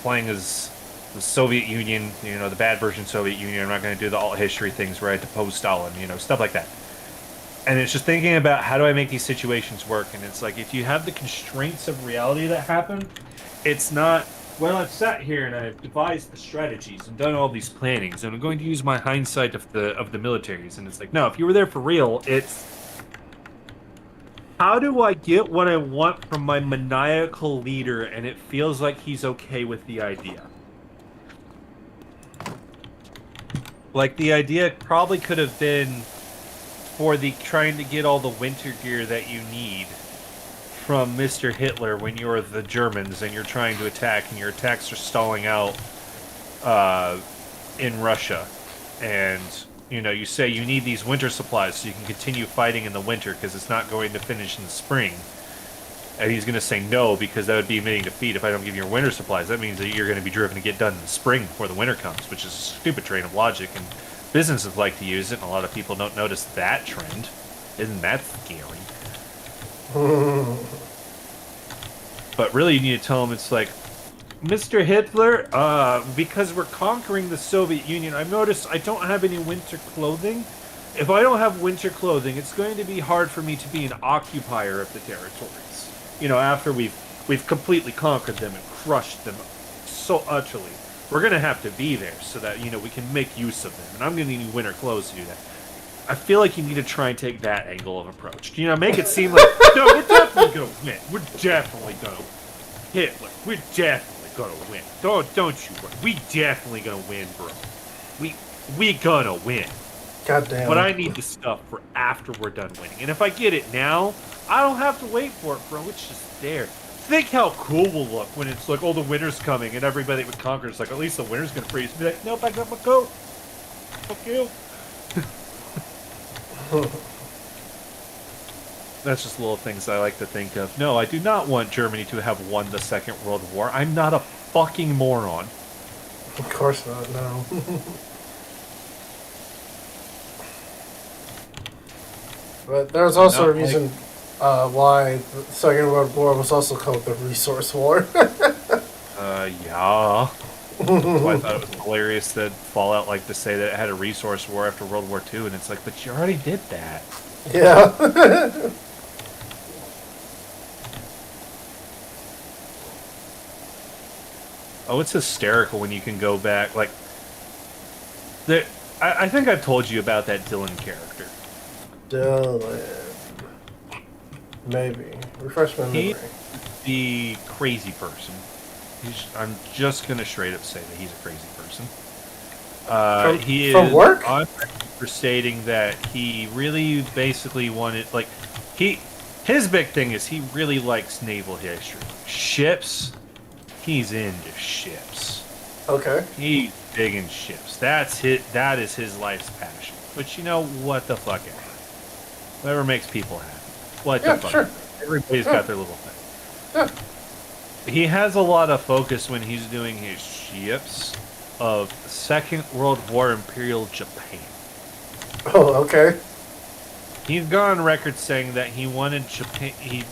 playing as the Soviet Union. The bad version of Soviet Union. I'm not going to do the alt history things where I depose Stalin. Stuff like that. And it's just thinking about how do I make these situations work. And it's like if you have the constraints of reality that happen, it's not... Well, I've sat here and I've devised the strategies and done all these plannings, and I'm going to use my hindsight of the militaries. And it's like, no, if you were there for real, it's how do I get what I want from my maniacal leader, and it feels like he's okay with the idea. Like the idea probably could have been for the trying to get all the winter gear that you need from Mr. Hitler when you're the Germans and you're trying to attack and your attacks are stalling out in Russia. And, you say you need these winter supplies so you can continue fighting in the winter because it's not going to finish in the spring. And he's going to say no because that would be admitting defeat if I don't give you your winter supplies. That means that you're going to be driven to get done in the spring before the winter comes, which is a stupid train of logic. And businesses like to use it, and a lot of people don't notice that trend. Isn't that scary? But really, you need to tell him it's like, Mr. Hitler, because we're conquering the Soviet Union, I've noticed I don't have any winter clothing. If I don't have winter clothing, it's going to be hard for me to be an occupier of the territories. After we've completely conquered them and crushed them so utterly. We're going to have to be there so that, we can make use of them. And I'm going to need winter clothes to do that. I feel like you need to try and take that angle of approach. Make it seem like, no, we're definitely going to win. We're definitely going to Hitler. We're definitely going to win. Don't you worry. We definitely going to win, bro. We gonna win. Goddamn. But I need the stuff for after we're done winning. And if I get it now, I don't have to wait for it, bro. It's just there. Think how cool we'll look when it's like, oh, the winter's coming, and everybody would conquer. It's like, at least the winter's gonna freeze. Be like, nope, I got my coat. Fuck you. That's just little things I like to think of. No, I do not want Germany to have won the Second World War. I'm not a fucking moron. Of course not, no. But there was also No, a reason why the Second World War was also called the Resource War. Yeah. That's why I thought it was hilarious that Fallout liked to say that it had a resource war after World War II, and it's like, but you already did that. Yeah. Oh, it's hysterical when you can go back. Like, I think I've told you about that Dylan character. Dylan. Maybe. Refresh my memory. The crazy person. I'm just gonna straight up say that he's a crazy person. He is from work? on record for stating that he really basically wanted, like, his big thing is he really likes naval history. Ships, he's into ships. Okay. He's big in ships. That is his life's passion. But you know what the fuck ever. Whatever makes people happy. What the fuck? Sure. Everybody's got their little thing. Yeah. He has a lot of focus when he's doing his ships of Second World War Imperial Japan. Oh, okay. He's gone on record saying that he wanted Japan. He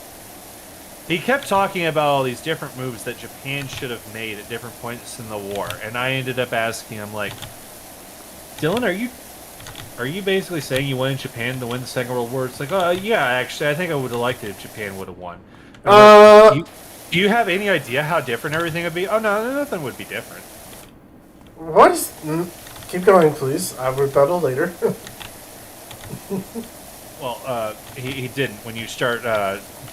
kept talking about all these different moves that Japan should have made at different points in the war, and I ended up asking him, like, Dylan, are you basically saying you wanted Japan to win the Second World War? It's like, yeah, actually, I think I would have liked it if Japan would have won. Do you have any idea how different everything would be? Oh, no, nothing would be different. What is... Keep going, please. I'll rebuttal later. Well, he didn't. When you start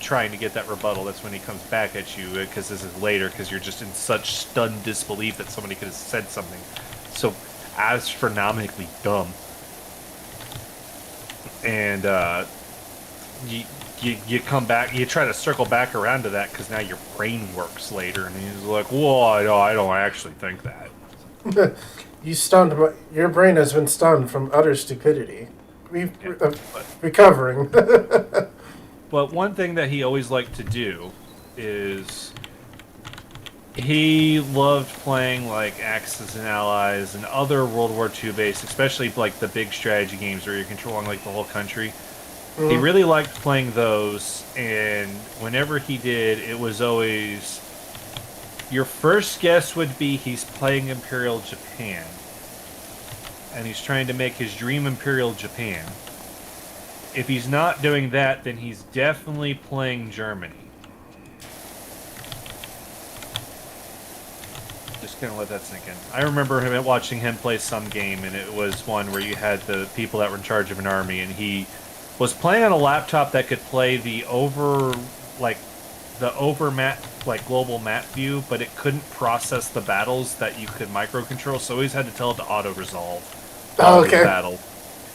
trying to get that rebuttal, that's when he comes back at you, because this is later, because you're just in such stunned disbelief that somebody could have said something so astronomically dumb. And you come back, you try to circle back around to that, because now your brain works later, and he's like, well, I don't actually think that. You stunned... Your brain has been stunned from utter stupidity. Recovering. But one thing that he always liked to do is he loved playing like Axis and Allies and other World War II based, especially like the big strategy games where you're controlling like the whole country. Mm-hmm. He really liked playing those, and whenever he did, it was always your first guess would be he's playing Imperial Japan. And he's trying to make his dream Imperial Japan. If he's not doing that, then he's definitely playing Germany. Just gonna let that sink in. I remember watching him play some game, and it was one where you had the people that were in charge of an army, and he was playing on a laptop that could play the map, like global map view, but it couldn't process the battles that you could micro-control, so he always had to tell it to auto-resolve. Battle.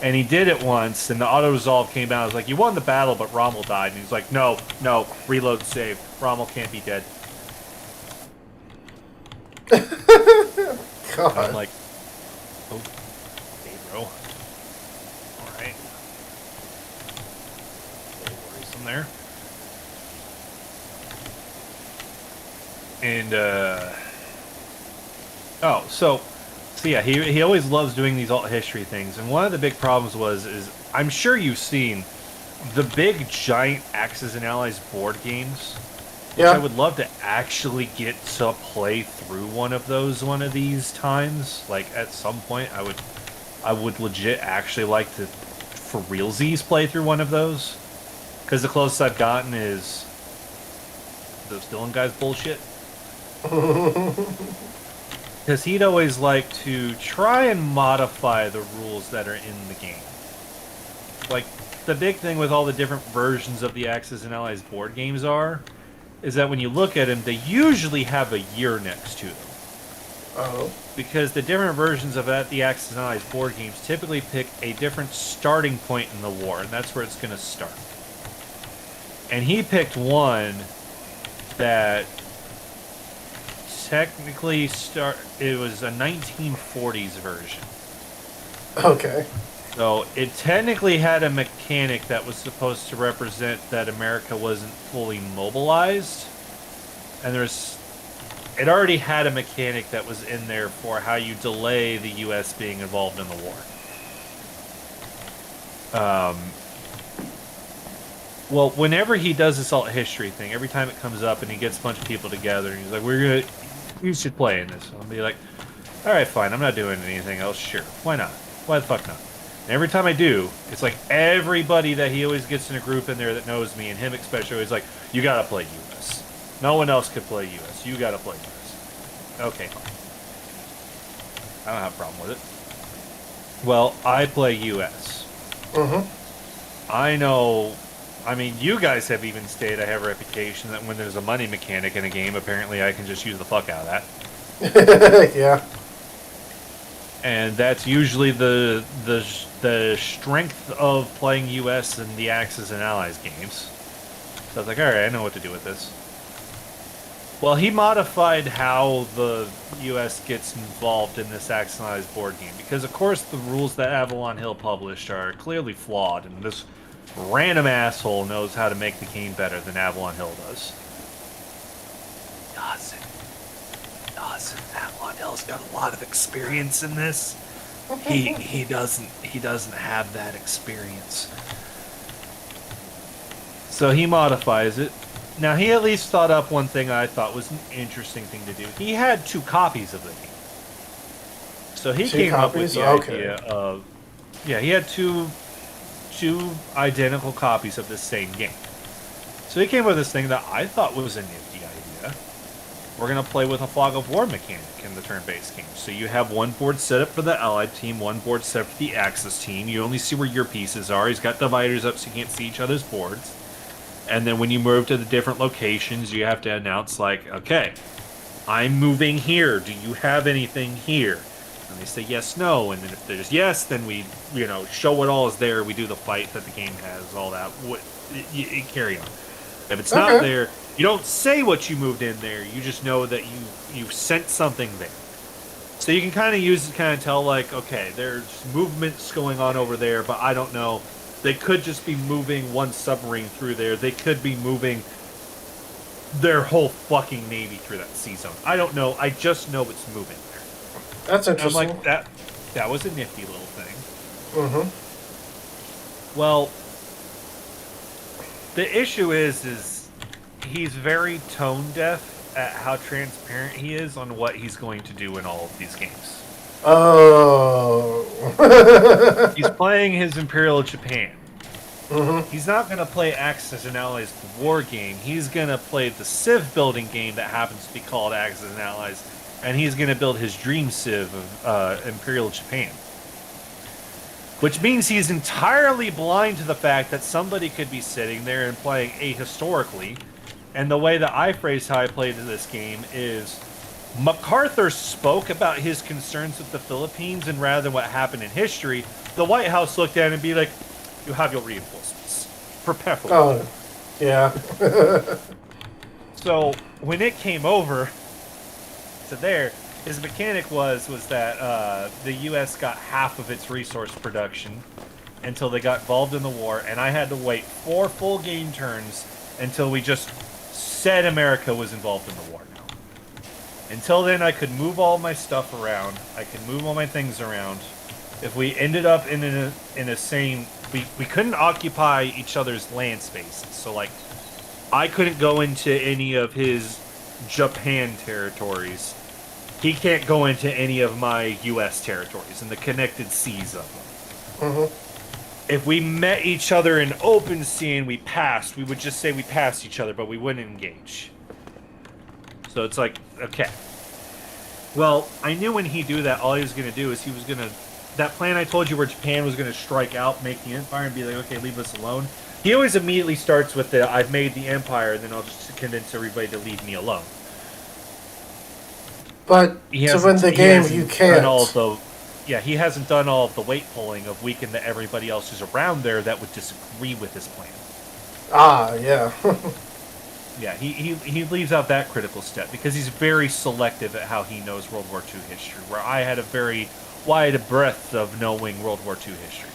And he did it once, and the auto-resolve came out. I was like, you won the battle, but Rommel died. And he's like, no, reload save. Rommel can't be dead. God. I'm like, oh, hey, bro. Alright. A little worrisome there. And, So yeah, he always loves doing these alt history things, and one of the big problems is I'm sure you've seen the big giant Axis and Allies board games. Which I would love to actually get to play through one of these times. Like at some point, I would legit actually like to, for realsies, play through one of those, because the closest I've gotten is those Dylan guys bullshit. Because he'd always like to try and modify the rules that are in the game. Like, the big thing with all the different versions of the Axis and Allies board games is that when you look at them, they usually have a year next to them. Oh. Because the different versions of the Axis and Allies board games typically pick a different starting point in the war, and that's where it's going to start. And he picked one that technically it was a 1940s version. Okay. So it technically had a mechanic that was supposed to represent that America wasn't fully mobilized, and it already had a mechanic that was in there for how you delay the U.S. being involved in the war. Well, whenever he does this alt history thing, every time it comes up and he gets a bunch of people together and he's like, you should play in this. I'll be like, all right, fine. I'm not doing anything else. Sure. Why not? Why the fuck not? And every time I do, it's like everybody that he always gets in a group in there that knows me, and him especially, is like, you gotta play US. No one else could play US. You gotta play US. Okay, fine. I don't have a problem with it. Well, I play US. I know. I mean, you guys have even stated I have a reputation that when there's a money mechanic in a game, apparently I can just use the fuck out of that. Yeah. And that's usually the strength of playing US in the Axis and Allies games. So I was like, alright, I know what to do with this. Well, he modified how the US gets involved in this Axis and Allies board game. Because, of course, the rules that Avalon Hill published are clearly flawed, and this random asshole knows how to make the game better than Avalon Hill does. Doesn't. Avalon Hill's got a lot of experience in this. He doesn't have that experience. So he modifies it. Now he at least thought up one thing I thought was an interesting thing to do. He had 2 copies of the game. So he came up with the idea of he had two identical copies of the same game. So he came up with this thing that I thought was a nifty idea. We're going to play with a fog of war mechanic in the turn-based game. So you have one board set up for the Allied team, one board set up for the Axis team. You only see where your pieces are. He's got dividers up so you can't see each other's boards. And then when you move to the different locations, you have to announce, like, okay, I'm moving here. Do you have anything here? And they say yes, no. And then if there's yes, then we, show what all is there. We do the fight that the game has, all that. You carry on. If it's not there, you don't say what you moved in there. You just know that you sent something there. So you can kind of use it, kind of tell, like, okay, there's movements going on over there, but I don't know. They could just be moving one submarine through there. They could be moving their whole fucking navy through that sea zone. I don't know. I just know it's moving there. That's interesting. And I'm like, that was a nifty little thing. Mm-hmm. Well, the issue is he's very tone deaf at how transparent he is on what he's going to do in all of these games. Oh. He's playing his Imperial Japan. Mm-hmm. He's not going to play Axis and Allies war game. He's going to play the Civ building game that happens to be called Axis and Allies, and he's going to build his dream Civ of Imperial Japan. Which means he's entirely blind to the fact that somebody could be sitting there and playing ahistorically. And the way that I phrase how I played this game is MacArthur spoke about his concerns with the Philippines, and rather than what happened in history, the White House looked at it and be like, you have your reinforcements. Prepare for war. Oh, yeah. So, when it came over to there, his mechanic was that the U.S. got half of its resource production until they got involved in the war, and I had to wait 4 full game turns until we just said America was involved in the war. Until then, I could move all my stuff around. I could move all my things around. If we ended up in a same... We couldn't occupy each other's land spaces. So, like, I couldn't go into any of his Japan territories. He can't go into any of my U.S. territories and the connected seas of them. Mm-hmm. If we met each other in open sea and we passed, we would just say we passed each other, but we wouldn't engage. So it's like, okay. Well, I knew when he'd do that, all he was going to do is he was going to... That plan I told you where Japan was going to strike out, make the empire, and be like, okay, leave us alone. He always immediately starts with the, I've made the empire, and then I'll just convince everybody to leave me alone. But to win the game, you can't. He hasn't done all of the weight pulling of weaken that everybody else who's around there that would disagree with his plan. Ah, yeah. Yeah, he leaves out that critical step because he's very selective at how he knows World War II history, where I had a very wide breadth of knowing World War II history.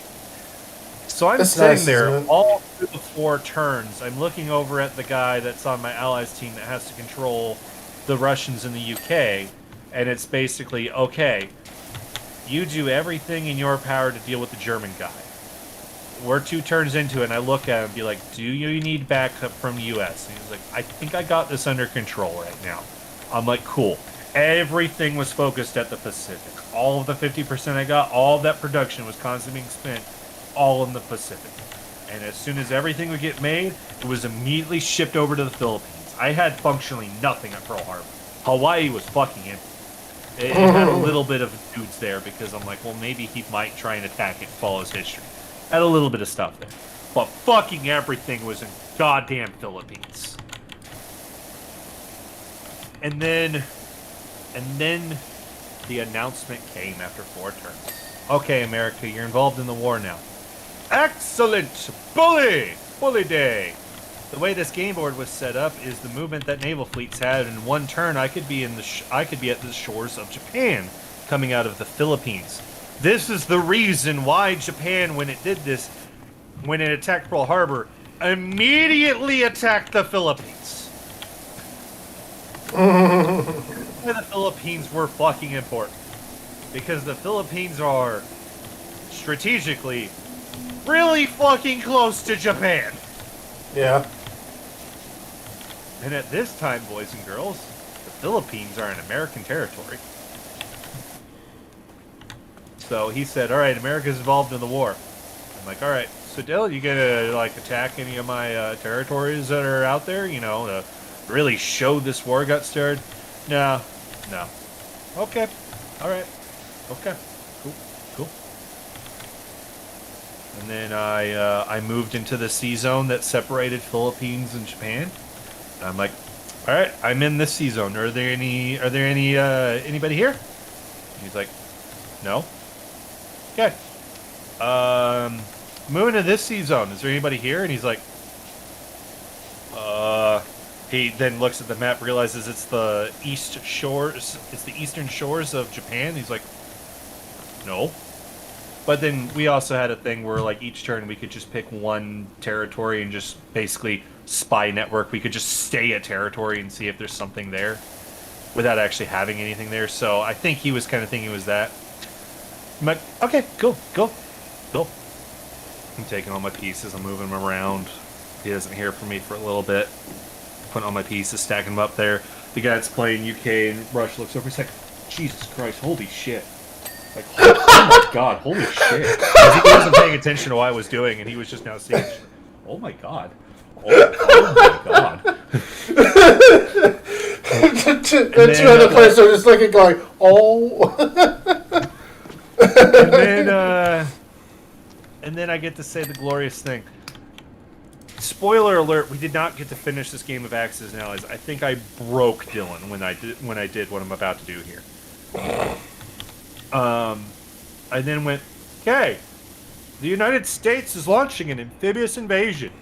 So I'm sitting there all through the 4 turns. I'm looking over at the guy that's on my Allies team that has to control the Russians in the UK, and it's basically, okay, you do everything in your power to deal with the German guy. we're 2 turns into it, and I look at him and be like, do you need backup from U.S.? And he's like, I think I got this under control right now. I'm like, cool. Everything was focused at the Pacific. All of the 50% I got, all of that production was constantly being spent all in the Pacific. And as soon as everything would get made, it was immediately shipped over to the Philippines. I had functionally nothing at Pearl Harbor. Hawaii was fucking empty. It had a little bit of dudes there because I'm like, well, maybe he might try and attack it and follow his history. Had a little bit of stuff there. But fucking everything was in goddamn Philippines. And then the announcement came after 4 turns. Okay, America, you're involved in the war now. Excellent! Bully day! The way this game board was set up is the movement that naval fleets had. In 1 turn, I could be at the shores of Japan, coming out of the Philippines. This is the reason why Japan, when it did this, when it attacked Pearl Harbor, immediately attacked the Philippines. The Philippines were fucking important because the Philippines are strategically really fucking close to Japan. Yeah. And at this time, boys and girls, the Philippines are in American territory. So he said, all right, America's involved in the war. I'm like, all right, so Dylan, you gonna like attack any of my territories that are out there, you know, to really show this war got started? No. Okay, all right, okay, cool. And then I moved into the sea zone that separated Philippines and Japan. And I'm like, all right, I'm in this sea zone. Are there any anybody here? And he's like, no. Okay. Moving to this sea zone. Is there anybody here? And he's like, he then looks at the map, realizes it's the east shores. It's the eastern shores of Japan. He's like, no. But then we also had a thing where, like, each turn we could just pick one territory and just basically spy network. We could just stay at territory and see if there's something there without actually having anything there. So I think he was kind of thinking it was that. I'm like, okay, cool. I'm taking all my pieces. I'm moving them around. He doesn't hear from me for a little bit. Putting all my pieces, stacking them up there. The guy that's playing UK and Rush looks over. He's like, Jesus Christ, holy shit. Like, oh my god, holy shit. Because he wasn't paying attention to what I was doing, and he was just now seeing, oh my god. Oh my god. The 2 other players are just looking going, oh. And then I get to say the glorious thing. Spoiler alert, we did not get to finish this game of Axes and Allies. I think I broke Dylan when I did what I'm about to do here. I then went, okay, the United States is launching an amphibious invasion.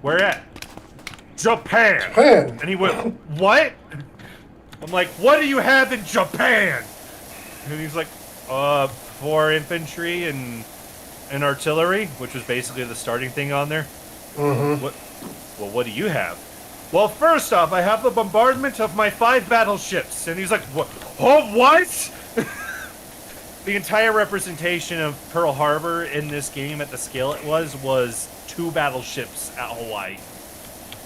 Where at? Japan. And he went, what? I'm like, what do you have in Japan? And he's like, 4 infantry and artillery, which was basically the starting thing on there. Mm-hmm. What do you have? Well, first off, I have the bombardment of my 5 battleships. And he's like, what? Oh, what? The entire representation of Pearl Harbor in this game at the scale it was 2 battleships at Hawaii.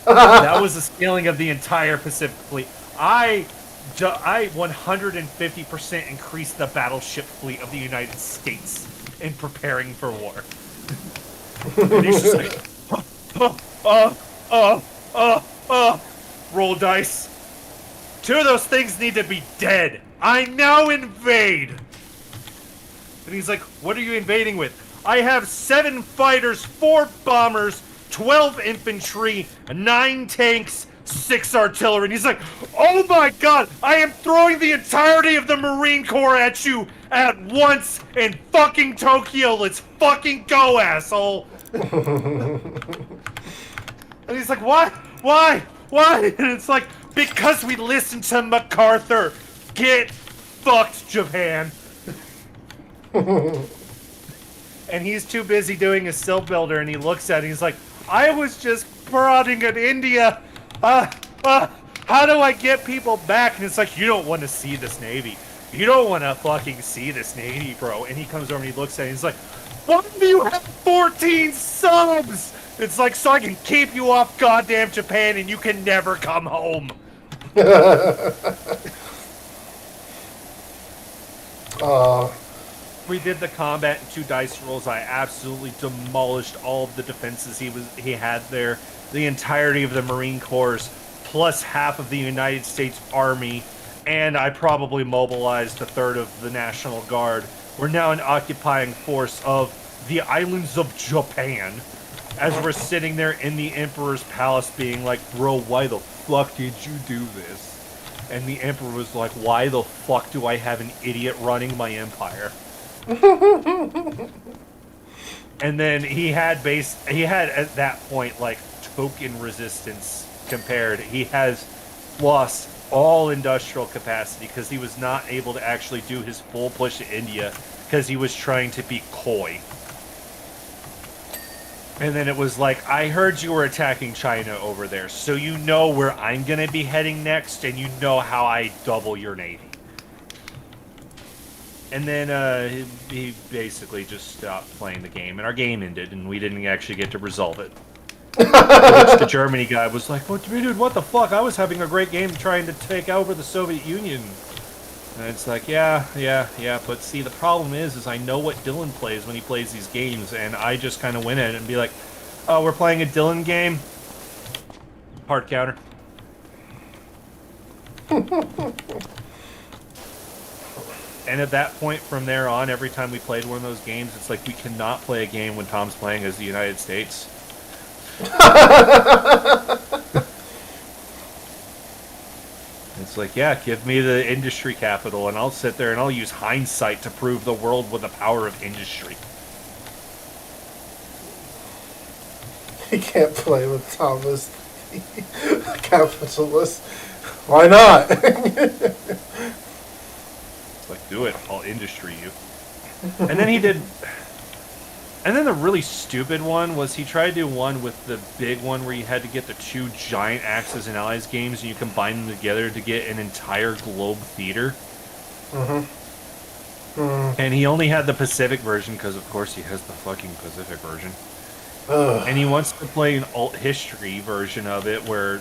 That was the scaling of the entire Pacific Fleet. I 150% increased the battleship fleet of the United States in preparing for war. And he's just like, roll dice. 2 of those things need to be dead. I now invade. And he's like, what are you invading with? I have 7 fighters, 4 bombers, 12 infantry, 9 tanks, 6 artillery. And he's like, oh my god, I am throwing the entirety of the Marine Corps at you at once in fucking Tokyo. Let's fucking go, asshole. And he's like, what? Why? And it's like, because we listened to MacArthur. Get fucked, Japan. And he's too busy doing his sill builder, and he looks at it, and he's like, I was just prodding at India. How do I get people back? And it's like, you don't want to see this Navy. You don't want to fucking see this Navy, bro. And he comes over and he looks at it, and he's like, Why do you have 14 subs? It's like, so I can keep you off goddamn Japan and you can never come home. We did the combat in 2 dice rolls. I absolutely demolished all of the defenses he had there. The entirety of the Marine Corps, plus half of the United States Army, and I probably mobilized a third of the National Guard. We're now an occupying force of the islands of Japan. As we're sitting there in the Emperor's palace being like, bro, why the fuck did you do this? And the Emperor was like, why the fuck do I have an idiot running my empire? And then he had at that point like token resistance compared. He has lost all industrial capacity because he was not able to actually do his full push to India because he was trying to be coy. And then it was like, I heard you were attacking China over there, so you know where I'm gonna be heading next, and you know how I double your navy. And then he basically just stopped playing the game, and our game ended, and we didn't actually get to resolve it. To which the Germany guy was like, "What, dude, what the fuck? I was having a great game trying to take over the Soviet Union." And it's like, yeah, but see, the problem is I know what Dylan plays when he plays these games, and I just kind of went at it and be like, "Oh, we're playing a Dylan game? Hard counter." And at that point, from there on, every time we played one of those games, it's like we cannot play a game when Tom's playing as the United States. It's like, yeah, give me the industry capital, and I'll sit there and I'll use hindsight to prove the world with the power of industry. You can't play with Thomas, the capitalist. Why not? It's like, do it, I'll industry you. And then he did... And then the really stupid one was he tried to do one with the big one where you had to get the 2 giant Axis and Allies games and you combine them together to get an entire globe theater. And he only had the Pacific version because, of course, he has the fucking Pacific version. And he wants to play an alt history version of it where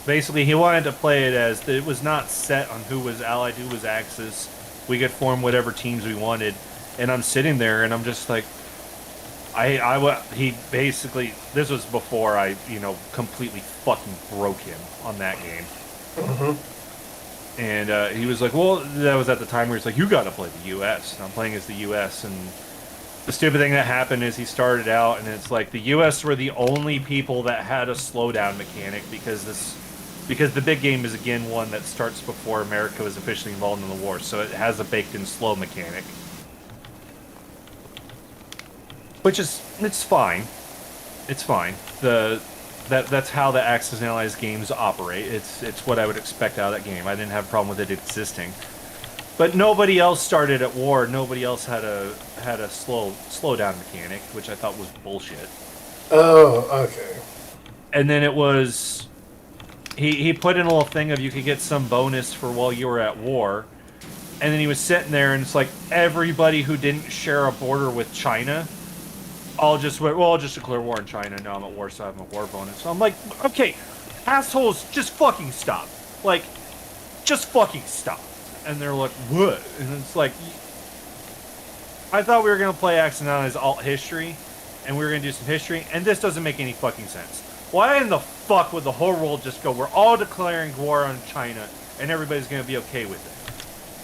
basically he wanted to play it as it was not set on who was Allied, who was Axis. We could form whatever teams we wanted. And I'm sitting there and I'm just like, he basically, this was before I, completely fucking broke him on that game. And he was like, well, that was at the time where he's like, you gotta play the U.S. And I'm playing as the U.S. And the stupid thing that happened is he started out and it's like the U.S. were the only people that had a slowdown mechanic because the big game is again one that starts before America was officially involved in the war. So it has a baked-in slow mechanic. Which is, it's fine. It's fine. That's how the Axis and Allies games operate. It's what I would expect out of that game. I didn't have a problem with it existing. But nobody else started at war. Nobody else had a slow down mechanic, which I thought was bullshit. Oh, okay. And then it was he put in a little thing of you could get some bonus for while you were at war. And then he was sitting there and it's like everybody who didn't share a border with China I'll just declare war on China. Now I'm at war, so I have a war bonus. So I'm like, okay, assholes, just fucking stop. Like, just fucking stop. And they're like, what? And it's like, I thought we were going to play Accidental as alt history, and we were going to do some history, and this doesn't make any fucking sense. Why in the fuck would the whole world just go, we're all declaring war on China, and everybody's going to be okay with it?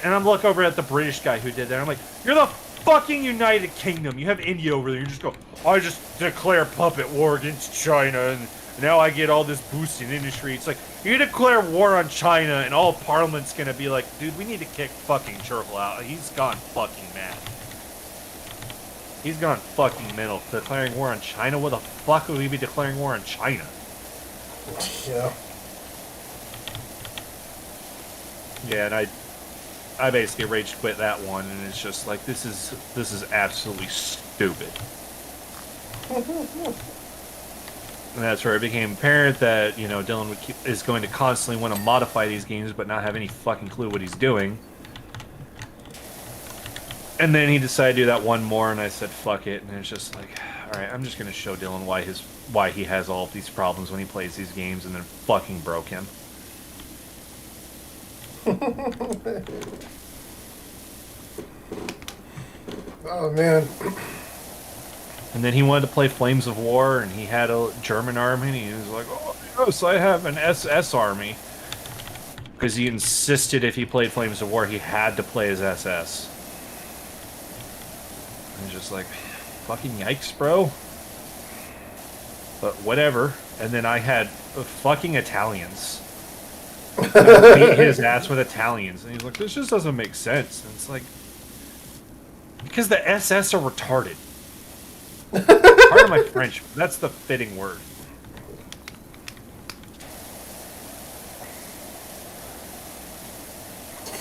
And I'm looking over at the British guy who did that, and I'm like, you're the fucking United Kingdom. You have India over there. You just go, I just declare puppet war against China, and now I get all this boost in industry. It's like, you declare war on China, and all Parliament's gonna be like, dude, we need to kick fucking Churchill out. He's gone fucking mad. He's gone fucking mental. Declaring war on China? What the fuck would we be declaring war on China? Yeah. Yeah, and I basically rage quit that one, and it's just like, this is absolutely stupid. And that's where it became apparent that, Dylan is going to constantly want to modify these games but not have any fucking clue what he's doing. And then he decided to do that one more, and I said, "Fuck it." And it's just like, all right, I'm just gonna show Dylan why he has all of these problems when he plays these games, and then fucking broke him. Oh man. And then he wanted to play Flames of War, and he had a German army, and he was like, "Oh yes, I have an SS army," because he insisted if he played Flames of War, he had to play his SS. And it's just like, fucking yikes, bro. But whatever. And then I had fucking Italians. I beat his ass with Italians, and he's like, "This just doesn't make sense." And it's like, because the SS are retarded. Pardon my French, but that's the fitting word.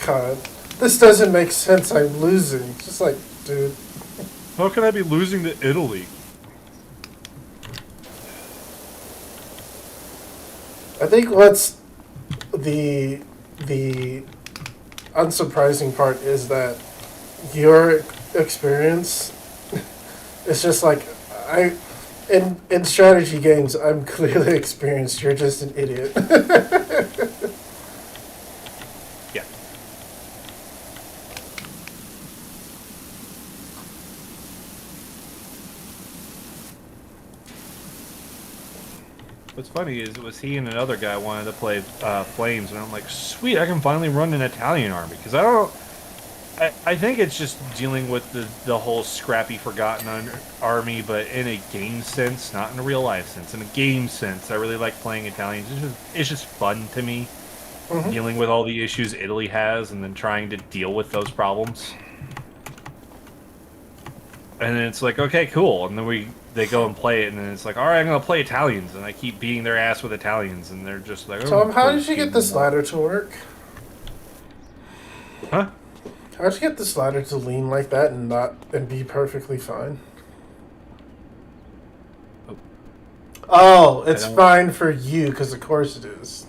God, this doesn't make sense. I'm losing. Just like, dude. How can I be losing to Italy? I think what's the unsurprising part is that your experience is just like in strategy games. I'm clearly experienced. You're just an idiot. Yeah. What's funny is it was he and another guy wanted to play Flames, and I'm like, sweet, I can finally run an Italian army, because I think it's just dealing with the whole scrappy, forgotten army, but in a game sense, not in a real life sense. In a game sense, I really like playing Italians. It's just fun to me, dealing with all the issues Italy has, and then trying to deal with those problems. And then it's like, okay, cool. And then they go and play it, and then it's like, all right, I'm gonna play Italians, and I keep beating their ass with Italians, and they're just like, oh, Tom, how did you get this ladder to work? Huh? How'd you get this ladder to lean like that and be perfectly fine? Oh, it's fine for you, because of course it is.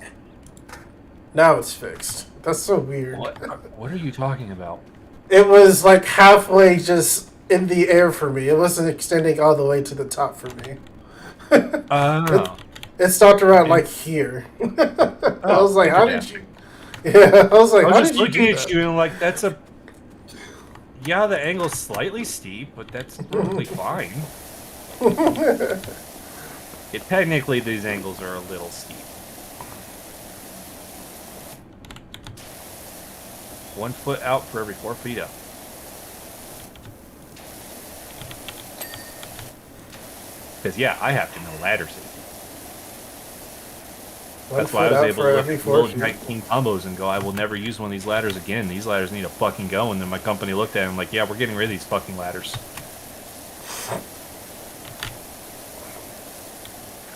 Now it's fixed. That's so weird. What are you talking about? It was like halfway just in the air for me. It wasn't extending all the way to the top for me. It stopped around like here. I was like, how did you... Yeah, I was like, I was just looking at you and like, that's a... Yeah, the angle's slightly steep, but that's perfectly fine. Technically, these angles are a little steep. 1 foot out for every 4 feet up. Because, yeah, I have to know ladder safety. That's why I was able to look at little giant king combos and go, I will never use one of these ladders again. These ladders need to fucking go. And then my company looked at it and like, yeah, we're getting rid of these fucking ladders.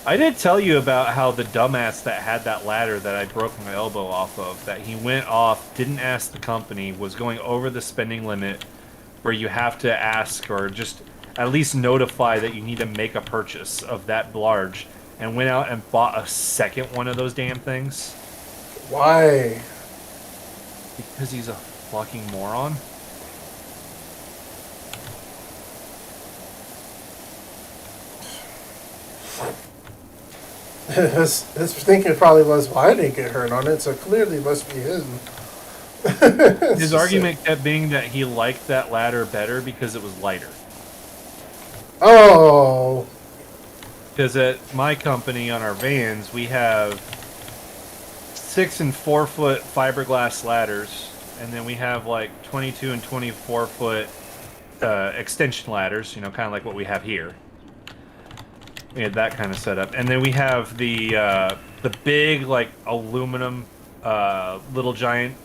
I did tell you about how the dumbass that had that ladder that I broke my elbow off of, that he went off, didn't ask the company, was going over the spending limit where you have to ask or just at least notify that you need to make a purchase of that large, and went out and bought a second one of those damn things. Why? Because he's a fucking moron. His thinking probably was, well, I didn't get hurt on it, so clearly it must be his. His argument kept being that he liked that ladder better because it was lighter. Oh. Because at my company on our vans, we have 6 and 4 foot fiberglass ladders, and then we have like 22 and 24 foot extension ladders, you know, kind of like what we have here. We had that kind of setup, and then we have the big like aluminum little giant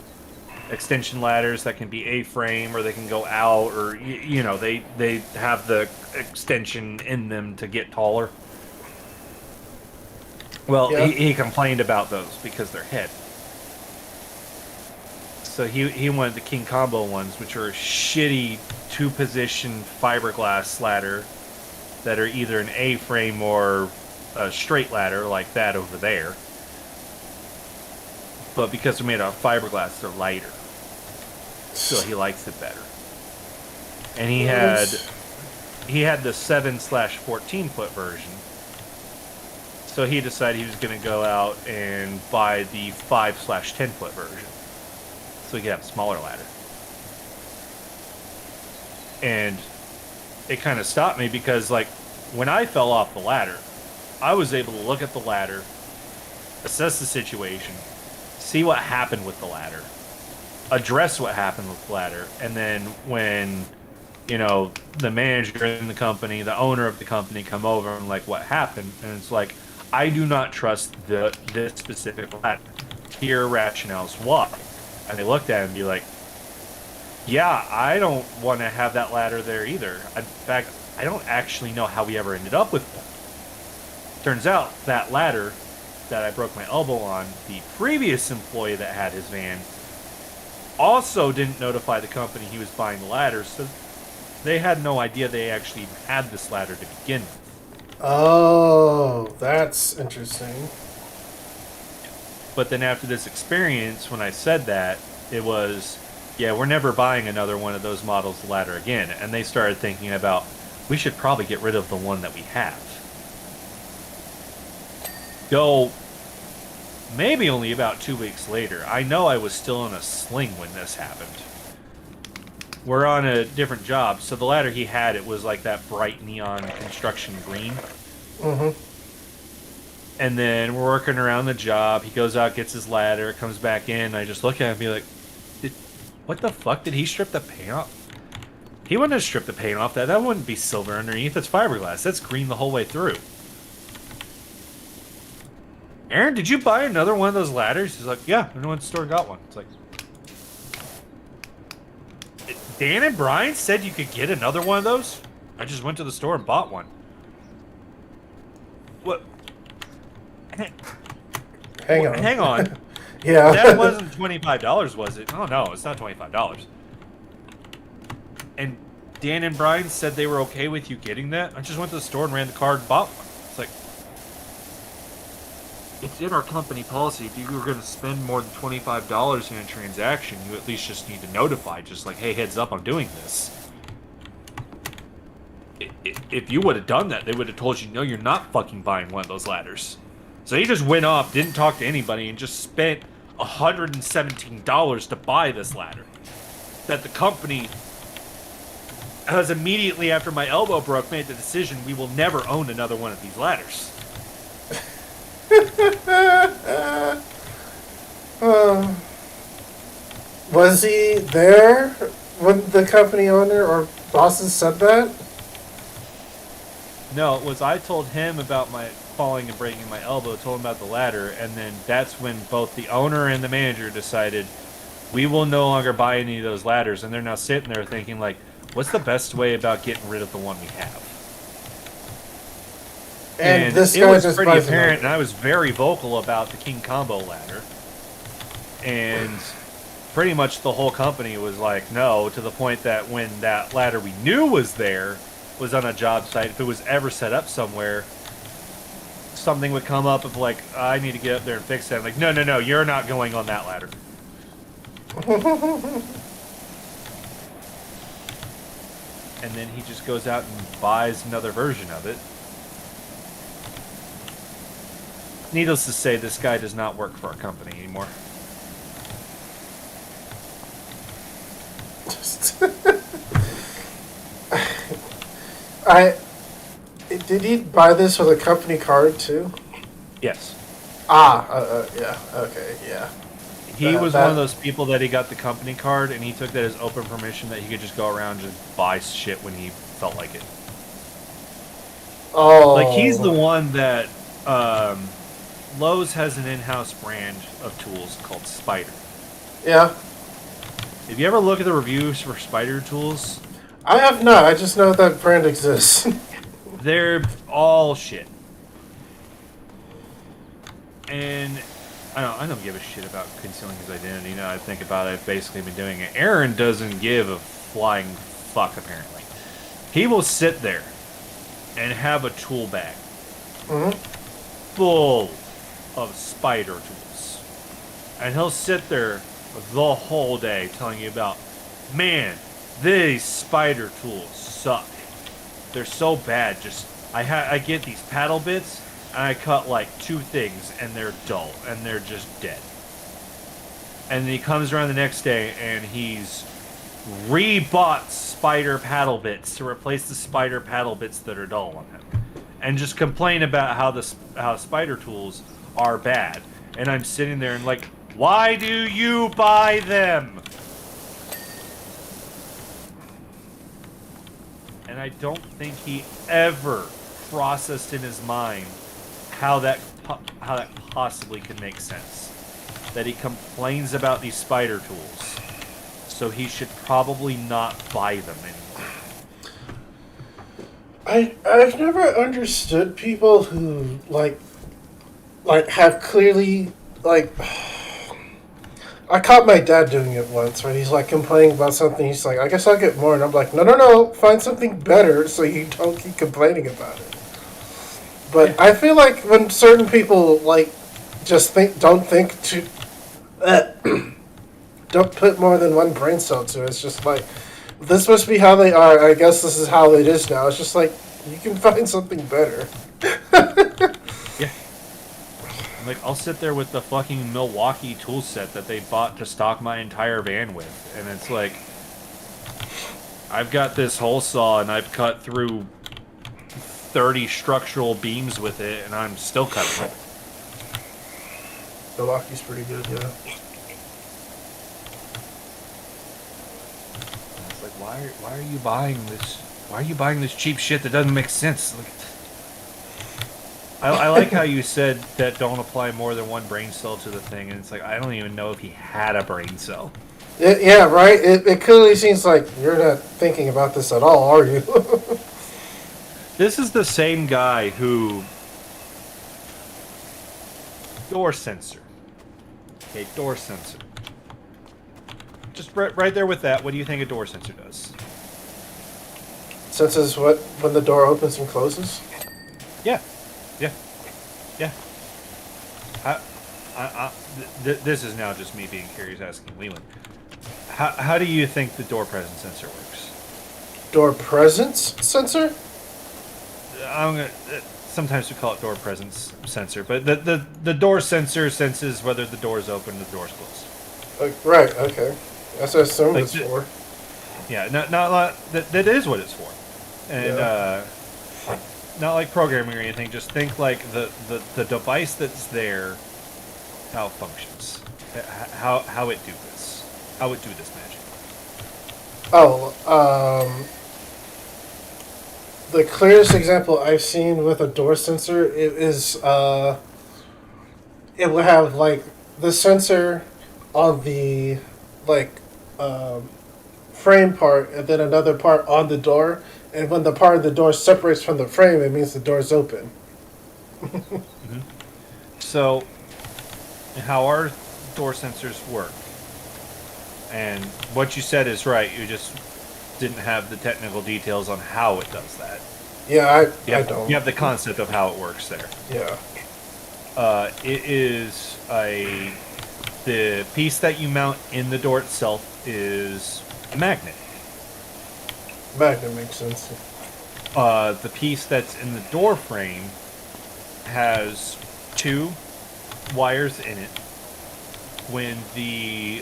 extension ladders that can be A-frame or they can go out, or you know, they have the extension in them to get taller. Well, yeah. He complained about those because they're heavy. So he wanted the King Combo ones, which are a shitty 2-position fiberglass ladder that are either an A-frame or a straight ladder like that over there. But because they're made out of fiberglass, they're lighter. So he likes it better. and he had the 7/14 foot version. So he decided he was going to go out and buy the 5/10 foot version, so he could have a smaller ladder. And it kind of stopped me because, like, when I fell off the ladder, I was able to look at the ladder, assess the situation, see what happened with the ladder, address what happened with the ladder, and then when, you know, the manager in the company, the owner of the company come over and like, what happened? And it's like, I do not trust this specific ladder. Here are rationales why. And they looked at it and be like, yeah, I don't want to have that ladder there either. In fact, I don't actually know how we ever ended up with one. Turns out that ladder that I broke my elbow on, the previous employee that had his van also didn't notify the company he was buying the ladder, so they had no idea they actually even had this ladder to begin with. Oh, that's interesting. But then after this experience, when I said that, it was, yeah, we're never buying another one of those models ladder again. And they started thinking about, we should probably get rid of the one that we have. Go maybe only about 2 weeks later. I know I was still in a sling when this happened. We're on a different job, so the ladder he had, it was like that bright neon construction green. Mm-hmm. And then we're working around the job. He goes out, gets his ladder, comes back in. I just look at him and be like, what the fuck? Did he strip the paint off? He wouldn't have stripped the paint off. That wouldn't be silver underneath. That's fiberglass. That's green the whole way through. Aaron, did you buy another one of those ladders? He's like, yeah, I went to the store and got one. It's like, Dan and Brian said you could get another one of those? I just went to the store and bought one. What? Hang on. Hang on. Yeah. That wasn't $25, was it? Oh, no, it's not $25. And Dan and Brian said they were okay with you getting that? I just went to the store and ran the card and bought one. It's like, it's in our company policy. If you were going to spend more than $25 in a transaction, you at least just need to notify, just like, hey, heads up, I'm doing this. If you would have done that, they would have told you, no, you're not fucking buying one of those ladders. So he just went off, didn't talk to anybody, and just spent $117 to buy this ladder. That the company has immediately after my elbow broke made the decision we will never own another one of these ladders. Was he there when the company owner or bosses said that? No, it was I told him about my falling and breaking my elbow, told him about the ladder, and then that's when both the owner and the manager decided we will no longer buy any of those ladders, and they're now sitting there thinking like, what's the best way about getting rid of the one we have? And this it guy was just pretty buys apparent, another. and I was very vocal about the King Combo ladder. And pretty much the whole company was like, no, to the point that when that ladder we knew was there was on a job site, if it was ever set up somewhere, something would come up of like, I need to get up there and fix that. I'm like, no, you're not going on that ladder. And then he just goes out and buys another version of it. Needless to say, this guy does not work for our company anymore. Did he buy this with a company card too? Yes. Yeah, okay, yeah. He was one of those people that he got the company card, and he took that as open permission that he could just go around and just buy shit when he felt like it. Oh. Like, he's the one that, Lowe's has an in-house brand of tools called Spider. Yeah. If you ever look at the reviews for Spider tools, I have not. I just know that brand exists. they're all shit. And I don't give a shit about concealing his identity. Now I think about it, I've basically been doing it. Aaron doesn't give a flying fuck, apparently. He will sit there and have a tool bag full of Spider tools. And he'll sit there the whole day telling you about, man, These spider tools suck. They're so bad. Just I get these paddle bits and I cut like 2 things and they're dull and they're just dead. And then he comes around the next day and he's rebought spider paddle bits to replace the spider paddle bits that are dull on him, and just complain about how spider tools are bad. And I'm sitting there and like, why do you buy them? And I don't think he ever processed in his mind how that possibly could make sense. That he complains about these spider tools, so he should probably not buy them anymore. I've never understood people who like have clearly like. I caught my dad doing it once, where he's like complaining about something. He's like, "I guess I'll get more," and I'm like, "No, find something better so you don't keep complaining about it." But I feel like when certain people like just don't think to, don't put more than one brain cell to it. It's just like, this must be how they are. I guess this is how it is now. It's just like, you can find something better. Yeah. Like, I'll sit there with the fucking Milwaukee tool set that they bought to stock my entire van with, and it's like, I've got this hole saw and I've cut through 30 structural beams with it, and I'm still cutting it. Milwaukee's pretty good, yeah. It's like, why are you buying this? Why are you buying this cheap shit that doesn't make sense? Like, I like how you said that don't apply more than one brain cell to the thing, and it's like, I don't even know if he had a brain cell. Yeah, right? It clearly seems like you're not thinking about this at all, are you? This is the same guy who... Door sensor. Okay, door sensor. Just right there with that, what do you think a door sensor does? Senses what? When the door opens and closes? Yeah. This is now just me being curious, asking Leland. How do you think the door presence sensor works? Door presence sensor? Sometimes we call it door presence sensor, but the door sensor senses whether the door is open or the door is closed. Right. Okay. That's what I assumed Like it's for. Yeah, not that is what it's for, and not like programming or anything. Just think like the device that's there, how it functions, how it do this magic. The clearest example I've seen with a door sensor is it will have like the sensor on the frame part, and then another part on the door. And when the part of the door separates from the frame, it means the door's open. Mm-hmm. So, how our door sensors work, and what you said is right. You just didn't have the technical details on how it does that. Yeah, I don't. You have the concept of how it works there. Yeah. It is the piece that you mount in the door itself is a magnet. Magnet makes sense. The piece that's in the door frame has 2 wires in it. When the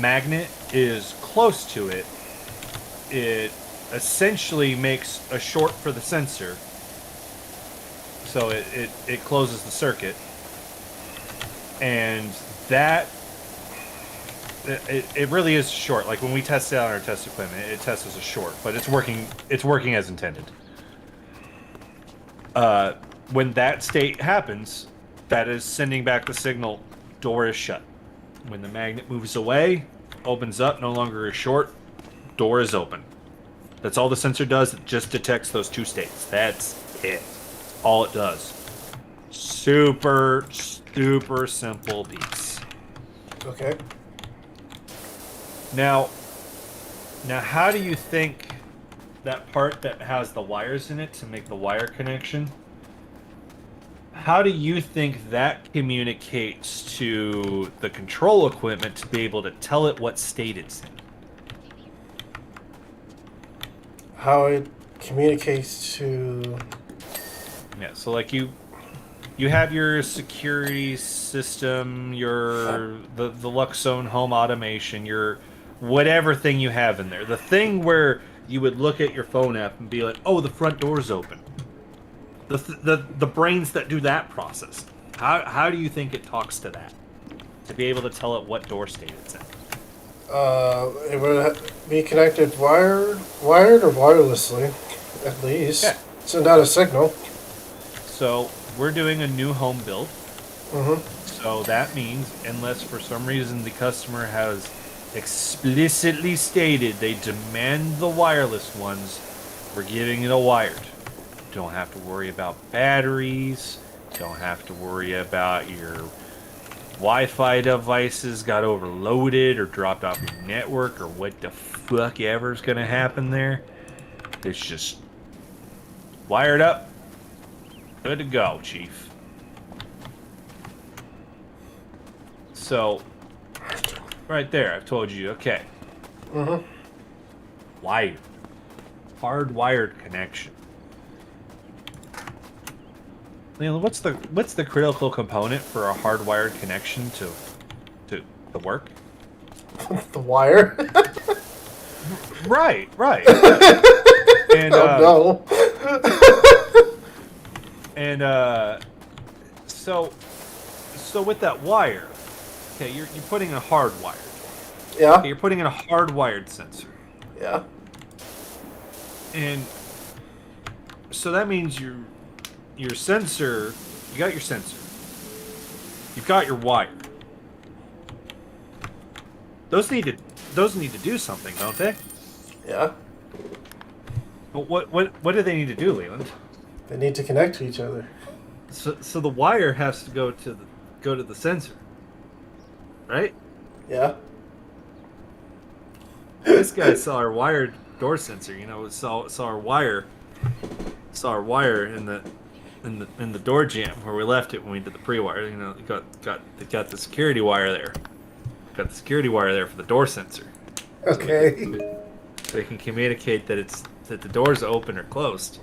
magnet is close to it, it essentially makes a short for the sensor. So it closes the circuit. And that... It really is short. Like when we test it on our test equipment, it tests as a short, but it's working as intended. When that state happens, that is sending back the signal, door is shut. When the magnet moves away, opens up, no longer is short, door is open. That's all the sensor does. It just detects those 2 states. That's it. All it does. Super simple piece. Okay. Now, how do you think that part that has the wires in it to make the wire connection, how do you think that communicates to the control equipment to be able to tell it what state it's in? how it communicates to. Yeah, so like you have your security system, your the Luxone home automation, your whatever thing you have in there. The thing where you would look at your phone app and be like, "Oh, the front door's open." The brains that do that process. How do you think it talks to that? To be able to tell it what door state it's in. It would be connected wired or wirelessly, at least. Yeah. Send out a signal. So we're doing a new home build. Mm-hmm. So that means, unless for some reason the customer has explicitly stated they demand the wireless ones, we're giving it a wired. Don't have to worry about batteries. Don't have to worry about your Wi-Fi devices got overloaded or dropped off your network or what the fuck ever's gonna happen there. It's just wired up. Good to go, Chief. So, right there, I've told you, okay. Mm-hmm. Wired. Hardwired connection. Leland, what's the critical component for a hardwired connection to work? The wire. Right. And Oh no. and so with that wire, okay, you're putting in a hardwired. Yeah. Okay, you're putting in a hardwired sensor. Yeah. And so that means your sensor, you got your sensor. You've got your wire. Those need to do something, don't they? Yeah. But what do they need to do, Leland? They need to connect to each other. So the wire has to go to the sensor. Right? Yeah. This guy saw our wired door sensor, saw our wire in the door jamb where we left it when we did the pre-wire. They got the security wire there. Got the security wire there for the door sensor. Okay. So they can communicate that the door's open or closed.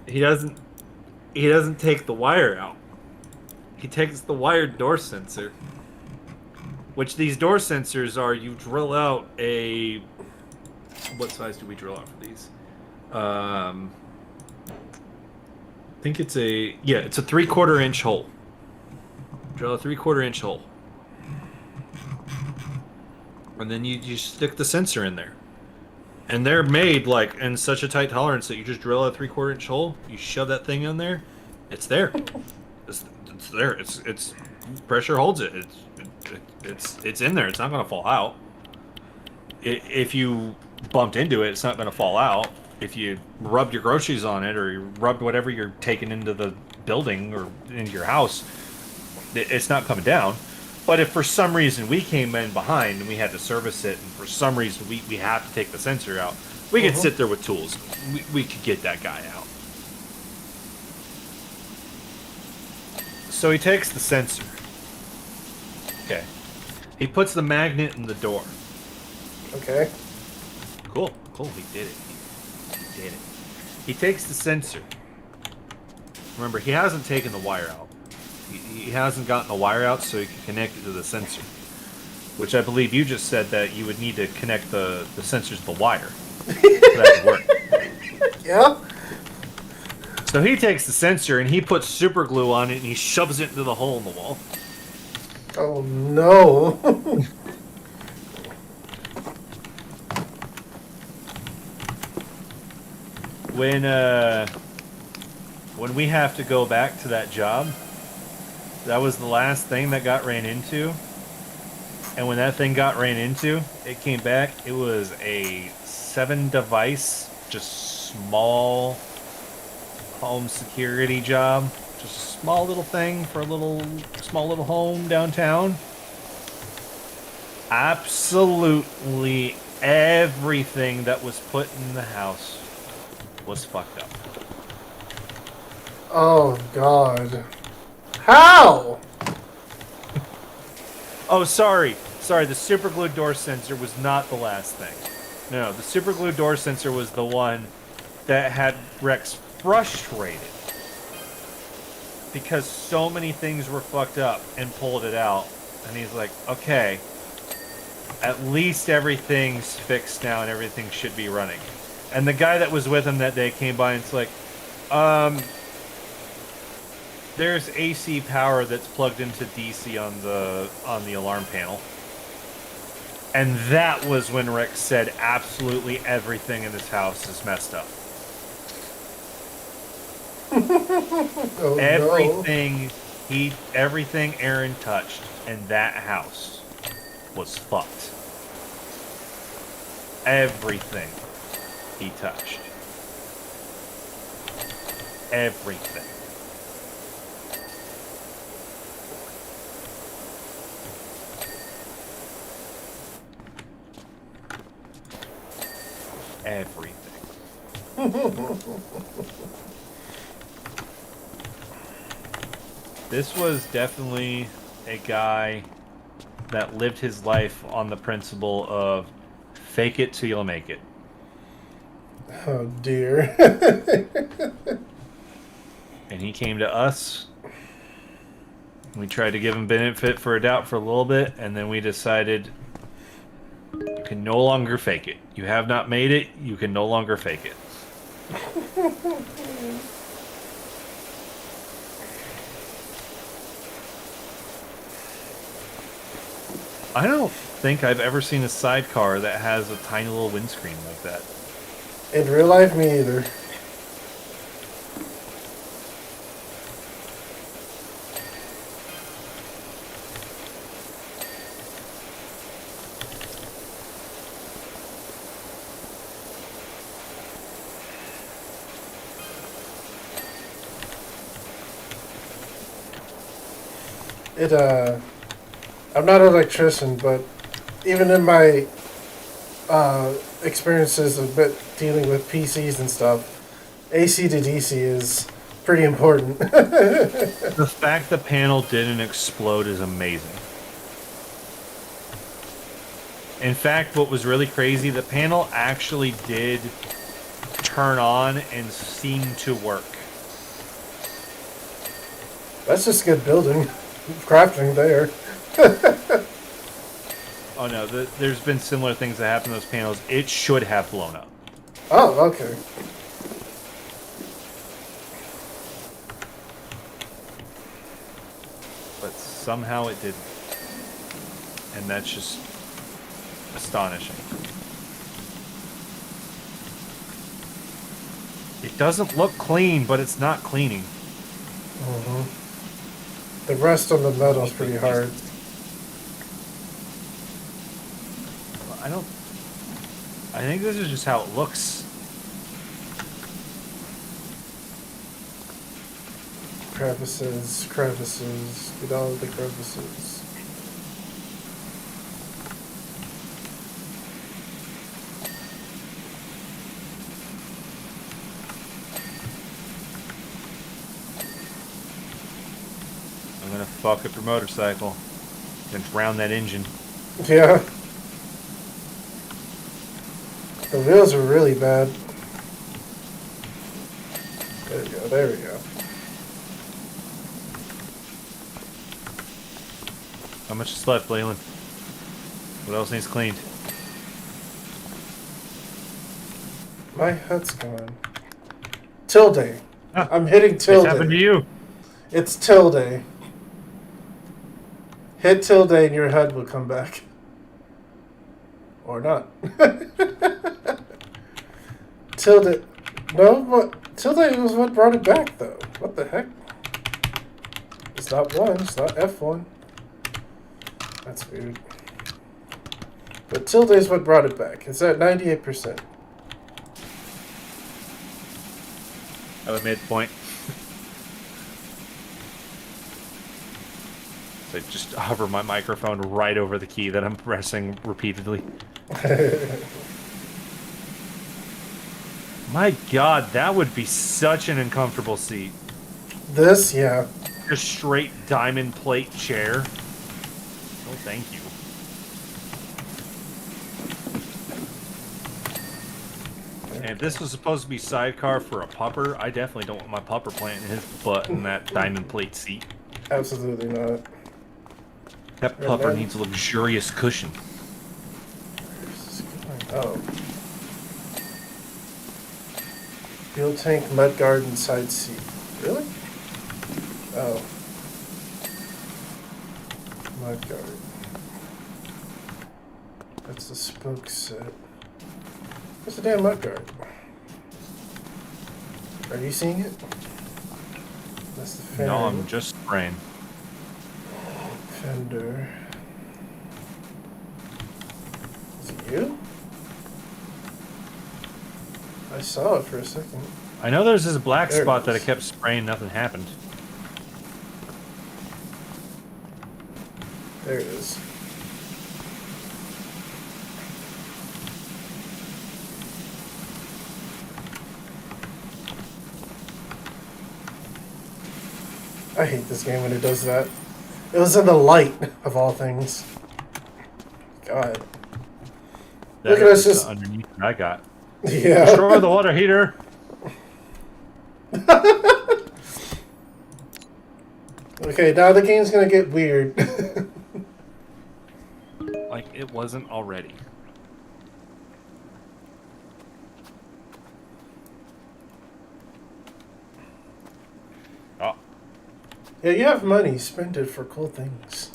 He doesn't take the wire out. He takes the wired door sensor, which these door sensors are. You drill out a. What size do we drill out for these? I think it's a 3/4 inch hole. Drill a 3/4 inch hole, and then you stick the sensor in there. And they're made like in such a tight tolerance that you just drill a 3/4 inch hole, you shove that thing in there, it's there. It's there. It's pressure holds it. It's in there. It's not gonna fall out. If you bumped into it, it's not gonna fall out. If you rubbed your groceries on it, or you rubbed whatever you're taking into the building or into your house, it's not coming down. But if for some reason we came in behind and we had to service it, and for some reason we have to take the sensor out, we could sit there with tools. We could get that guy out. So he takes the sensor. Okay. He puts the magnet in the door. Okay. Cool. He did it. He takes the sensor. Remember, he hasn't taken the wire out. He hasn't gotten the wire out so he can connect it to the sensor. Which I believe you just said that you would need to connect the sensors to the wire for that to work. Yeah. So he takes the sensor and he puts super glue on it and he shoves it into the hole in the wall. Oh no. When we have to go back to that job, that was the last thing that got ran into. And when that thing got ran into, it came back. It was a 7-device, just small home security job. Just a small little thing for a small little home downtown. Absolutely everything that was put in the house was fucked up. Oh God. How? Oh, sorry. Sorry, the super glue door sensor was not the last thing. No, the super glue door sensor was the one that had Rex frustrated because so many things were fucked up and pulled it out. And he's like, okay, at least everything's fixed now and everything should be running. And the guy that was with him that day came by and it's like, there's AC power that's plugged into DC on the alarm panel. And that was when Rex said absolutely everything in this house is messed up. Oh, Everything everything Aaron touched in that house was fucked. Everything he touched. Everything. Everything. This was definitely a guy that lived his life on the principle of fake it till you'll make it. Oh dear. And he came to us. We tried to give him benefit for a doubt for a little bit, and then we decided you can no longer fake it. You have not made it, you can no longer fake it. I don't think I've ever seen a sidecar that has a tiny little windscreen like that. In real life, me either. I'm not an electrician, but even in my experiences a bit dealing with PCs and stuff, AC to DC is pretty important. The fact the panel didn't explode is amazing. In fact, what was really crazy, the panel actually did turn on and seem to work. That's just good building, crafting there. Oh no, there's been similar things that happen to those panels. It should have blown up. Oh, okay. But somehow it didn't. And that's just astonishing. It doesn't look clean, but it's not cleaning. Mm-hmm. The rust on the metal is pretty hard. I think this is just how it looks. Crevices, crevices, get all of the crevices. I'm gonna fuck up your motorcycle. Then drown that engine. Yeah. The wheels are really bad. There we go, there we go. How much is left, Leyland? What else needs cleaned? My HUD's gone. Tilde. Ah, I'm hitting tilde. What happened to you? It's tilde. Hit tilde and your HUD will come back. Or not. Tilde. No, what? Tilde was what brought it back, though. What the heck? It's not 1, it's not F1. That's weird. But tilde is what brought it back. It's at 98%. I would made the point. So I just hover my microphone right over the key that I'm pressing repeatedly. My God, that would be such an uncomfortable seat. This, yeah. Just straight diamond plate chair. Oh, thank you. And if this was supposed to be sidecar for a pupper, I definitely don't want my pupper planting his butt in that diamond plate seat. Absolutely not. That Yeah, pupper man. needs a luxurious cushion. Oh. Fuel tank, mud garden, side seat. Really? Oh. Mud guard. That's the spoke set. What's the damn mud guard? Are you seeing it? That's the fan. No, I'm just spraying. Fender. Is it you? I saw it for a second. I know there's this black There it spot that I is. kept spraying, nothing happened. There it is. I hate this game when it does that. It was in the light, of all things. God. Look at us That's just- underneath what I got. Yeah. Destroy the water heater. Okay, now the game's gonna get weird. Like it wasn't already. Oh, Yeah, you have money. Spend it for cool things.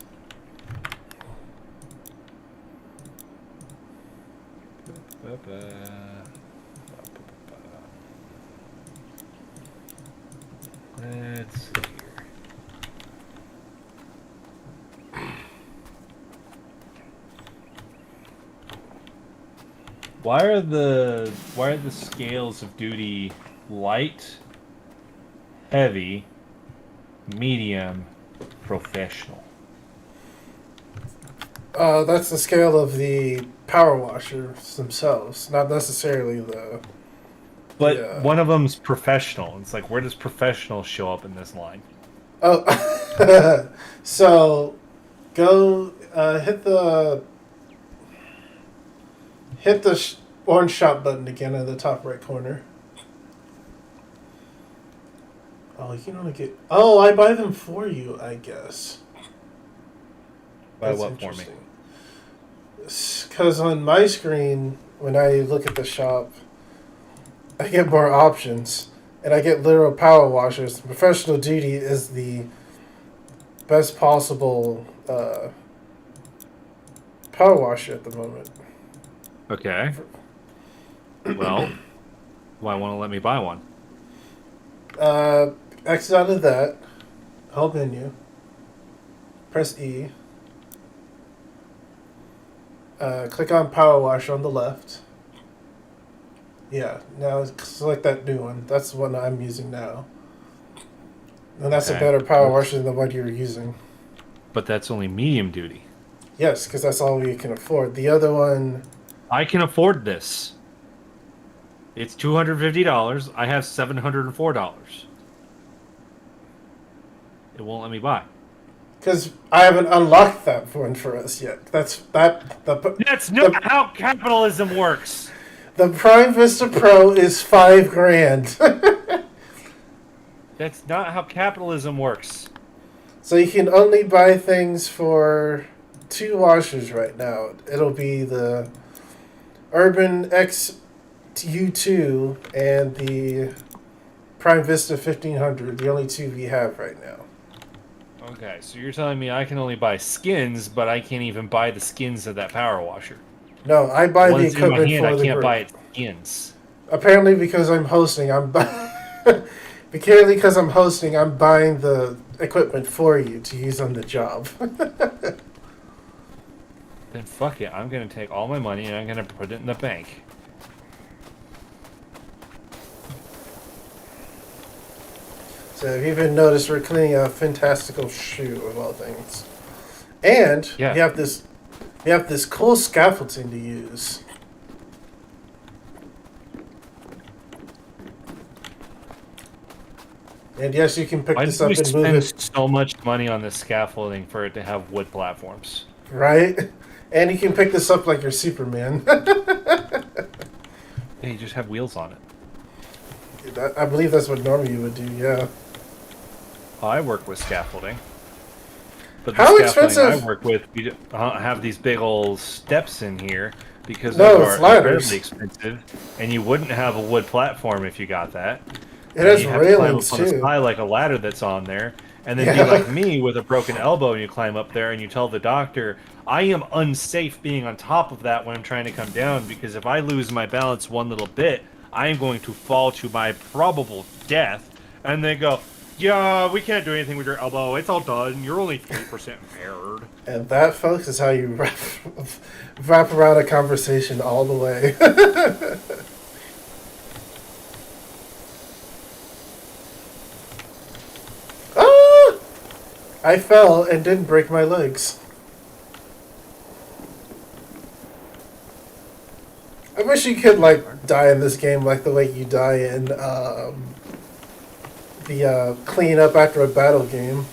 let's see here. Why are the scales of duty light, heavy, medium, professional? That's the scale of the power washers themselves, not necessarily the... But Yeah. one of them's professional. It's like, where does professional show up in this line? Oh, so go hit the orange shop button again in the top right corner. Oh, you can only get... Oh, I buy them for you, I guess. Buy That's what for me? interesting. Because on my screen, when I look at the shop, I get more options. And I get literal power washers. Professional duty is the best possible power washer at the moment. Okay. Well, why won't it let me buy one? Exit out of that. Hold menu. Press E. Click on power washer on the left. Yeah, now select that new one. That's the one I'm using now. And that's a Okay. better power washer than the one you were using. But that's only medium duty. Yes, because that's all we can afford. The other one... I can afford this. It's $250. I have $704. It won't let me buy. Because I haven't unlocked that one for us yet. That's That's not how capitalism works. the Prime Vista Pro is $5,000. That's not how capitalism works. So you can only buy things for 2 washers right now. It'll be the Urban X U2 and the Prime Vista 1500. The only 2 we have right now. Okay, so you're telling me I can only buy skins, but I can't even buy the skins of that power washer. No, I buy the Once in my equipment hand, for I the can't group. buy its skins. Apparently, because I'm hosting, I'm apparently because I'm hosting, I'm buying the equipment for you to use on the job. Then fuck it, I'm gonna take all my money and I'm gonna put it in the bank. So if you've even noticed, we're cleaning a fantastical shoe of all things, and Yeah. we have this cool scaffolding to use. And yes, you can pick Why this did up we and move spend it, so much money on this scaffolding for it to have wood platforms? right? And you can pick this up like you're Superman. Yeah, you just have wheels on it. I believe that's what normally you would do. Yeah. I work with scaffolding. But the How scaffolding I expensive? work with, we have these big old steps in here because those No, it's are ladders. incredibly expensive, and you wouldn't have a wood platform if you got that. It And has you have to climb railings up on the too. side like a ladder that's on there, and then be Yeah. like me with a broken elbow, and you climb up there and you tell the doctor, I am unsafe being on top of that when I'm trying to come down because if I lose my balance one little bit, I am going to fall to my probable death. And they go, yeah, we can't do anything with your elbow. It's all done. You're only 3% impaired. And that, folks, is how you wrap around a conversation all the way. Ah! I fell and didn't break my legs. I wish you could like die in this game like the way you die in the clean up after a battle game.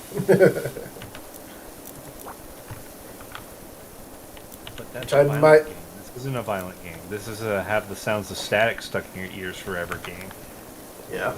But that's I a violent might- game. This isn't a violent game. This is a have the sounds of static stuck in your ears forever game. Yeah.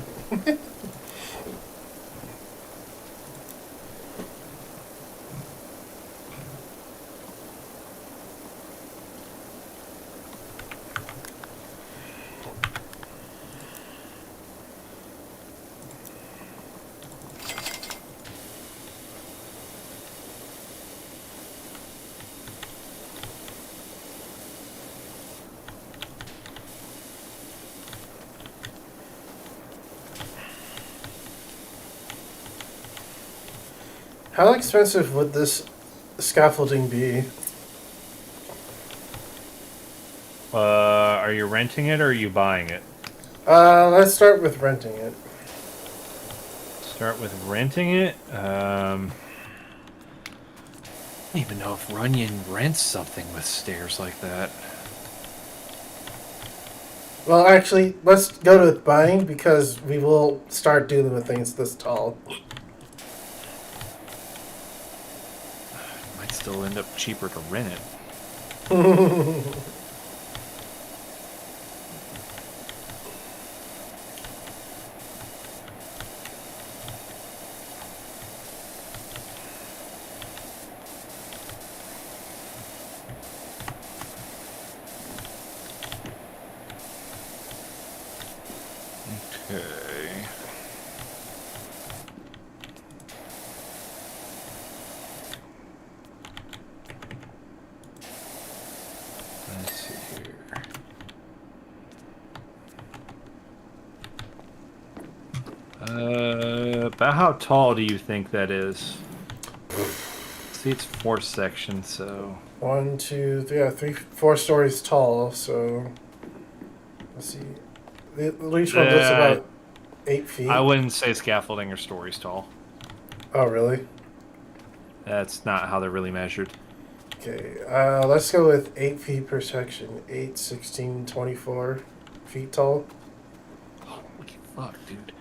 How expensive would this scaffolding be? Are you renting it or are you buying it? Let's start with renting it. Start with renting it. I don't even know if Runyon rents something with stairs like that. Well, actually, let's go to buying because we will start dealing with things this tall. Might still end up cheaper to rent it. Okay. Let's see here. About how tall do you think that is? See, it's 4 sections, so 1, 2, 3, yeah, 3, 4 stories tall. So let's see. Each one looks about 8 feet. I wouldn't say scaffolding or stories tall. Oh, really? That's not how they're really measured. Okay. Let's go with 8 feet per section. 8, 16, 24 feet tall. Holy fuck, dude.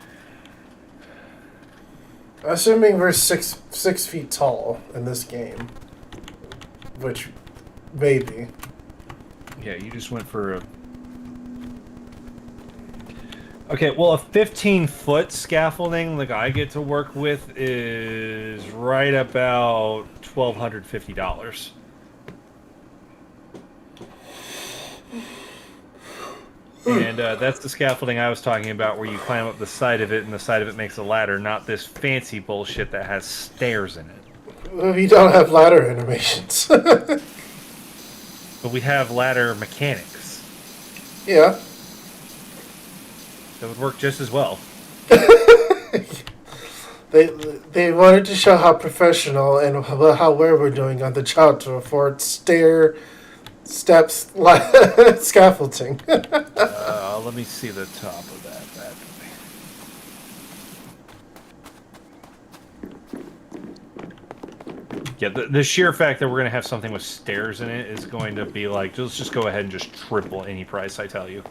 Assuming we're 6 feet tall in this game, which maybe. Yeah, you just went for a. Okay, well, a 15-foot scaffolding like I get to work with is right about $1,250. And that's the scaffolding I was talking about where you climb up the side of it and the side of it makes a ladder, not this fancy bullshit that has stairs in it. We don't have ladder animations. But we have ladder mechanics. Yeah. That would work just as well. They wanted to show how professional and how well we're doing on the job to afford steps, scaffolding. Let me see the top of that bad boy. Yeah, the sheer fact that we're going to have something with stairs in it is going to be like, let's just go ahead and just triple any price I tell you.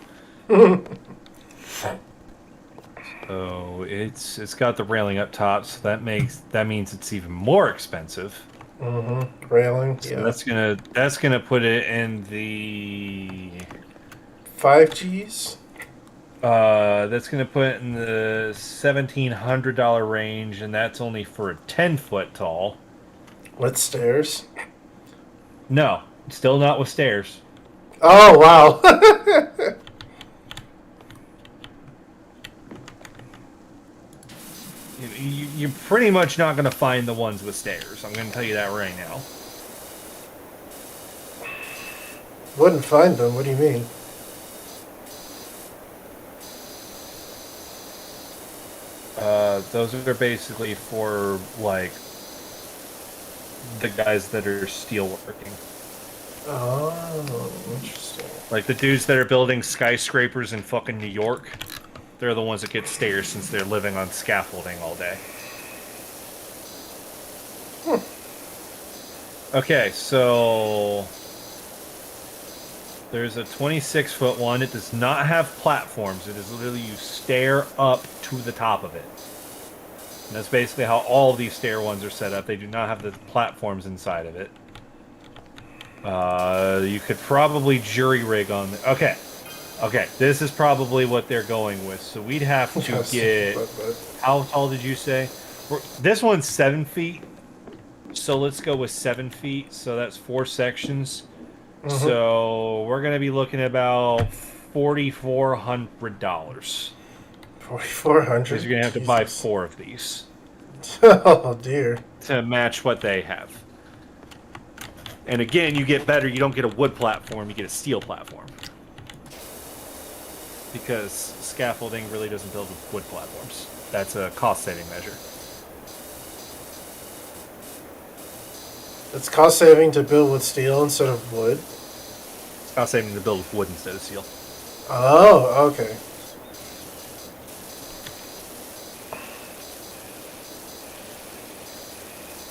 So it's got the railing up top, so that means it's even more expensive. Railing. So Yeah. that's gonna put it in the 5Gs? That's going to put it in the $1,700 range, and that's only for a 10-foot tall. With stairs? No, still not with stairs. Oh, wow. You're pretty much not going to find the ones with stairs. I'm going to tell you that right now. Wouldn't find them. What do you mean? Those are basically for, like, the guys that are steel working. Oh, interesting. Like the dudes that are building skyscrapers in fucking New York. They're the ones that get stairs since they're living on scaffolding all day. Okay, so there's a 26-foot one. It does not have platforms. It is literally you stair up to the top of it. And that's basically how all of these stair ones are set up. They do not have the platforms inside of it. You could probably jury rig on the... Okay. Okay, this is probably what they're going with. So we'd have to get... How tall did you say? This one's 7 feet. So let's go with 7 feet. So that's 4 sections. Mm-hmm. So we're going to be looking at about $4,400. $4,400? Because you're going to have to buy 4 of these. Oh, dear. To match what they have. And again, you get better. You don't get a wood platform. You get a steel platform. Because scaffolding really doesn't build with wood platforms. That's a cost-saving measure. It's cost-saving to build with steel instead of wood? It's cost-saving to build with wood instead of steel. Oh, okay.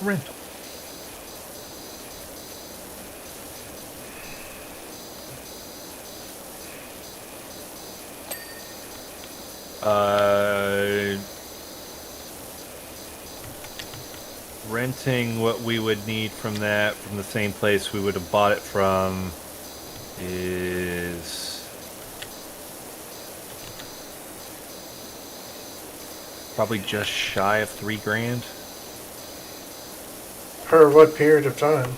Rental. Renting what we would need from that, from the same place we would have bought it from, is probably just shy of $3,000. For what period of time?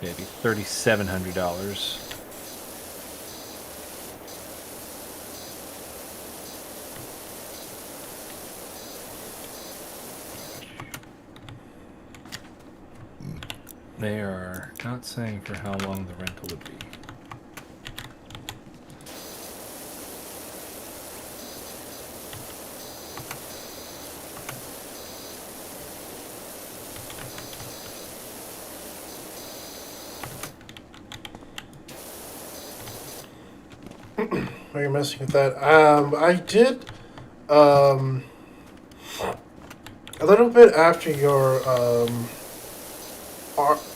Maybe $3,700. They are not saying for how long the rental would be. Are you messing with that? I did, a little bit after your,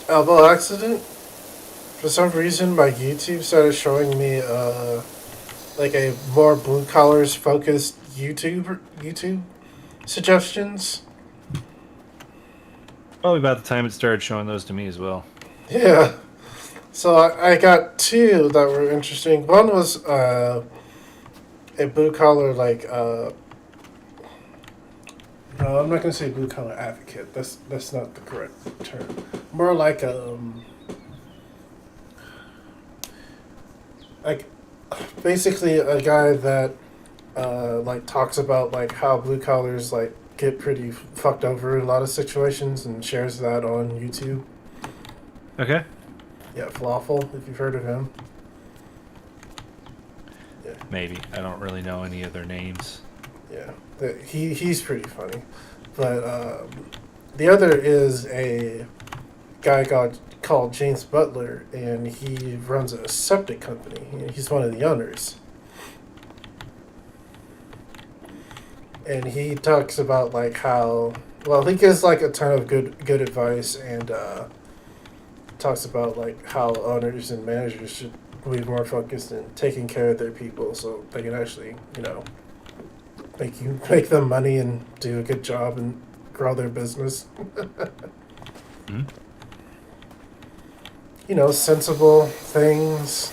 elbow accident, for some reason my YouTube started showing me, like a more blue collars focused YouTube suggestions. Probably about the time it started showing those to me as well. Yeah. So I got 2 that were interesting. One was a blue collar, like, no, I'm not gonna say blue collar advocate. That's not the correct term. More like basically a guy that like talks about like how blue collars like get pretty fucked over in a lot of situations and shares that on YouTube. Okay. Yeah, Falafel, if you've heard of him. Yeah. Maybe. I don't really know any of their names. Yeah, he's pretty funny. But the other is a guy called James Butler, and he runs a septic company. He's one of the owners. And he talks about like how, well, he gives like a ton of good advice, and talks about like how owners and managers should be more focused in taking care of their people so they can actually, you know, make them money and do a good job and grow their business. Hmm? You know, sensible things.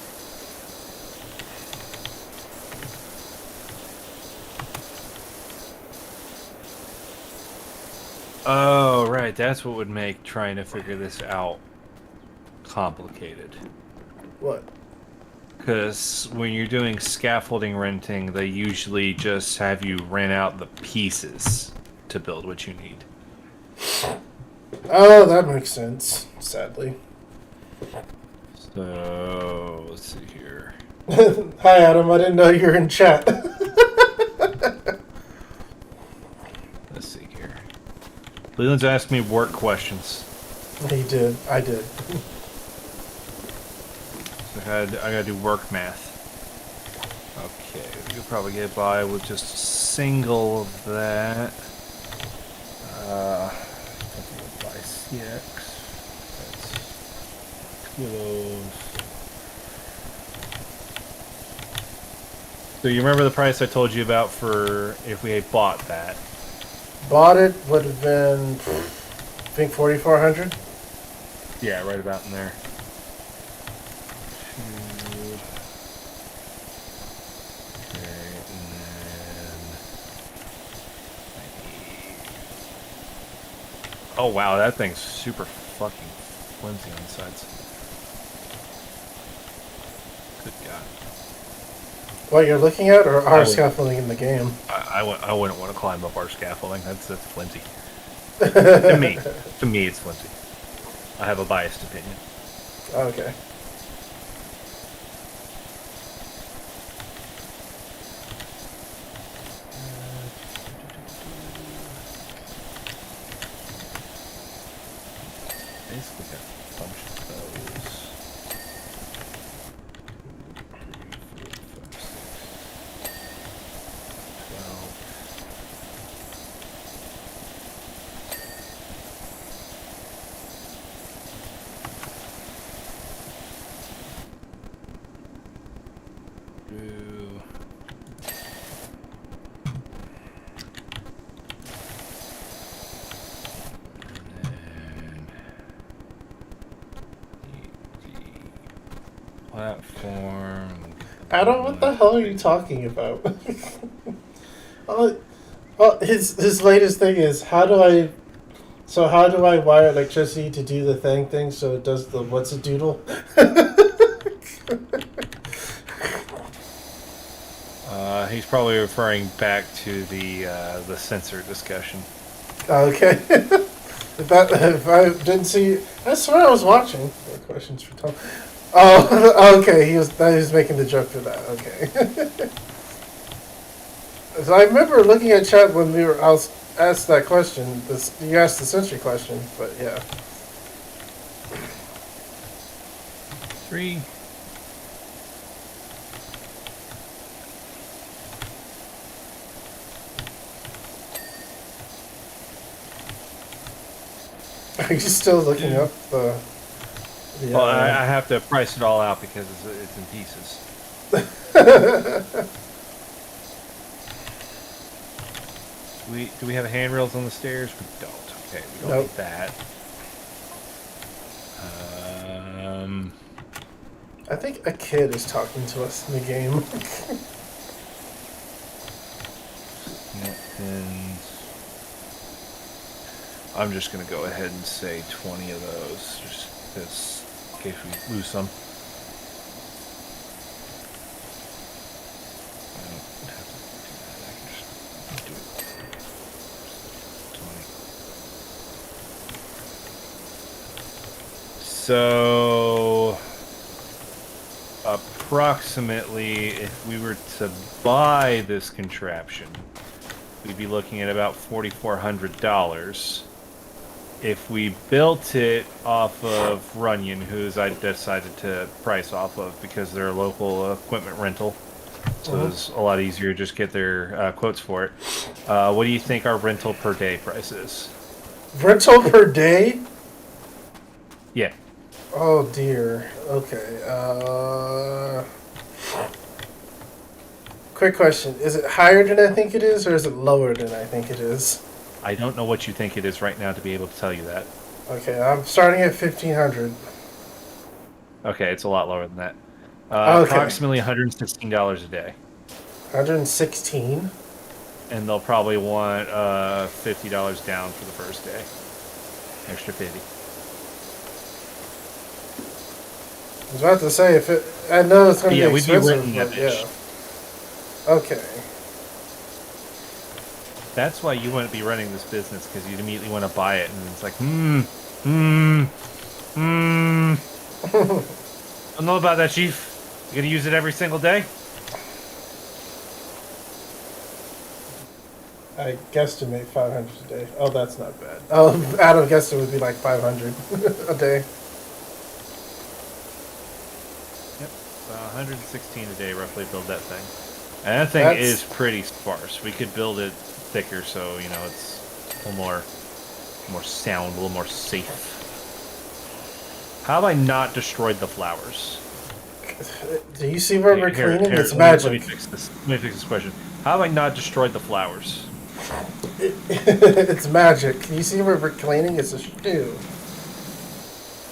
Oh, right. That's what would make trying to figure this out complicated. What? Because when you're doing scaffolding renting, they usually just have you rent out the pieces to build what you need. Oh, that makes sense, sadly. So, let's see here. Hi, Adam. I didn't know you were in chat. Let's see here. Leland's asked me work questions. He did. I did. So I gotta do work math. Okay, we could probably get by with just a single of that. By CX. That's kilos. So you remember the price I told you about for if we had bought that? Bought it would have been, I think, 4,400. Yeah, right about in there. Okay, and then... Oh wow, that thing's super fucking flimsy on the sides. Good God. What you're looking at, or our would- scaffolding in the game? I wouldn't want to climb up our scaffolding. That's flimsy. To me, it's flimsy. I have a biased opinion. Okay. Basically got a bunch of those. 2, 3, 4, 5, 6, 12. Two. Platform. Adam, what the hell are you talking about? His latest thing is how do I wire electricity to do the thing so it does the what's a doodle? He's probably referring back to the sensor discussion. Okay. If I didn't see, I swear I was watching. More questions for Tom. Oh, okay. He was making the joke for that. Okay. So I remember looking at chat when I was asked that question. You asked the century question, but yeah. 3. Are you still looking up the? Well, I have to price it all out because it's in pieces. Do we have handrails on the stairs? We don't. Okay, we don't Nope. need that. I think a kid is talking to us in the game. And I'm just gonna go ahead and say 20 of those, just in case we lose some. I don't have to do that. I can just do it. 20. So approximately, if we were to buy this contraption, we'd be looking at about $4,400. If we built it off of Runyon, who's I decided to price off of because they're a local equipment rental, so it's a lot easier to just get their quotes for it. What do you think our rental per day price is? Rental per day? Yeah. Oh dear. Okay. Quick question: is it higher than I think it is, or is it lower than I think it is? I don't know what you think it is right now to be able to tell you that. Okay, I'm starting at 1,500. Okay, it's a lot lower than that. Okay. Approximately $116 a day. 116. And they'll probably want $50 down for the first day. Extra 50. I was about to say, if it, I know it's going to Yeah, be we'd be expensive, renting that but bitch. yeah. Okay. That's why you wouldn't be running this business, because you'd immediately want to buy it, and it's like, I don't know about that, Chief. You gonna use it every single day? I guesstimate 500 a day. Oh, that's not bad. Oh, Adam guessed it would be like 500 a day. Yep, 116 a day, roughly, build that thing. And that thing That's- is pretty sparse. We could build it thicker, so you know it's a little more sound, a little more safe. How have I not destroyed the flowers? Do you see where we're Here, cleaning? It's let magic. me fix this. Let me fix this question. How have I not destroyed the flowers? It's magic. Do you see where we're cleaning? It's a stew.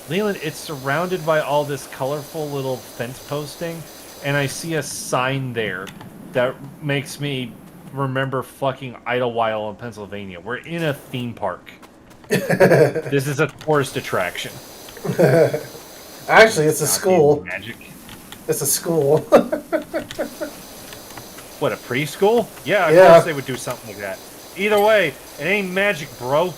Leland, it's surrounded by all this colorful little fence posting, and I see a sign there that makes me remember fucking Idlewild in Pennsylvania. We're in a theme park. This is a tourist attraction. Actually, it's a school. Magic. It's a school. What, a preschool? Yeah, of Yeah. course they would do something like that. Either way, it ain't magic, bro.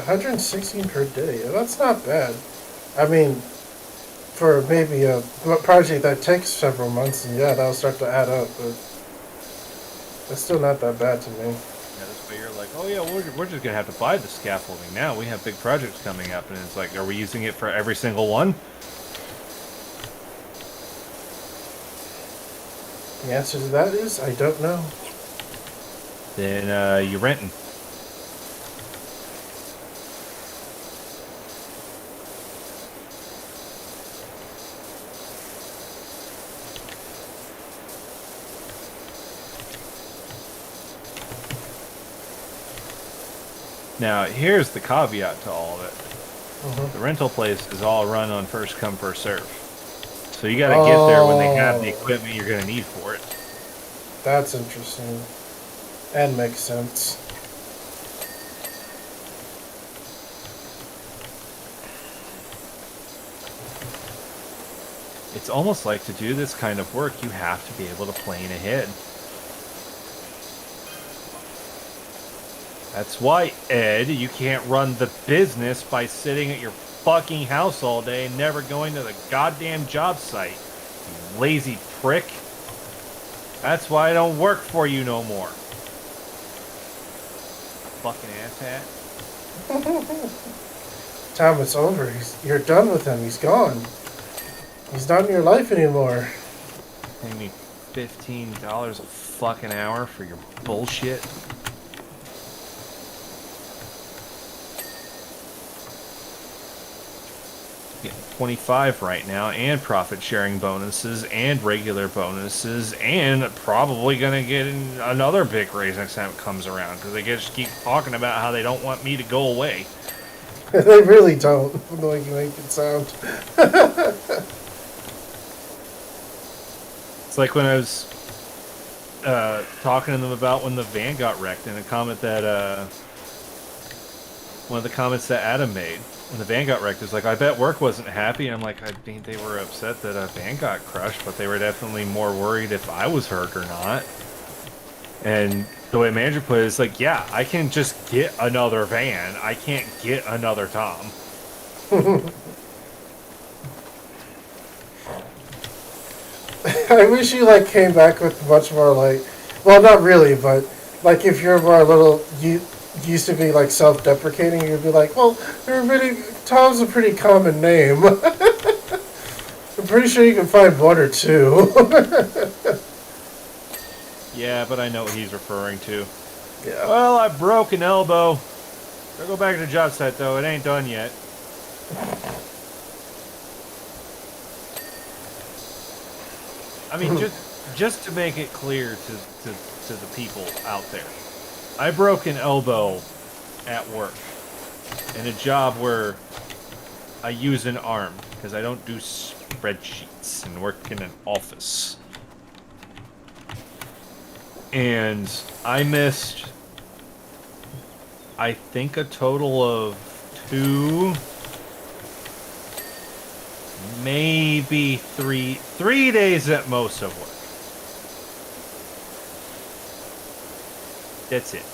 $116 per day. That's not bad. I mean, for maybe a project that takes several months, and yeah, that'll start to add up, but that's still not that bad to me. Yeah, that's why you're like, oh yeah, we're just gonna have to buy the scaffolding now. We have big projects coming up, and it's like, are we using it for every single one? The answer to that is, I don't know. Then you're renting. Now, here's the caveat to all of it. The rental place is all run on first come, first serve. So you gotta get there when they have the equipment you're gonna need for it. That's interesting. And makes sense. It's almost like to do this kind of work, you have to be able to plan ahead. That's why, Ed, you can't run the business by sitting at your fucking house all day and never going to the goddamn job site. You lazy prick. That's why I don't work for you no more. Fucking asshat. Tom, it's over. You're done with him. He's gone. He's not in your life anymore. Paying me $15 a fucking hour for your bullshit. Getting 25 right now, and profit sharing bonuses, and regular bonuses, and probably gonna get another big raise next time it comes around, because they just keep talking about how they don't want me to go away. They really don't, the way you make it sound. It's like when I was talking to them about when the van got wrecked, and a comment that one of the comments that Adam made when the van got wrecked is like, I bet work wasn't happy. And I'm like, I think they were upset that a van got crushed, but they were definitely more worried if I was hurt or not. And the way manager put it is like, yeah, I can just get another van. I can't get another Tom. I wish you like came back with much more like, well, not really, but like if you're more a little, you used to be like self-deprecating, you'd be like, well, Tom's a pretty common name. I'm pretty sure you can find one or two. Yeah, but I know what he's referring to. Yeah. Well, I broke an elbow. Gotta go back to the job site, though. It ain't done yet. I mean, just to make it clear to the people out there, I broke an elbow at work in a job where I use an arm because I don't do spreadsheets and work in an office. And I missed, I think, a total of 2, maybe 3 days at most of work. That's it.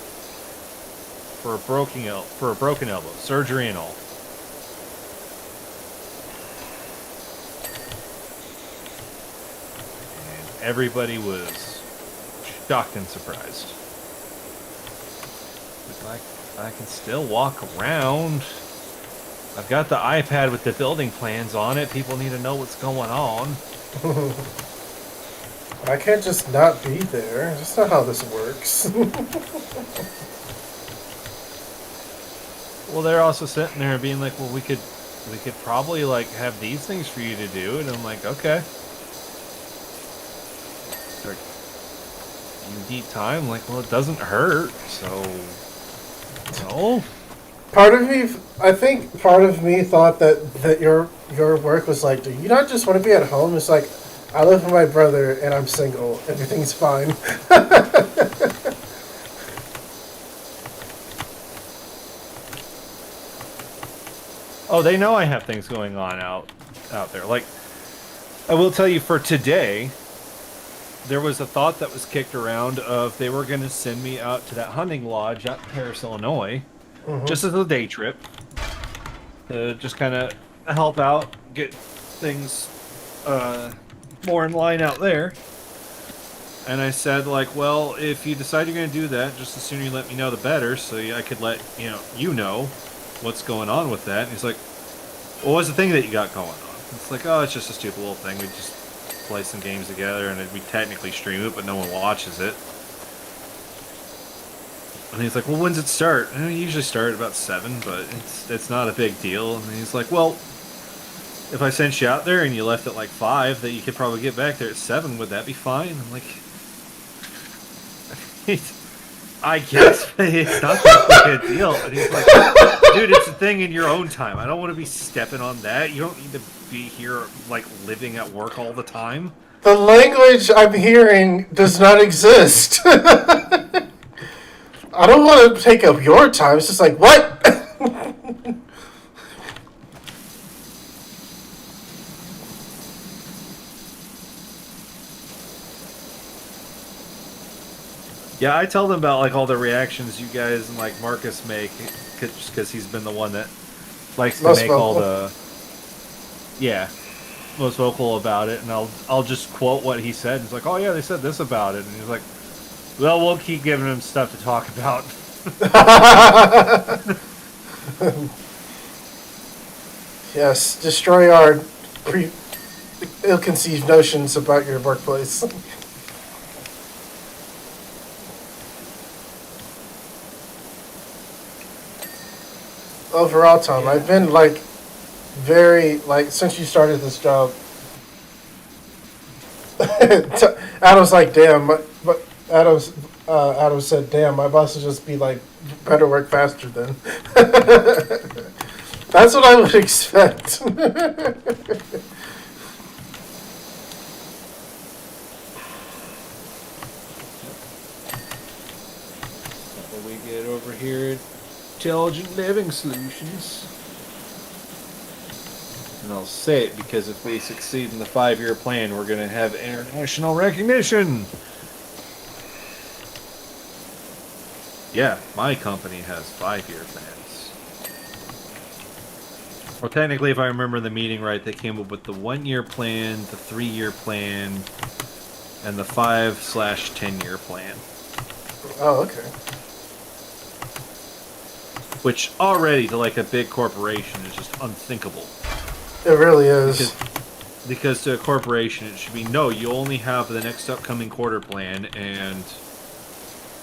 For a broken elbow, surgery and all. And everybody was shocked and surprised. Like, I can still walk around. I've got the iPad with the building plans on it. People need to know what's going on. I can't just not be there. That's not how this works. Well, they're also sitting there being like, well, we could probably like have these things for you to do, and I'm like, okay. Like, you need time? I'm like, well, it doesn't hurt, so no. I think part of me thought that your work was like, do you not just want to be at home? It's like, I live with my brother and I'm single. Everything's fine. Oh, they know I have things going on out there. Like, I will tell you, for today, there was a thought that was kicked around of they were going to send me out to that hunting lodge out in Paris, Illinois, just as a day trip, to just kind of help out, get things more in line out there. And I said, like, well, if you decide you're going to do that, just the sooner you let me know, the better, so I could let you know what's going on with that. And he's like, well, what's the thing that you got going on? It's like, oh, it's just a stupid little thing. We just play some games together, and we technically stream it, but no one watches it. And he's like, well, when's it start? And we usually start at about 7, but it's not a big deal. And he's like, well, if I sent you out there and you left at like 5, that you could probably get back there at 7, would that be fine? I'm like, I guess, but it's not that big a deal. And he's like, dude, it's a thing in your own time. I don't want to be stepping on that. You don't need to be here, like, living at work all the time. The language I'm hearing does not exist. I don't want to take up your time. It's just like, what? Yeah, I tell them about, like, all the reactions you guys and, like, Marcus make, just because he's been the one that likes to Most make vocal. all the... Yeah, most vocal about it, and I'll just quote what he said. He's like, oh yeah, they said this about it. And he's like, well, we'll keep giving him stuff to talk about. Yes, destroy our ill-conceived notions about your workplace. Overall, Tom, I've been like very like since you started this job. Adam's like, damn, but Adam said, damn, my boss would just be like, better work faster then. That's what I would expect. What we get over here at Intelligent Living Solutions. And I'll say it because if we succeed in the 5-year plan, we're going to have international recognition. Yeah, my company has 5-year plans. Well, technically, if I remember the meeting right, they came up with the 1-year plan, the 3-year plan, and the 5/10-year plan. Oh, okay. Which already, to like a big corporation, is just unthinkable. It really is. Because to a corporation, it should be, no, you only have the next upcoming quarter plan and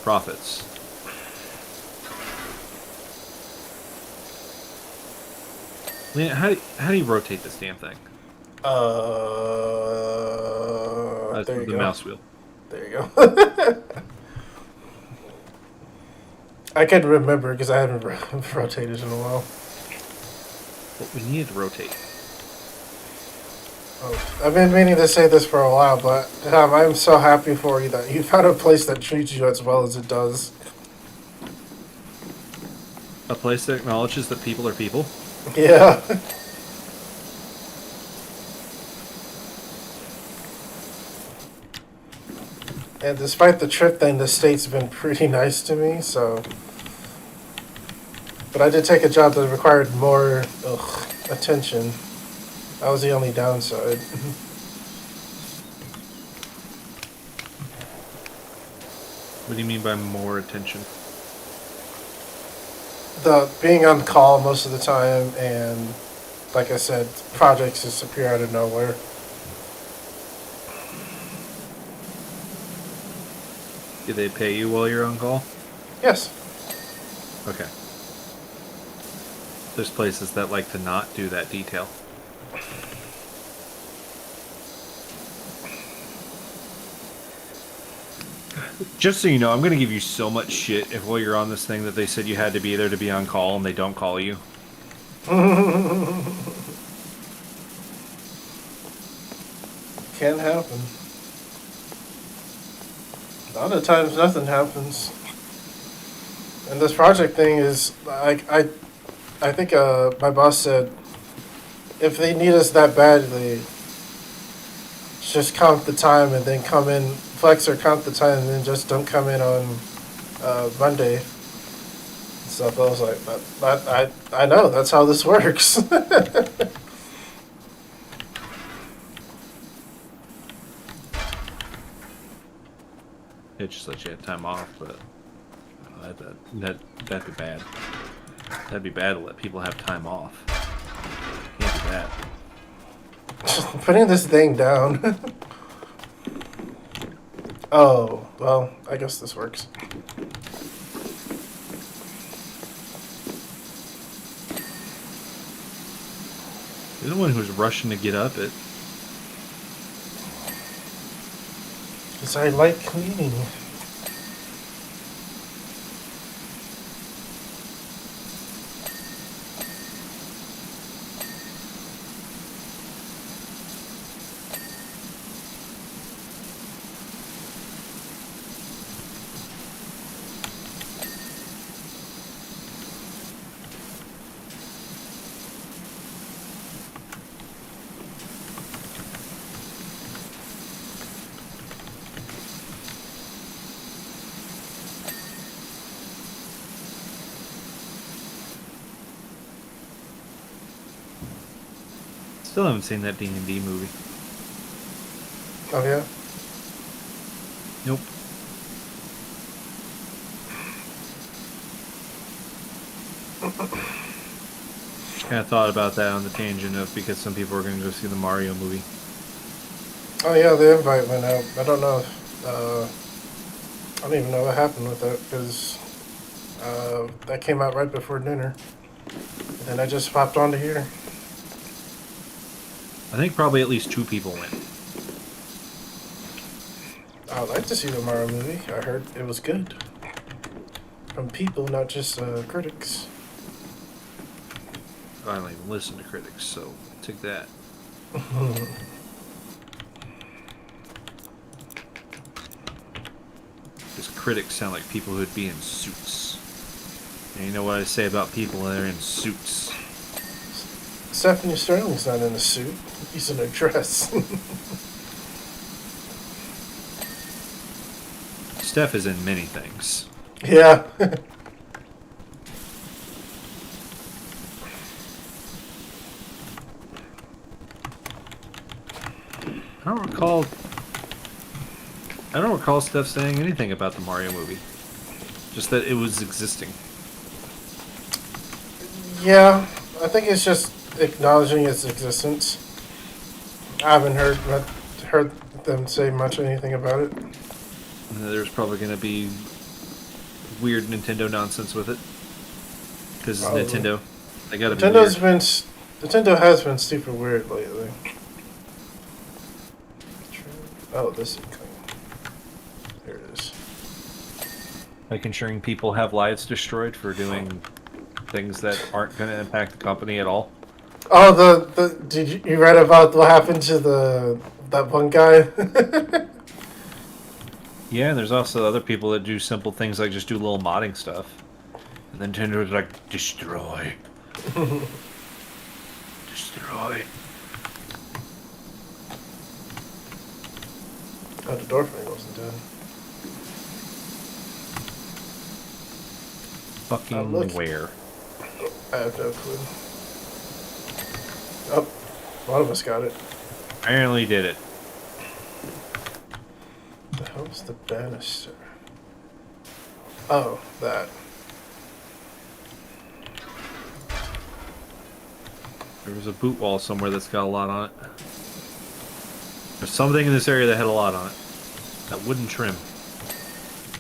profits. Lena, how do you rotate this damn thing? There you the go. mouse wheel. There you go. I can remember because I haven't rotated in a while. Well, we need to rotate. Oh, I've been meaning to say this for a while, but I'm so happy for you that you found a place that treats you as well as it does. A place that acknowledges that people are people. Yeah. And despite the trip thing, the state's been pretty nice to me, so. But I did take a job that required more attention. That was the only downside. What do you mean by more attention? The being on call most of the time, and like I said, projects just appear out of nowhere. Do they pay you while you're on call? Yes. Okay. There's places that like to not do that detail. Just so you know, I'm going to give you so much shit if while you're on this thing that they said you had to be there to be on call and they don't call you. Can happen. A lot of times nothing happens. And this project thing is, I think my boss said, if they need us that badly, just count the time and then come in, flex or count the time and then just don't come in on Monday. So I was like, I know, that's how this works. It just lets you have time off, but that'd be bad. That'd be bad to let people have time off. Can't do that. Putting this thing down. Oh, well, I guess this works. You're the one who's rushing to get up. Because I like cleaning. Still haven't seen that D&D movie. Oh, yeah? Nope. Kind of thought about that on the tangent of because some people are going to go see the Mario movie. Oh, yeah, the invite went out. I don't know if, I don't even know what happened with that, because that came out right before dinner. And then I just popped onto here. I think probably at least 2 people went. I'd like to see the Mario movie. I heard it was good. From people, not just critics. I don't even listen to critics, so take that. Because critics sound like people who'd be in suits. And you know what I say about people that are in suits? Stephanie Sterling's not in a suit. He's in a dress. Steph is in many things. Yeah. I don't recall Steph saying anything about the Mario movie. Just that it was existing. Yeah, I think it's just acknowledging its existence. I haven't heard them say much anything about it. There's probably going to be weird Nintendo nonsense with it. Because it's Probably. Nintendo. They gotta be Nintendo's weird. Nintendo has been super weird lately. Oh, this is clean. There it is. Like ensuring people have lives destroyed for doing things that aren't going to impact the company at all. Oh, did you read about what happened to that one guy? Yeah, and there's also other people that do simple things like just do little modding stuff. And then Nintendo's like, destroy. Destroy. Oh, the door frame wasn't done. Fucking look. where? I have no clue. Oh, one of us got it. Apparently did it. The hell's the banister? Oh, that. There was a boot wall somewhere that's got a lot on it. There's something in this area that had a lot on it. That wooden trim.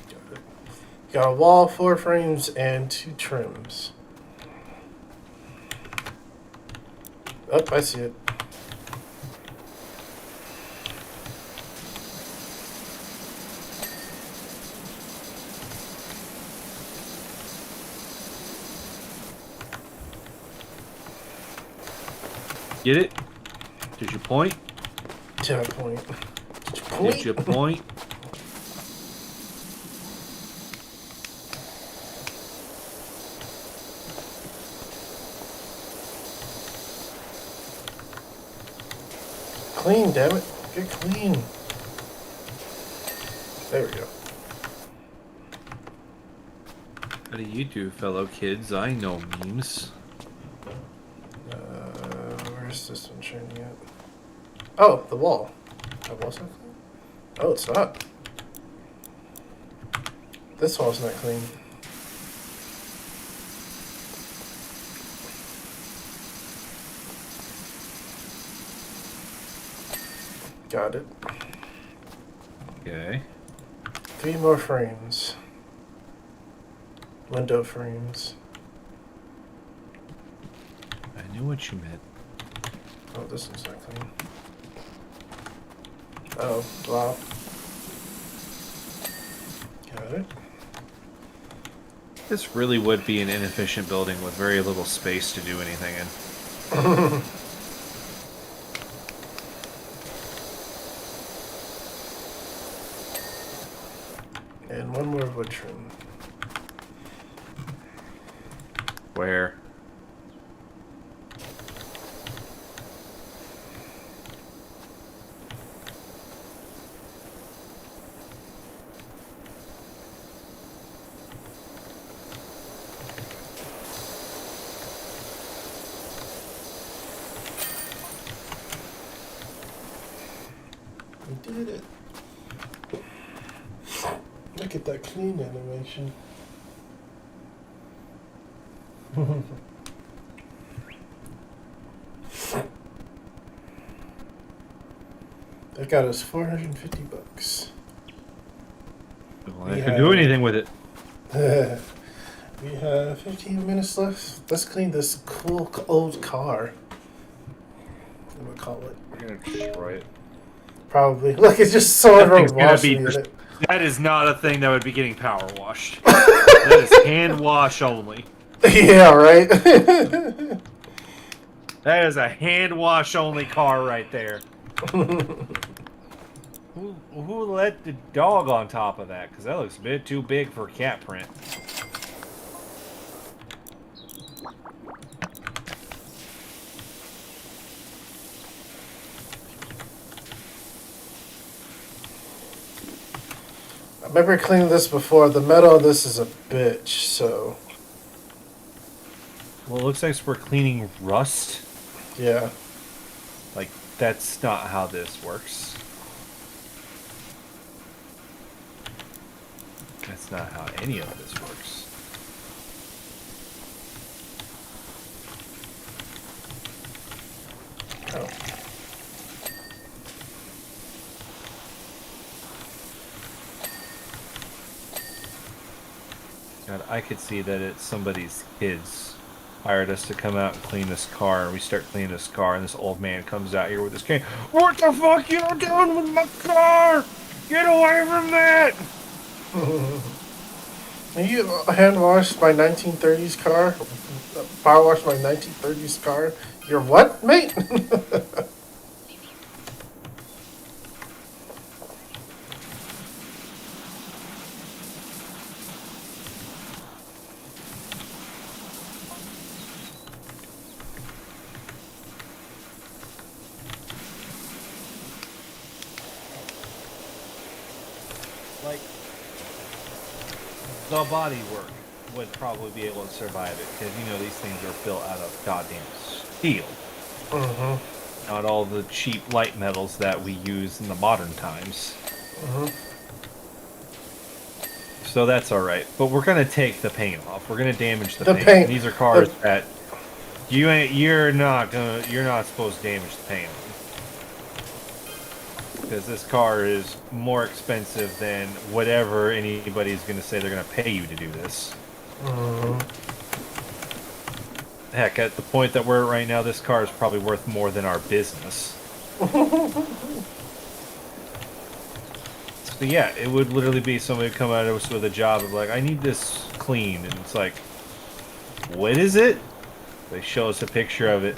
Got it. Got a wall, 4 frames, and 2 trims. Oh, I see it. Get it? Did you point? Did I point? Did you point? Did you point? Clean, damn it. Get clean. There we go. How do you do, fellow kids? I know memes. Where's this one shining at? Oh, the wall. That wasn't clean? Oh, it's not. This wall's not clean. Got it. Okay. 3 more frames. Window frames. I knew what you meant. Oh, this one's not clean. Oh, wow. Got it. This really would be an inefficient building with very little space to do anything in. And one more wood trim. Where? We did it. Look at that clean animation. That got us $450. Well, I could do anything with it. We have 15 minutes left. Let's clean this cool old car. I'm gonna call it. We're gonna destroy it. Probably. Look, it's just someone That thing's gonna washing be- it. That is not a thing that would be getting power washed. That is hand wash only. Yeah, right? That is a hand wash only car right there. Who let the dog on top of that? Because that looks a bit too big for cat print. I remember cleaning this before. The metal on this is a bitch, so Well, it looks like we're cleaning rust. yeah. Like, that's not how this works. That's not how any of this works. Oh. God, I could see that it's somebody's kids hired us to come out and clean this car, and we start cleaning this car, and this old man comes out here with his cane. What the fuck you doing with my car? Get away from that! You hand washed my 1930s car? Power washed my 1930s car? You're what, mate? Like, the body work would probably be able to survive it, because, you know, these things are built out of goddamn steel. Mm-hmm. Not all the cheap light metals that we use in the modern times. Mm-hmm. So that's alright. But we're gonna take the paint off. We're gonna damage the, The paint. paint. These are cars that you're not supposed to damage the paint on. Because this car is more expensive than whatever anybody's gonna say they're gonna pay you to do this. Mm-hmm. Heck, at the point that we're at right now, this car is probably worth more than our business. So yeah, it would literally be somebody come at us with a job of like, I need this cleaned, and it's like, what is it? They show us a picture of it.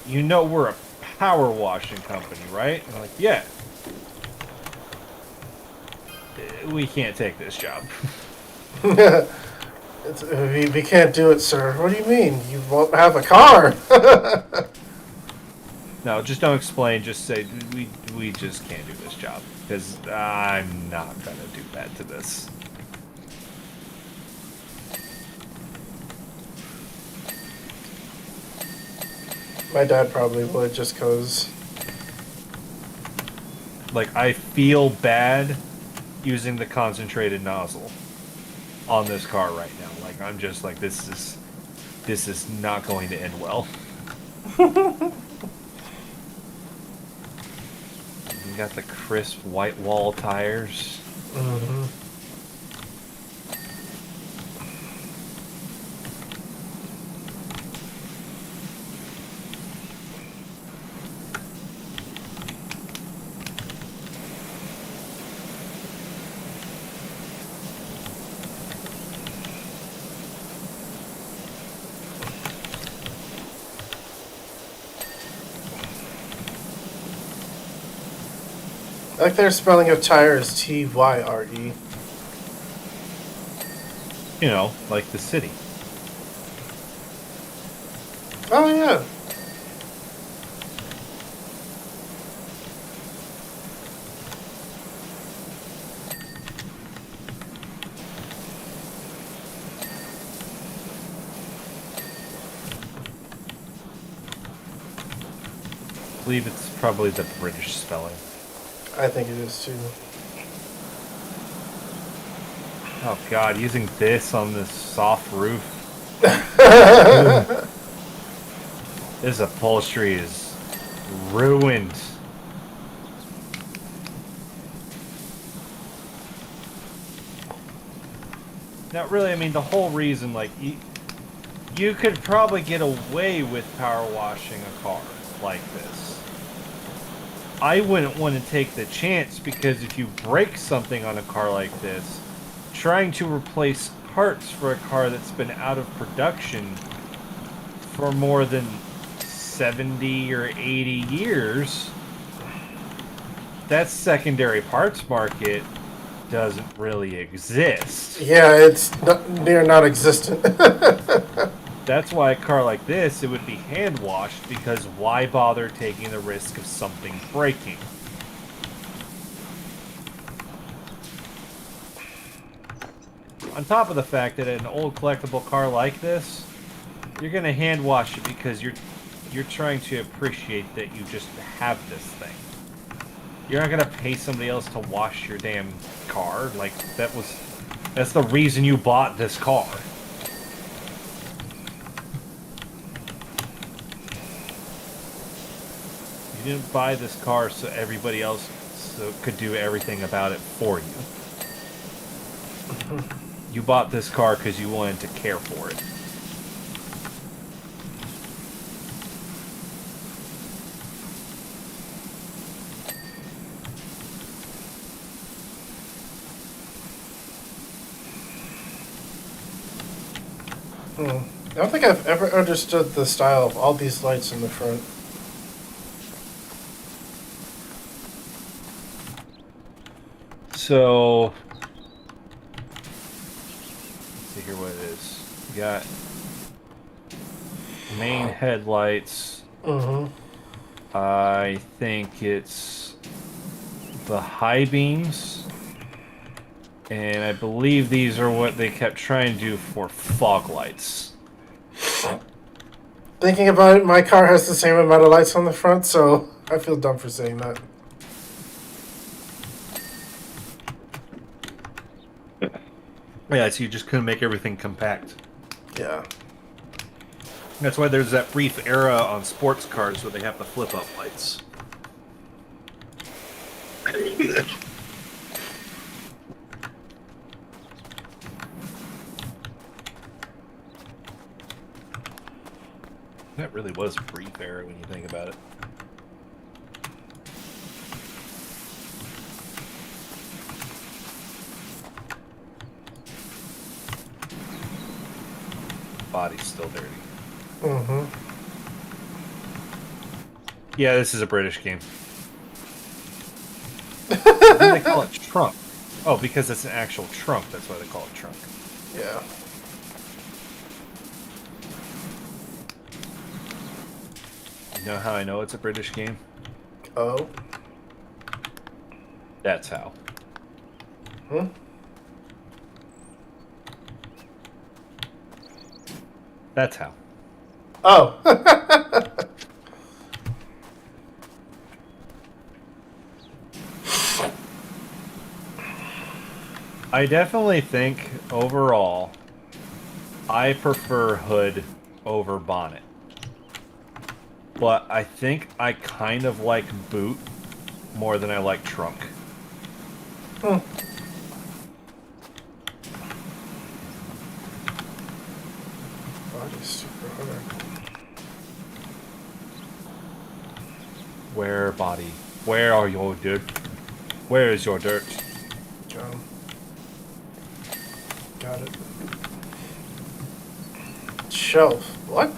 You know we're a power washing company, right? And I'm like, yeah. We can't take this job. We can't do it, sir. What do you mean? You won't have a car. No, just don't explain. Just say we just can't do this job because I'm not gonna do that to this. My dad probably would, just cause. Like, I feel bad using the concentrated nozzle on this car right now. Like, I'm just like, this is not going to end well. You got the crisp white wall tires. Mm-hmm. I like their spelling of tire is Tyre. You know, like the city. Oh yeah. I believe it's probably the British spelling. I think it is too. Oh god, using this on this soft roof. This upholstery is ruined. Now, really, I mean, the whole reason, like, you could probably get away with power washing a car like this. I wouldn't want to take the chance because if you break something on a car like this, trying to replace parts for a car that's been out of production for more than 70 or 80 years, that secondary parts market doesn't really exist. Yeah, it's near non-existent. That's why a car like this, it would be hand washed, because why bother taking the risk of something breaking? On top of the fact that an old collectible car like this, you're gonna hand wash it because you're trying to appreciate that you just have this thing. You're not gonna pay somebody else to wash your damn car. Like, that's the reason you bought this car. You didn't buy this car so everybody else could do everything about it for you. You bought this car because you wanted to care for it. I don't think I've ever understood the style of all these lights in the front. So, let's see here what it is. You got main headlights. Mm-hmm. I think it's the high beams. And I believe these are what they kept trying to do for fog lights. Thinking about it, my car has the same amount of lights on the front, so I feel dumb for saying that. Yeah, so you just couldn't make everything compact. Yeah. That's why there's that brief era on sports cars where they have the flip-up lights. That really was a brief era when you think about it. Body's still dirty. Mm-hmm. Yeah, this is a British game. Why do they call it trunk? Oh, because it's an actual trunk. That's why they call it trunk. Yeah. You know how I know it's a British game? Oh. That's how. Hmm? That's how. Oh. I definitely think, overall, I prefer hood over bonnet. But I think I kind of like boot more than I like trunk. Hmm. Body's super hard. Where, body? Where are your dirt? Where is your dirt? John. Got it. Shelf. What?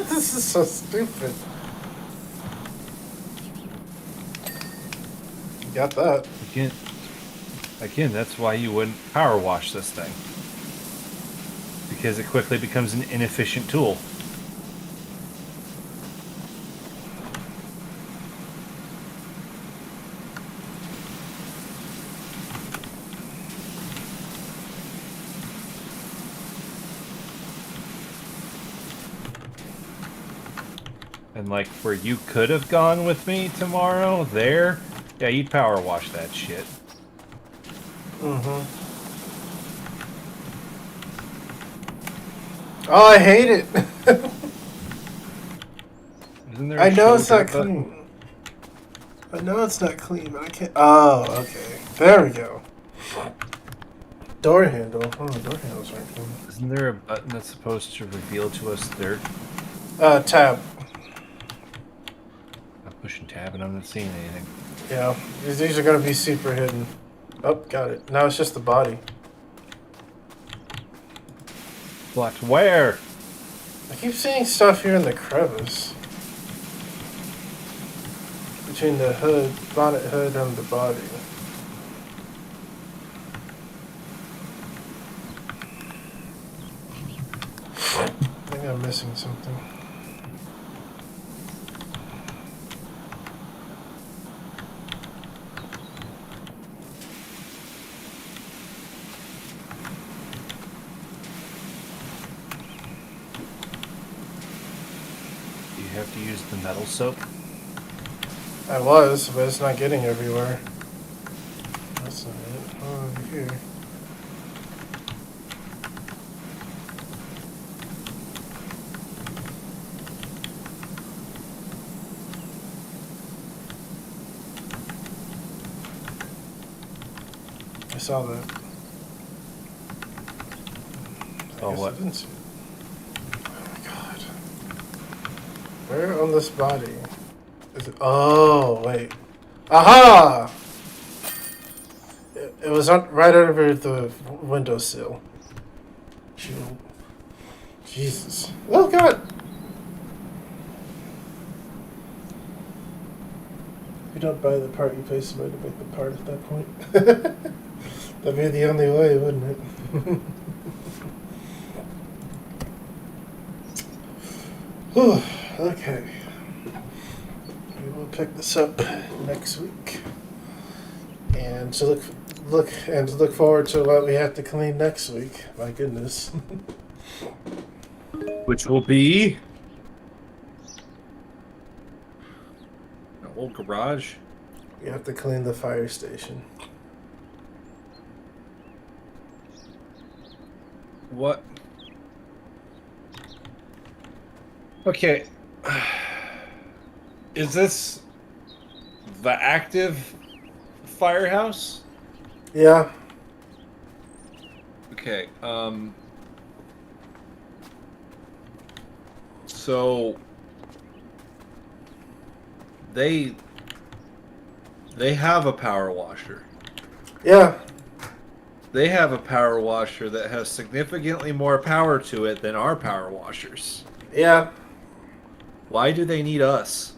This is so stupid. You got that. Again, that's why you wouldn't power wash this thing. Because it quickly becomes an inefficient tool. And like where you could have gone with me tomorrow, there, yeah, you'd power wash that shit. Mm-hmm. Oh, I hate it. Isn't there? I know it's not dirt button? clean. I know it's not clean, but I can't. Oh, okay. There we go. Door handle. Oh, door handles aren't clean. Isn't there a button that's supposed to reveal to us dirt? Tab. I'm pushing tab and I'm not seeing anything. Yeah, these are gonna be super hidden. Oh, got it. Now it's just the body. But where? I keep seeing stuff here in the crevice. Between the hood, bonnet hood, and the body. I think I'm missing something. Do you have to use the metal soap? I was, but it's not getting everywhere. That's not it. Oh, over here. saw that. Oh, guess what? I didn't see it. Oh my god. Where on this body is it? Oh, wait. Aha! It was right over the windowsill. Shield. Jesus. Oh god! If you don't buy the part, you pay somebody to make the part at that point. That'd be the only way, wouldn't it? Whew, okay. We will pick this up next week. And to look forward to what we have to clean next week. My goodness. Which will be an old garage. We have to clean the fire station. What? Okay. Is this the active firehouse? Yeah. Okay. So they have a power washer. Yeah. They have a power washer that has significantly more power to it than our power washers. Yeah. Why do they need us?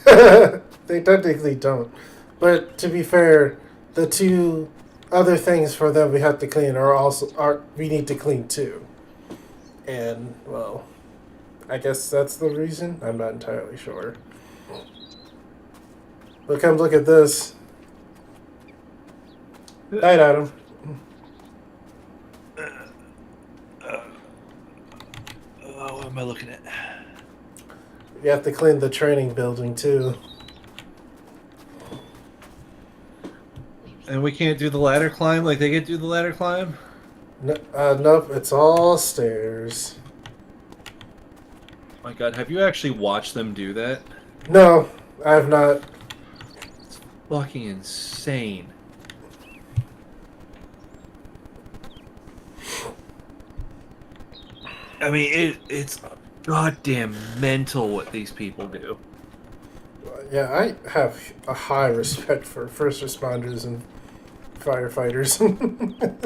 They technically don't. But to be fair, the two other things for them we have to clean are we need to clean too. And well, I guess that's the reason. I'm not entirely sure. But come look at this. Night, Adam. What am I looking at? You have to clean the training building too. And we can't do the ladder climb like they get to do the ladder climb? No, nope, it's all stairs. My god, have you actually watched them do that? No, I have not. It's fucking insane. I mean, it's goddamn mental what these people do. Yeah, I have a high respect for first responders and firefighters.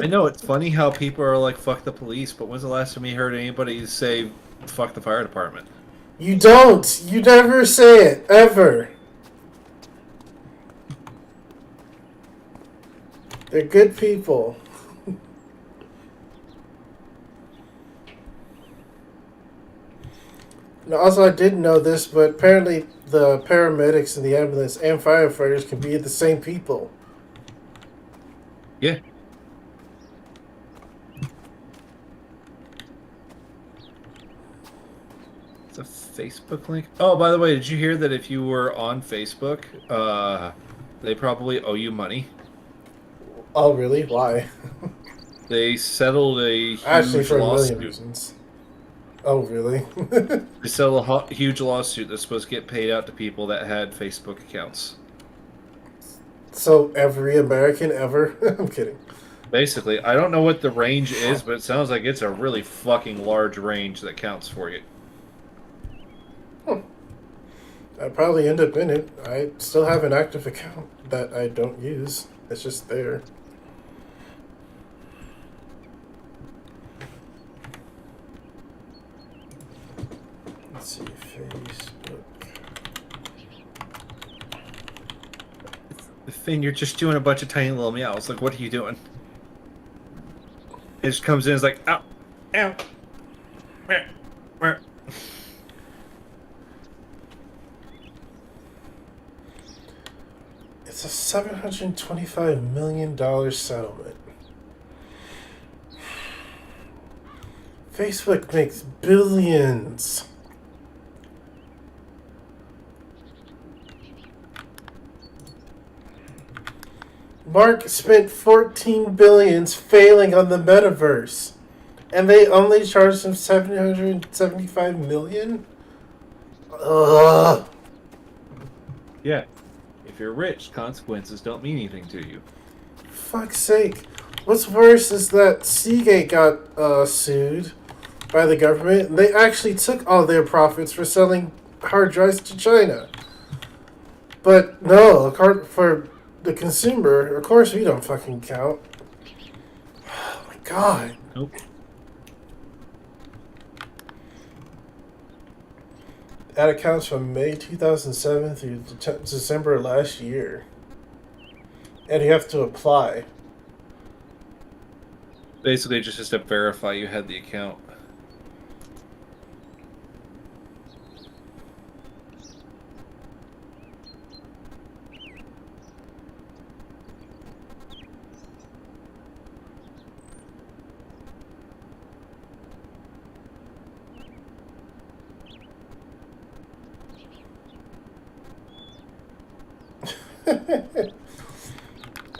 I know, it's funny how people are like, fuck the police, but when's the last time you heard anybody say, fuck the fire department? You don't! You never say it, ever! They're good people. Now, also, I didn't know this, but apparently the paramedics and the ambulance and firefighters can be the same people. Yeah. It's a Facebook link. Oh, by the way, did you hear that if you were on Facebook, they probably owe you money? Oh, really? Why? They settled a huge Actually, for a million lawsuit. reasons. Oh, really? They settled a huge lawsuit that's supposed to get paid out to people that had Facebook accounts. So, every American ever? I'm kidding. Basically, I don't know what the range is, but it sounds like it's a really fucking large range that counts for you. I'd probably end up in it. I still have an active account that I don't use. It's just there. Let's see, Facebook. Finn, you're just doing a bunch of tiny little meows. Like, what are you doing? It just comes in, it's like, ow, ow, meh, meh. It's a $725 million settlement. Facebook makes billions. Mark spent 14 billions failing on the metaverse, and they only charged him 775 million. Ugh. Yeah. If you're rich, consequences don't mean anything to you. fuck's sake. What's worse is that Seagate got sued by the government, and they actually took all their profits for selling hard drives to China. But no, for the consumer, of course we don't fucking count. Oh my god. Nope. That accounts from May 2007 through December last year. And you have to apply. Basically, just to verify you had the account.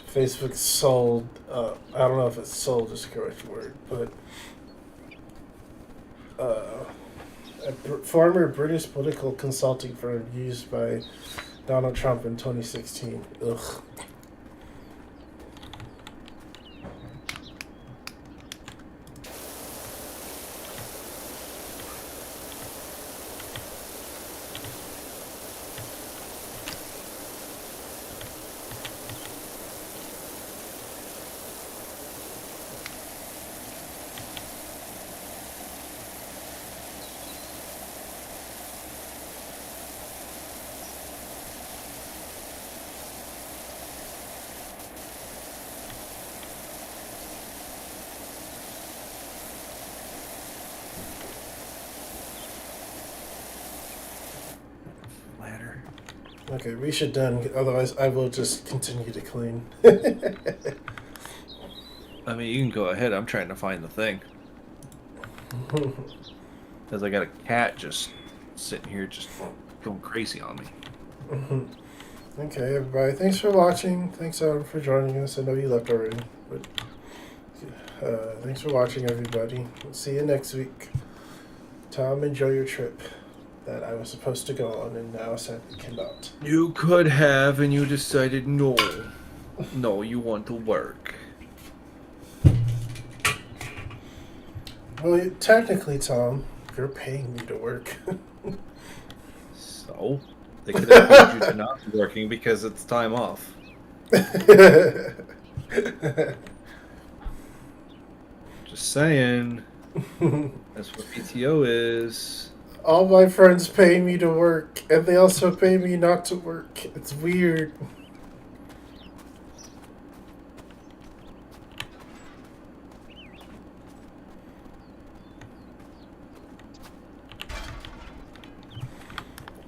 Facebook sold, I don't know if it's sold is the correct word, but a former British political consulting firm used by Donald Trump in 2016. Ugh. Ladder. Okay, we should done. Otherwise, I will just continue to clean. I mean, you can go ahead. I'm trying to find the thing. Because I got a cat just sitting here just going crazy on me. Okay, everybody. Thanks for watching. Thanks for joining us. I know you left already, but thanks for watching, everybody. We'll see you next week. Tom, enjoy your trip that I was supposed to go on and now sadly cannot. You could have, and you decided no. No, you want to work. Well, technically, Tom, you're paying me to work. So, they could have paid you to not be working because it's time off. Just saying. That's what PTO is. All my friends pay me to work, and they also pay me not to work. It's weird.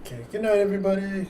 Okay, good night, everybody.